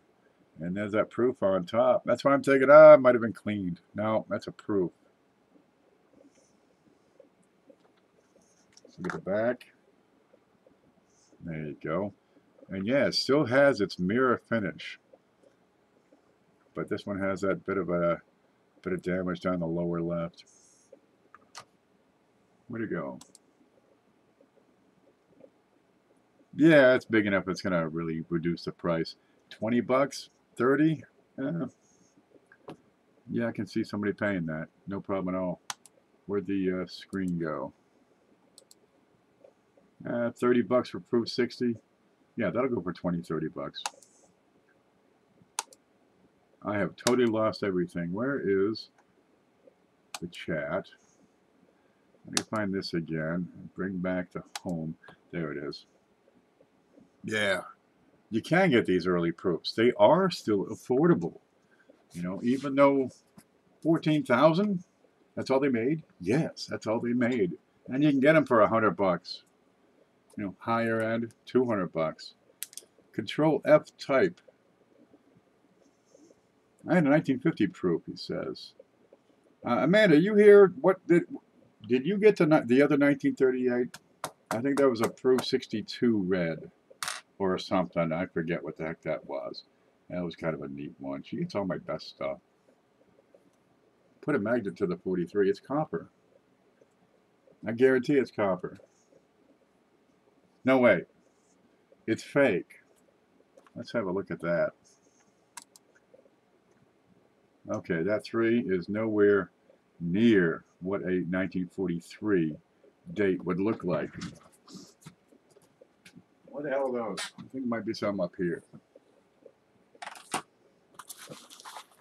And there's that proof on top. That's why I'm thinking, it might have been cleaned. No, that's a proof. Let's look at the back. There you go. And yeah, it still has its mirror finish. But this one has that bit of damage down the lower left. Where'd it go? Yeah, it's big enough. It's gonna really reduce the price. 20 bucks, 30. Yeah, I can see somebody paying that. No problem at all. Where'd the screen go? 30 bucks for proof 60. Yeah, that'll go for 20, 30 bucks. I have totally lost everything. Where is the chat? Let me find this again and bring back to home. There it is. Yeah, you can get these early proofs. They are still affordable. You know, even though 14,000, that's all they made? Yes, that's all they made. And you can get them for 100 bucks. You know, higher end, 200 bucks. Control F type. I had a 1950 proof, he says. Amanda, you here? What did you get to the other 1938? I think that was a proof 62 red or something. I forget what the heck that was. That was kind of a neat one. She gets all my best stuff. Put a magnet to the 43. It's copper. I guarantee it's copper. No way. It's fake. Let's have a look at that. Okay, that 3 is nowhere near what a 1943 date would look like. What the hell are those? I think it might be some up here.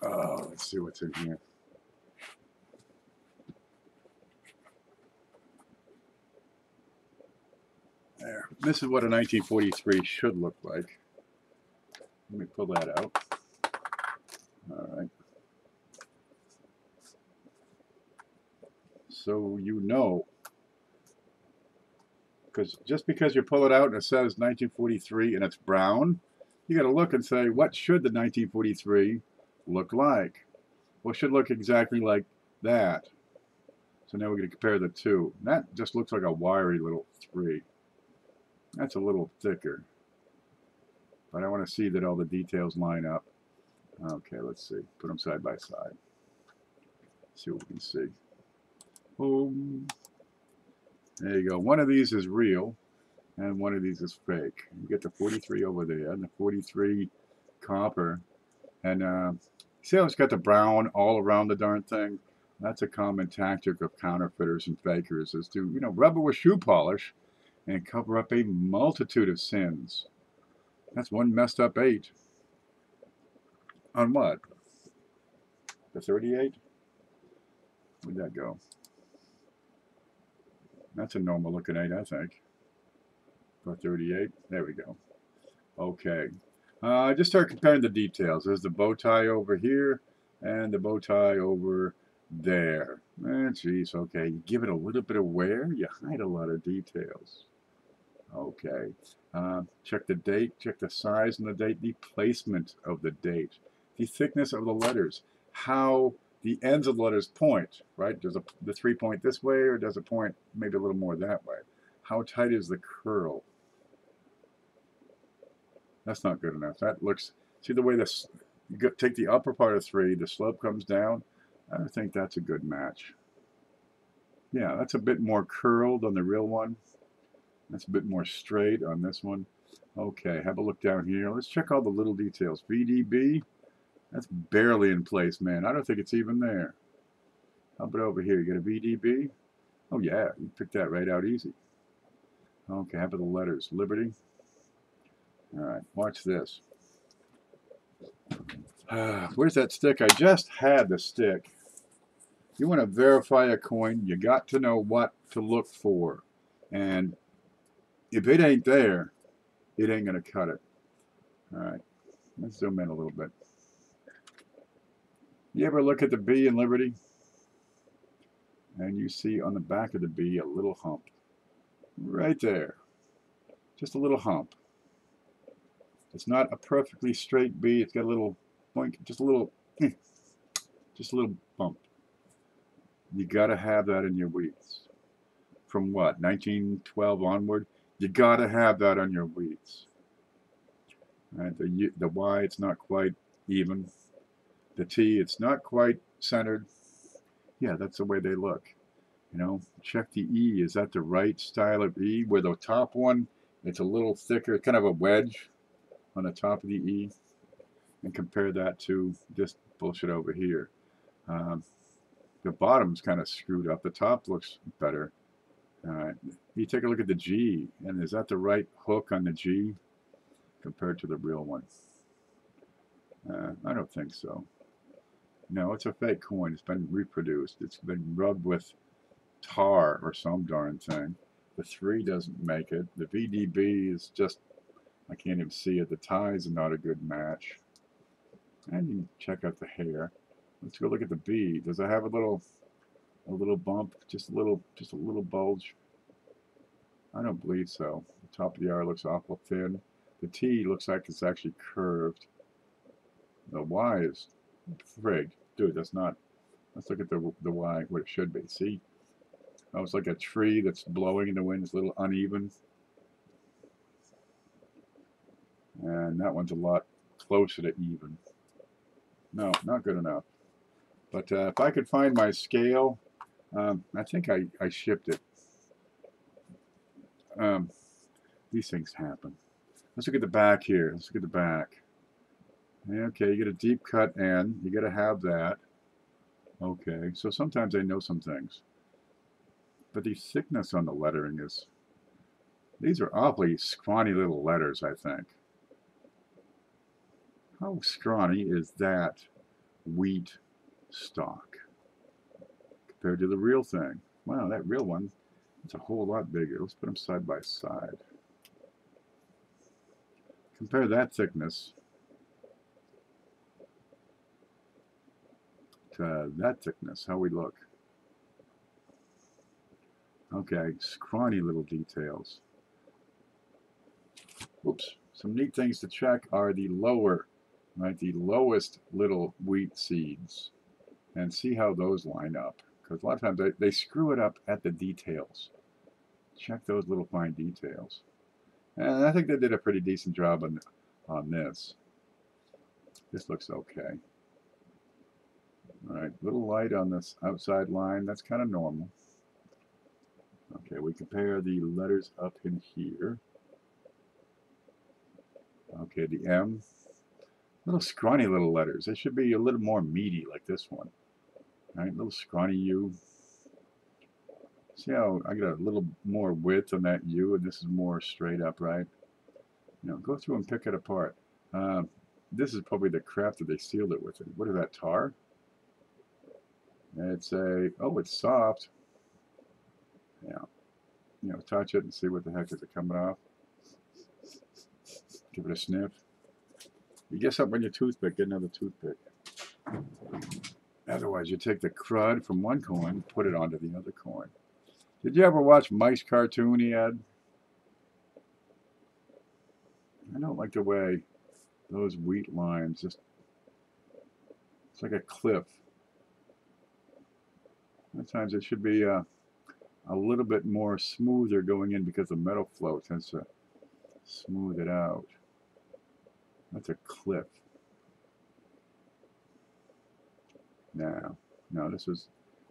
Oh, let's see what's in here. There. This is what a 1943 should look like. Let me pull that out. All right. So you know, because just because you pull it out and it says 1943 and it's brown, you got to look and say, what should the 1943 look like? Well, it should look exactly like that. So now we're going to compare the two. That just looks like a wiry little 3. That's a little thicker. But I want to see that all the details line up. Okay, let's see. Put them side by side. See what we can see. Boom. There you go. One of these is real, and one of these is fake. You get the 43 over there, and the 43 copper. And see how it's got the brown all around the darn thing? That's a common tactic of counterfeiters and fakers, is to, you know, rub it with shoe polish and cover up a multitude of sins. That's one messed up 8. On what? The 38? Where'd that go? That's a normal looking 8, I think. For 38. There we go. Okay. Just start comparing the details. There's the bow tie over here and the bow tie over there. Geez, okay. You give it a little bit of wear, you hide a lot of details. Okay. Check the date, check the size and the date, the placement of the date, the thickness of the letters, how the ends of the letters point, right? Does the 3 point this way, or does it point maybe a little more that way? How tight is the curl? That's not good enough. That looks, see the way this, you take the upper part of 3, the slope comes down. I don't think that's a good match. Yeah, that's a bit more curled on the real one. That's a bit more straight on this one. Okay, have a look down here. Let's check all the little details. VDB, that's barely in place, man. I don't think it's even there. How about over here? You got a VDB? Oh yeah, you picked that right out easy. Okay, how about the letters? Liberty. All right, watch this. Where's that stick? I just had the stick. You want to verify a coin, you got to know what to look for. And if it ain't there, it ain't going to cut it. All right, let's zoom in a little bit. You ever look at the B in Liberty? And you see on the back of the B a little hump. Right there. Just a little hump. It's not a perfectly straight B. It's got a little boink, just a little bump. You got to have that in your wheats. From what, 1912 onward? You got to have that on your wheats. Right, the Y, it's not quite even. The T, it's not quite centered. Yeah, that's the way they look. You know, check the E. Is that the right style of E? Where the top one, it's a little thicker, kind of a wedge on the top of the E. And compare that to this bullshit over here. The bottom's kind of screwed up. The top looks better. You take a look at the G, and is that the right hook on the G compared to the real one? I don't think so. No, it's a fake coin. It's been reproduced. It's been rubbed with tar or some darn thing. The 3 doesn't make it. The VDB is just, I can't even see it. The ties are not a good match. And you can check out the hair. Let's go look at the B. Does it have a little bump? Just a little bulge? I don't believe so. The top of the R looks awful thin. The T looks like it's actually curved. The Y is frigged. Dude, that's not. Let's look at the Y, what it should be. See? Oh, it's like a tree that's blowing in the wind. It's a little uneven. And that one's a lot closer to even. No, not good enough. But if I could find my scale, I think I shipped it. These things happen. Let's look at the back here. Let's look at the back. Okay, you get a deep cut N. You got to have that. Okay, so sometimes I know some things. But the thickness on the lettering is... These are awfully scrawny little letters, I think. How scrawny is that wheat stock compared to the real thing? Wow, that real one, it's a whole lot bigger. Let's put them side by side. Compare that thickness to that thickness. How we look? Okay, scrawny little details. Oops. Some neat things to check are the lower, right, the lowest little wheat seeds, and see how those line up. Because a lot of times they screw it up at the details. Check those little fine details. And I think they did a pretty decent job on this. This looks okay. All right, little light on this outside line. That's kind of normal. Okay, we compare the letters up in here. Okay, the M. Little scrawny little letters. They should be a little more meaty like this one. All right, little scrawny U. See how I got a little more width on that U, and this is more straight up, right? You know, go through and pick it apart. This is probably the craft that they sealed it with. What is that, tar? It's a, oh, it's soft. Yeah. You know, touch it and see what the heck is it coming off. Give it a sniff. You get something on your toothpick, get another toothpick. Otherwise, you take the crud from one coin, put it onto the other coin. Did you ever watch Mike's cartoon he had? I don't like the way those wheat lines just, it's like a cliff. Sometimes it should be a little bit more smoother going in because the metal flow tends to smooth it out. That's a cliff. No,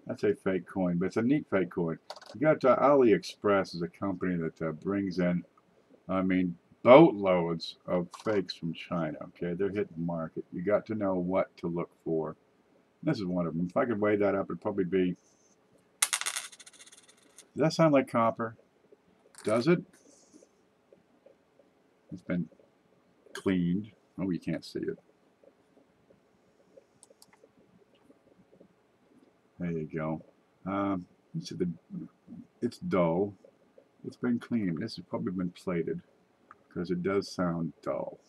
that's a fake coin, but it's a neat fake coin. You got AliExpress is a company that brings in, I mean, boatloads of fakes from China. Okay, they're hitting the market. You got to know what to look for. This is one of them. If I could weigh that up, it'd probably be. Does that sound like copper? Does it? It's been cleaned. Oh, you can't see it. There you go. It's dull. It's been cleaned. This has probably been plated because it does sound dull.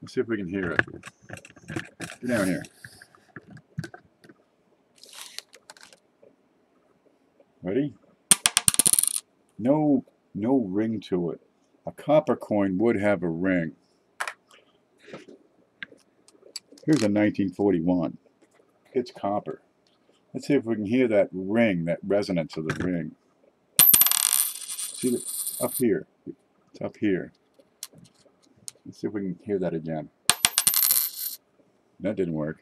Let's see if we can hear it. Get down here. Ready? No ring to it. A copper coin would have a ring. Here's a 1941. It's copper. Let's see if we can hear that ring, that resonance of the ring. See that up here. It's up here. Let's see if we can hear that again. That didn't work.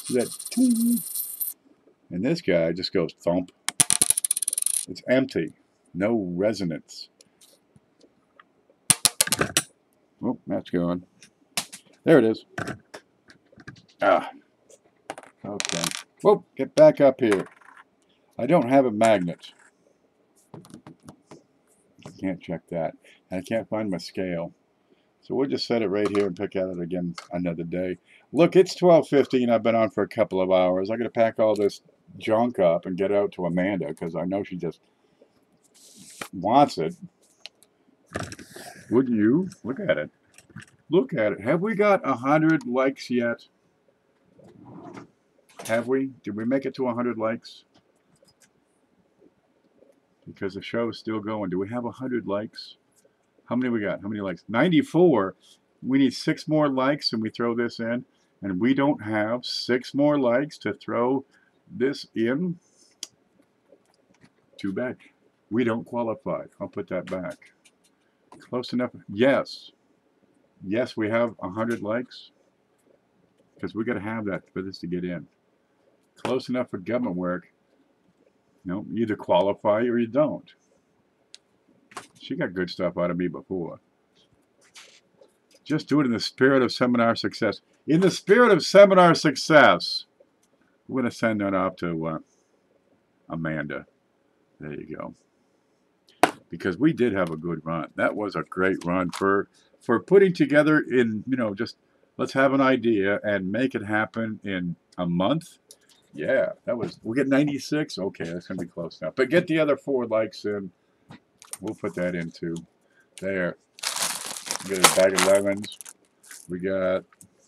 See that? Ting. And this guy just goes thump. It's empty. No resonance. Oh, that's gone. There it is. Ah, okay. Whoa, get back up here. I don't have a magnet. Can't check that. I can't find my scale. So we'll just set it right here and pick at it again another day. Look, it's 12:50 and I've been on for a couple of hours. I got to pack all this junk up and get out to Amanda because I know she just wants it. Wouldn't you? Look at it. Look at it. Have we got 100 likes yet? Have we? Did we make it to 100 likes? Because the show is still going. Do we have 100 likes? How many we got? How many likes? 94. We need 6 more likes and we throw this in. And we don't have 6 more likes to throw this in. Too bad. We don't qualify. I'll put that back. Close enough. Yes. Yes, we have 100 likes. Because we got to have that for this to get in. Close enough for government work. No, you either qualify or you don't. She got good stuff out of me before. Just do it in the spirit of seminar success. In the spirit of seminar success, we're going to send that off to Amanda. There you go. Because we did have a good run. That was a great run for putting together in, just let's have an idea and make it happen in a month. Yeah, we'll get 96. Okay, that's going to be close now. But get the other 4 likes in. We'll put that into there. We got a bag of lemons. We got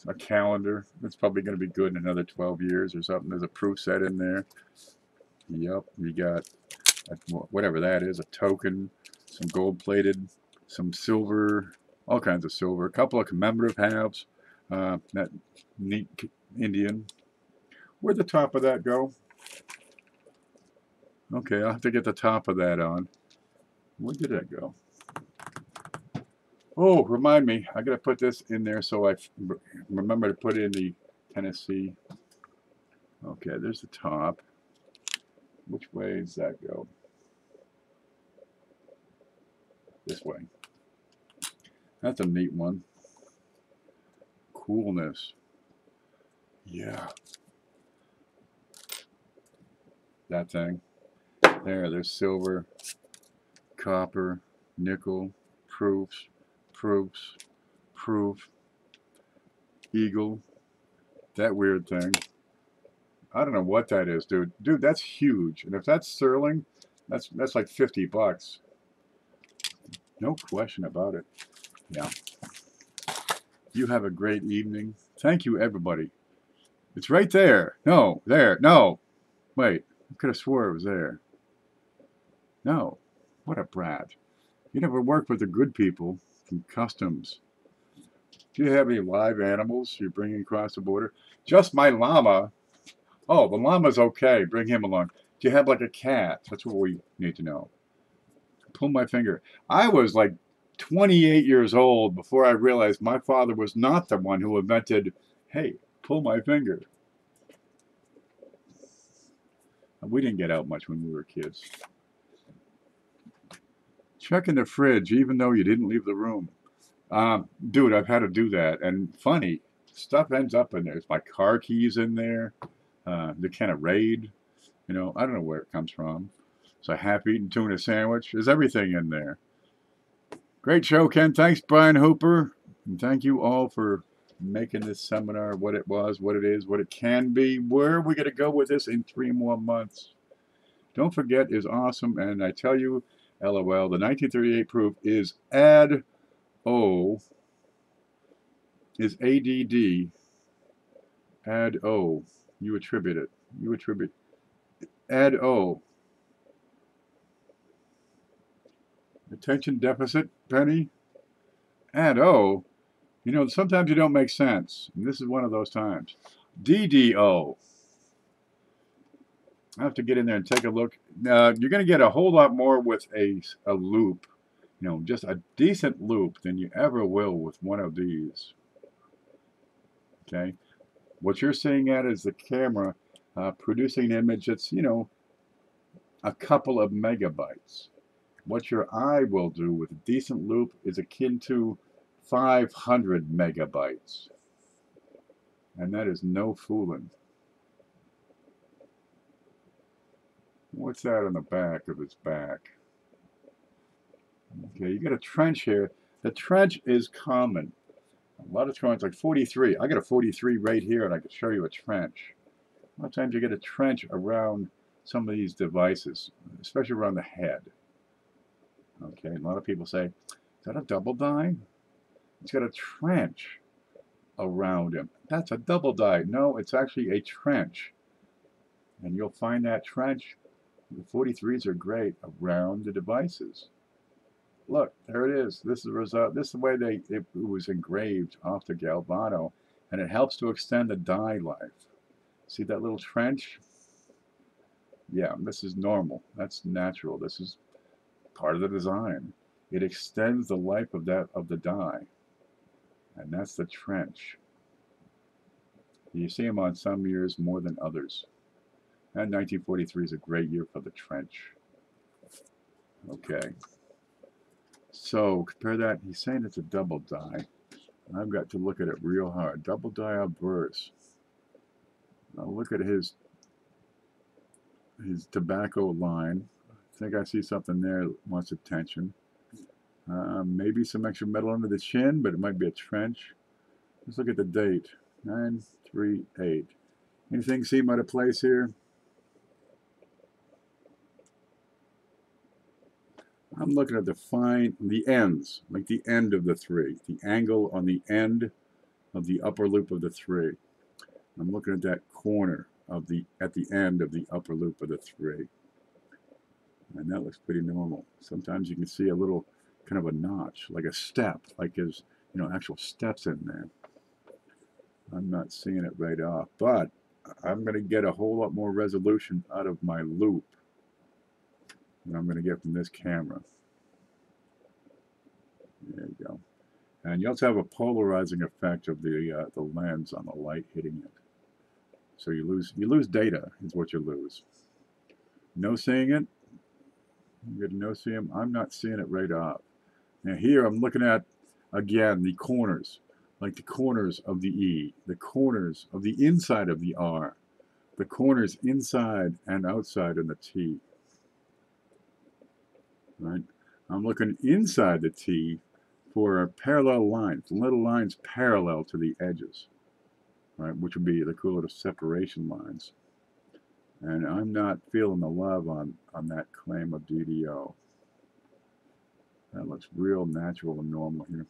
a calendar. It's probably going to be good in another 12 years or something. There's a proof set in there. Yep, we got whatever that is, a token, some gold-plated, some silver, all kinds of silver, a couple of commemorative halves, that neat Indian. Where'd the top of that go? Okay, I'll have to get the top of that on. Where did that go? Oh, remind me. I got to put this in there so I remember to put in the Tennessee. Okay, there's the top. Which way does that go? This way. That's a neat one. Coolness. Yeah. That thing. There's silver, copper, nickel, proofs, proof, eagle, that weird thing. I don't know what that is, dude. Dude, that's huge. And if that's sterling, that's like $50. No question about it. Yeah. You have a great evening. Thank you, everybody. It's right there. No, there. No. Wait. I could have swore it was there. No. What a brat. You never worked with the good people from customs. Do you have any live animals you're bringing across the border? Just my llama. Oh, the llama's okay. Bring him along. Do you have like a cat? That's what we need to know. Pull my finger. I was like 28 years old before I realized my father was not the one who invented, hey, pull my finger. We didn't get out much when we were kids. Check in the fridge, even though you didn't leave the room. Dude, I've had to do that. And funny, stuff ends up in there. There's my car keys in there. The kind of raid. I don't know where it comes from. It's a half-eaten tuna sandwich. There's everything in there. Great show, Ken. Thanks, Brian Hooper. And thank you all for making this seminar what it was, what it is, what it can be. Where are we going to go with this in 3 more months? Don't forget is awesome. And I tell you, LOL, the 1938 proof is ADD, is ADD, ADD. You attribute it. You attribute ADD. Attention deficit, Penny? ADD. Sometimes you don't make sense. And this is one of those times. DDO. I have to get in there and take a look. You're going to get a whole lot more with a loop. Just a decent loop than you ever will with one of these. Okay? What you're seeing at is the camera producing an image that's, a couple of megabytes. What your eye will do with a decent loop is akin to 500 megabytes. And that is no fooling. What's that on the back of his back? Okay, you got a trench here. The trench is common. A lot of trench, like 43. I got a 43 right here, and I can show you a trench. A lot of times you get a trench around some of these devices, especially around the head. Okay, a lot of people say, is that a double die? It's got a trench around him. That's a double die. No, it's actually a trench. And you'll find that trench, the 43s are great, around the devices. Look, there it is. This is the result. This is the way it was engraved off the Galvano, and it helps to extend the die life. See that little trench? Yeah, this is normal. That's natural. This is part of the design. It extends the life of the die, and that's the trench. You see them on some years more than others. And 1943 is a great year for the trench. Okay. So compare that. He's saying it's a double die. I've got to look at it real hard. Double die obverse. Now look at his tobacco line. I think I see something there that wants attention. Maybe some extra metal under the chin, but it might be a trench. Let's look at the date. 938. Anything seem out of place here? I'm looking at the ends, like the end of the 3, the angle on the end of the upper loop of the 3. I'm looking at that corner at the end of the upper loop of the 3. And that looks pretty normal. Sometimes you can see a little kind of a notch, like a step, like there's, actual steps in there. I'm not seeing it right off, but I'm going to get a whole lot more resolution out of my loop than I'm going to get from this camera. There you go. And you also have a polarizing effect of the lens on the light hitting it. So you lose data is what you lose. No seeing it. You get no see them. I'm not seeing it right off. Now here I'm looking at, again, the corners, like the corners of the E, the corners of the inside of the R, the corners inside and outside in the T. Right? I'm looking inside the T for parallel lines, little lines parallel to the edges, right? Which would be the little separation lines. And I'm not feeling the love on that claim of DDO. That looks real natural and normal here.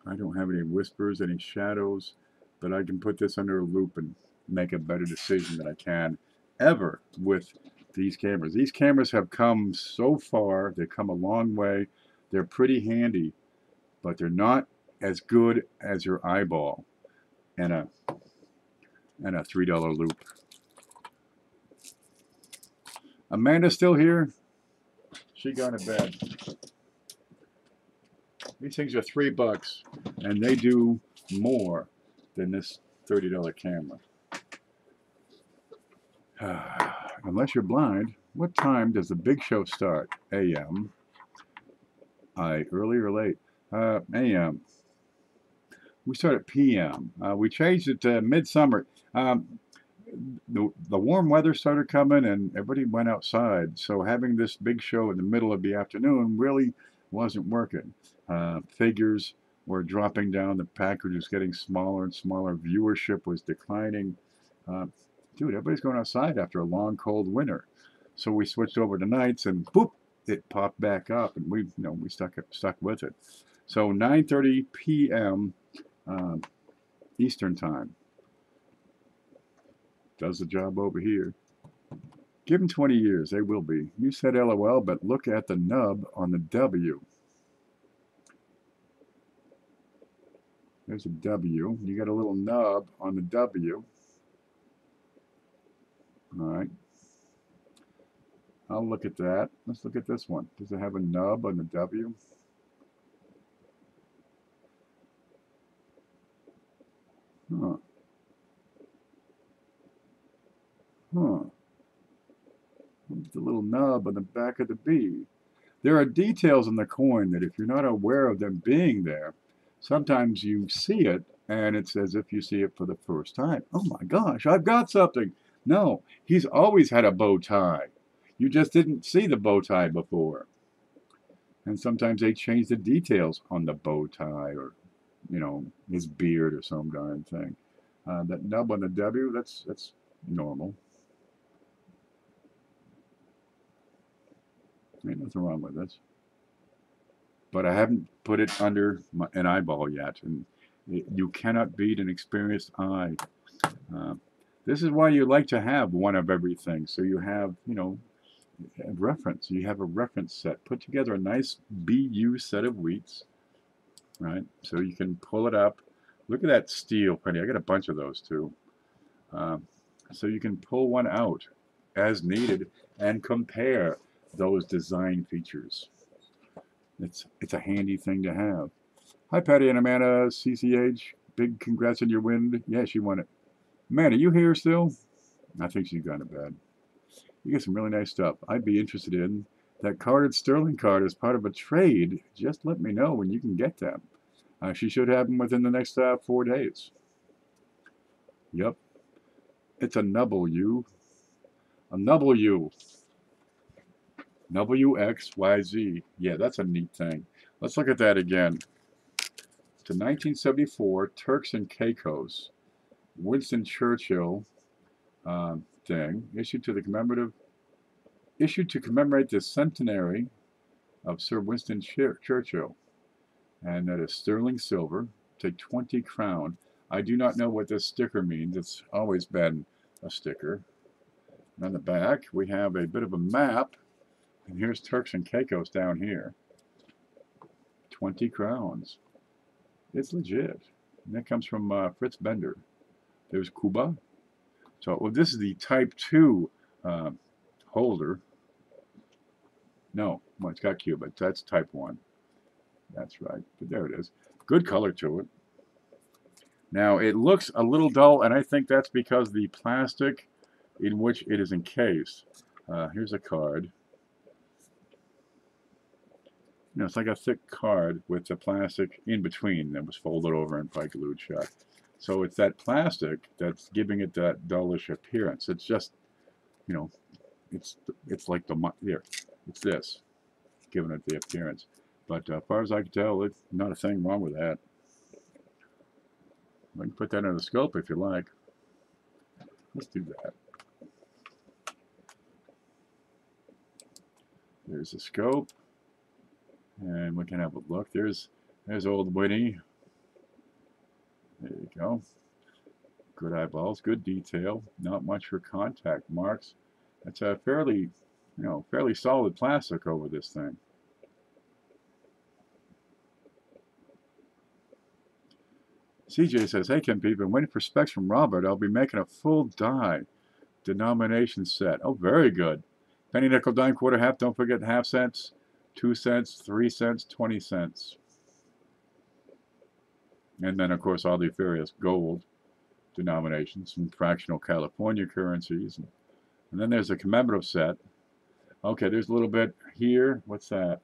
I don't have any whispers, any shadows, but I can put this under a loop and make a better decision than I can ever with these cameras. These cameras have come so far. They've come a long way. They're pretty handy, but they're not as good as your eyeball and a $3 loop. Amanda's still here? She gone to bed. These things are $3, and they do more than this $30 camera. Unless you're blind, what time does the big show start? AM. Early or late? AM. We start at PM. We changed it to midsummer. The warm weather started coming and everybody went outside. So having this big show in the middle of the afternoon really wasn't working. Figures were dropping down. The package was getting smaller and smaller. Viewership was declining. Dude, everybody's going outside after a long, cold winter. So we switched over to nights and boop, it popped back up and we stuck with it. So 9:30 p.m. Eastern time. Does the job over here. Give them 20 years, they will be. You said LOL, but look at the nub on the W. There's a W. You got a little nub on the W. All right. I'll look at that. Let's look at this one. Does it have a nub on the W? Huh. Huh. The little nub on the back of the B. There are details in the coin that if you're not aware of them being there, Sometimes you see it, and it's as if you see it for the first time. Oh my gosh, I've got something. No, he's always had a bow tie. You just didn't see the bow tie before. And sometimes they change the details on the bow tie or, his beard or some darn thing. That nub on the W, that's normal. Ain't nothing wrong with this. But I haven't put it under an eyeball yet. And you cannot beat an experienced eye. This is why you like to have one of everything. So you have, a reference. You have a reference set. Put together a nice BU set of wheats, right? So you can pull it up. Look at that steel penny. I got a bunch of those too. So you can pull one out as needed and compare those design features. It's a handy thing to have. Hi, Patty and Amanda, CCH. Big congrats on your win. Yeah, she won it. Amanda, you here still? I think she's gone to bed. You get some really nice stuff. I'd be interested in that carded sterling card as part of a trade. Just let me know when you can get them. She should have them within the next 4 days. Yep. It's a W. A W. WXYZ. Yeah, that's a neat thing. Let's look at that again. It's a 1974 Turks and Caicos Winston Churchill thing issued to commemorate the centenary of Sir Winston Churchill, and that is sterling silver. Take 20 crown. I do not know what this sticker means. It's always been a sticker. And on the back, we have a bit of a map, and here's Turks and Caicos down here. 20 crowns. It's legit. And that comes from Fritz Bender. There's Cuba. So, well, this is the Type 2 holder. No, well, it's got Cuba. That's Type 1. That's right. But there it is. Good color to it. Now, it looks a little dull, and I think that's because the plastic in which it is encased. Here's a card. It's like a thick card with the plastic in between that was folded over and probably glued shut. So it's that plastic that's giving it that dullish appearance. It's just, it's like it's this, giving it the appearance. But as far as I can tell, it's not a thing wrong with that. I can put that in the scope if you like. Let's do that. There's the scope. And we can have a look. There's old Winnie. There you go. Good eyeballs, good detail. Not much for contact marks. It's a fairly solid plastic over this thing. CJ says, hey, Ken P, been waiting for specs from Robert. I'll be making a full die denomination set. Oh, very good. Penny, nickel, dime, quarter, half. Don't forget half cents, 2 cents, 3 cents, 20 cents. And then, of course, all the various gold denominations and fractional California currencies. And then there's a commemorative set. Okay, there's a little bit here. What's that?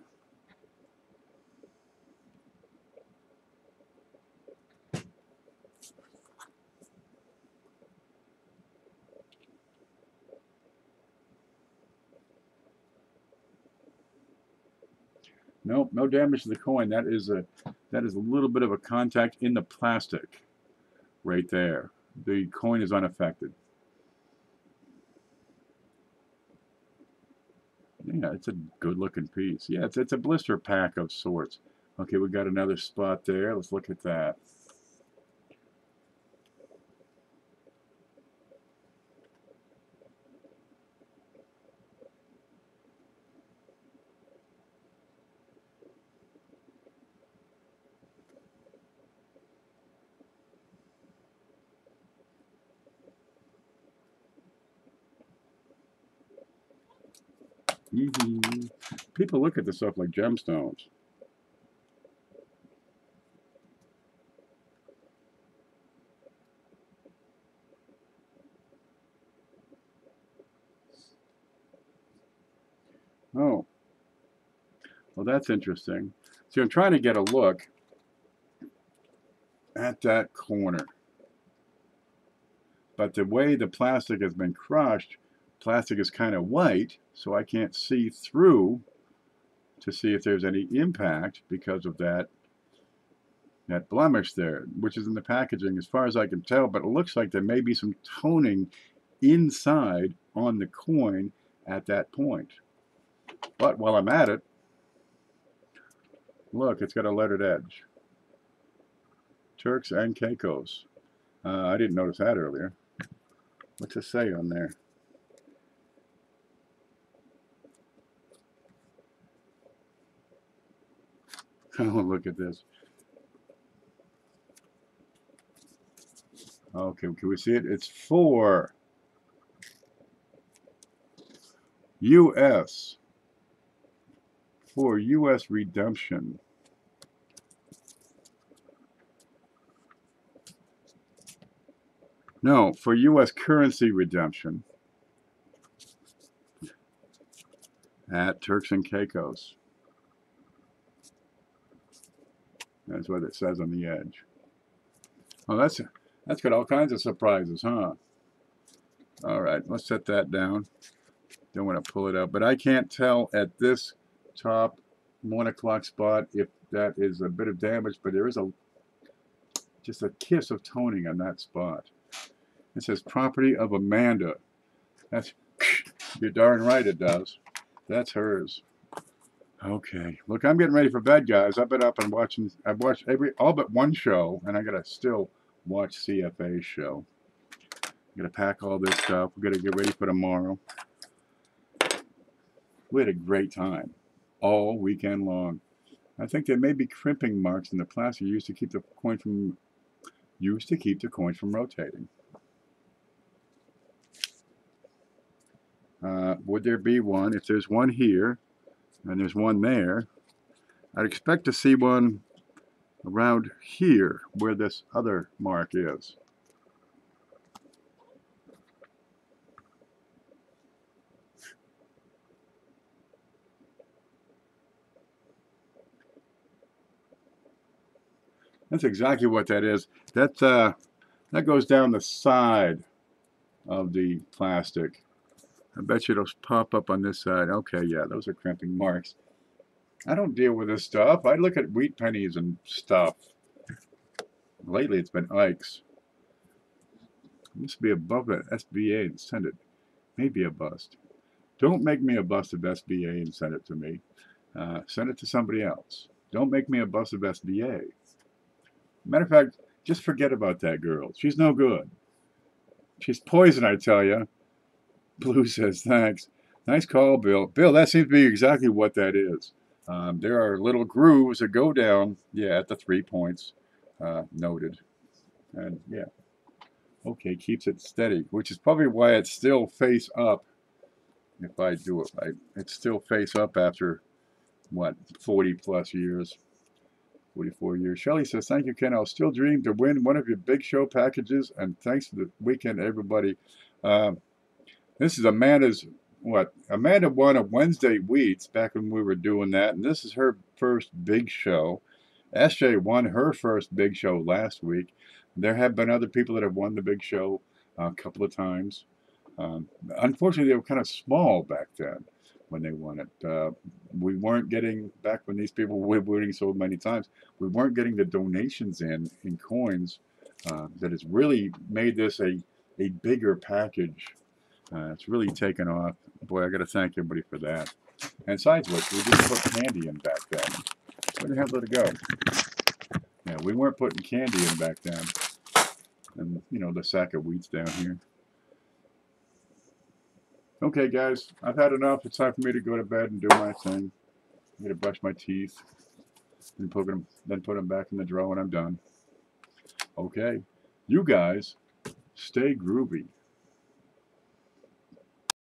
Nope, no damage to the coin. That is a little bit of a contact in the plastic right there. The coin is unaffected. Yeah, it's a good-looking piece. Yeah, it's a blister pack of sorts. Okay, we got another spot there. Let's look at that. People look at this stuff like gemstones. Oh, well, that's interesting. So I'm trying to get a look at that corner. But the way the plastic has been crushed, plastic is kind of white, so I can't see through to see if there's any impact because of that blemish there, which is in the packaging as far as I can tell, but it looks like there may be some toning inside on the coin at that point. But while I'm at it, look, it's got a lettered edge. Turks and Caicos. I didn't notice that earlier. What's it say on there? Oh, look at this. Okay, can we see it? It's for U.S. For U.S. redemption. No, for U.S. currency redemption at Turks and Caicos. That's what it says on the edge. Oh, that's got all kinds of surprises, huh? All right, let's set that down. Don't want to pull it up, but I can't tell at this top 1 o'clock spot if that is a bit of damage, but there is just a kiss of toning on that spot. It says property of Amanda. That's, you're darn right it does. That's hers. Okay, look, I'm getting ready for bed, guys. I've been up and watching. I've watched all but one show, and I gotta still watch CFA's show. I'm gonna pack all this stuff. We're gonna get ready for tomorrow. We had a great time all weekend long. I think there may be crimping marks in the plastic used to keep the coin from rotating. Would there be one? If there's one here and there's one there, I'd expect to see one around here where this other mark is. That's exactly what that is. That goes down the side of the plastic. I bet you it'll pop up on this side. Okay, yeah, those are crimping marks. I don't deal with this stuff. I look at wheat pennies and stuff. Lately, it's been Ike's. It must be above that SBA and send it. Maybe a bust. Don't make me a bust of SBA and send it to me. Send it to somebody else. Don't make me a bust of SBA. Matter of fact, just forget about that girl. She's no good. She's poison, I tell you. Blue says, thanks. Nice call, Bill. Bill, that seems to be exactly what that is. There are little grooves that go down, yeah, at the 3 points, noted. And, yeah. Okay, keeps it steady, which is probably why it's still face up. If I do it right. It's still face up after, what, 40 plus years. 44 years. Shelley says, thank you, Ken. I'll still dream to win one of your big show packages, and thanks for the weekend, everybody. This is Amanda's, Amanda won a Wednesday Wheats back when we were doing that, and this is her first big show. SJ won her first big show last week. There have been other people that have won the big show a couple of times. Unfortunately, they were kind of small back then when they won it. We weren't getting, back when these people were winning so many times, we weren't getting the donations in coins that has really made this a bigger package. It's really taken off. Boy, I got to thank everybody for that. And besides which, we didn't put candy in back then. Where the hell did it go? Yeah, we weren't putting candy in back then. And, you know, the sack of wheats down here. Okay, guys, I've had enough. It's time for me to go to bed and do my thing. I'm going to brush my teeth and put them back in the drawer when I'm done. Okay, you guys, stay groovy.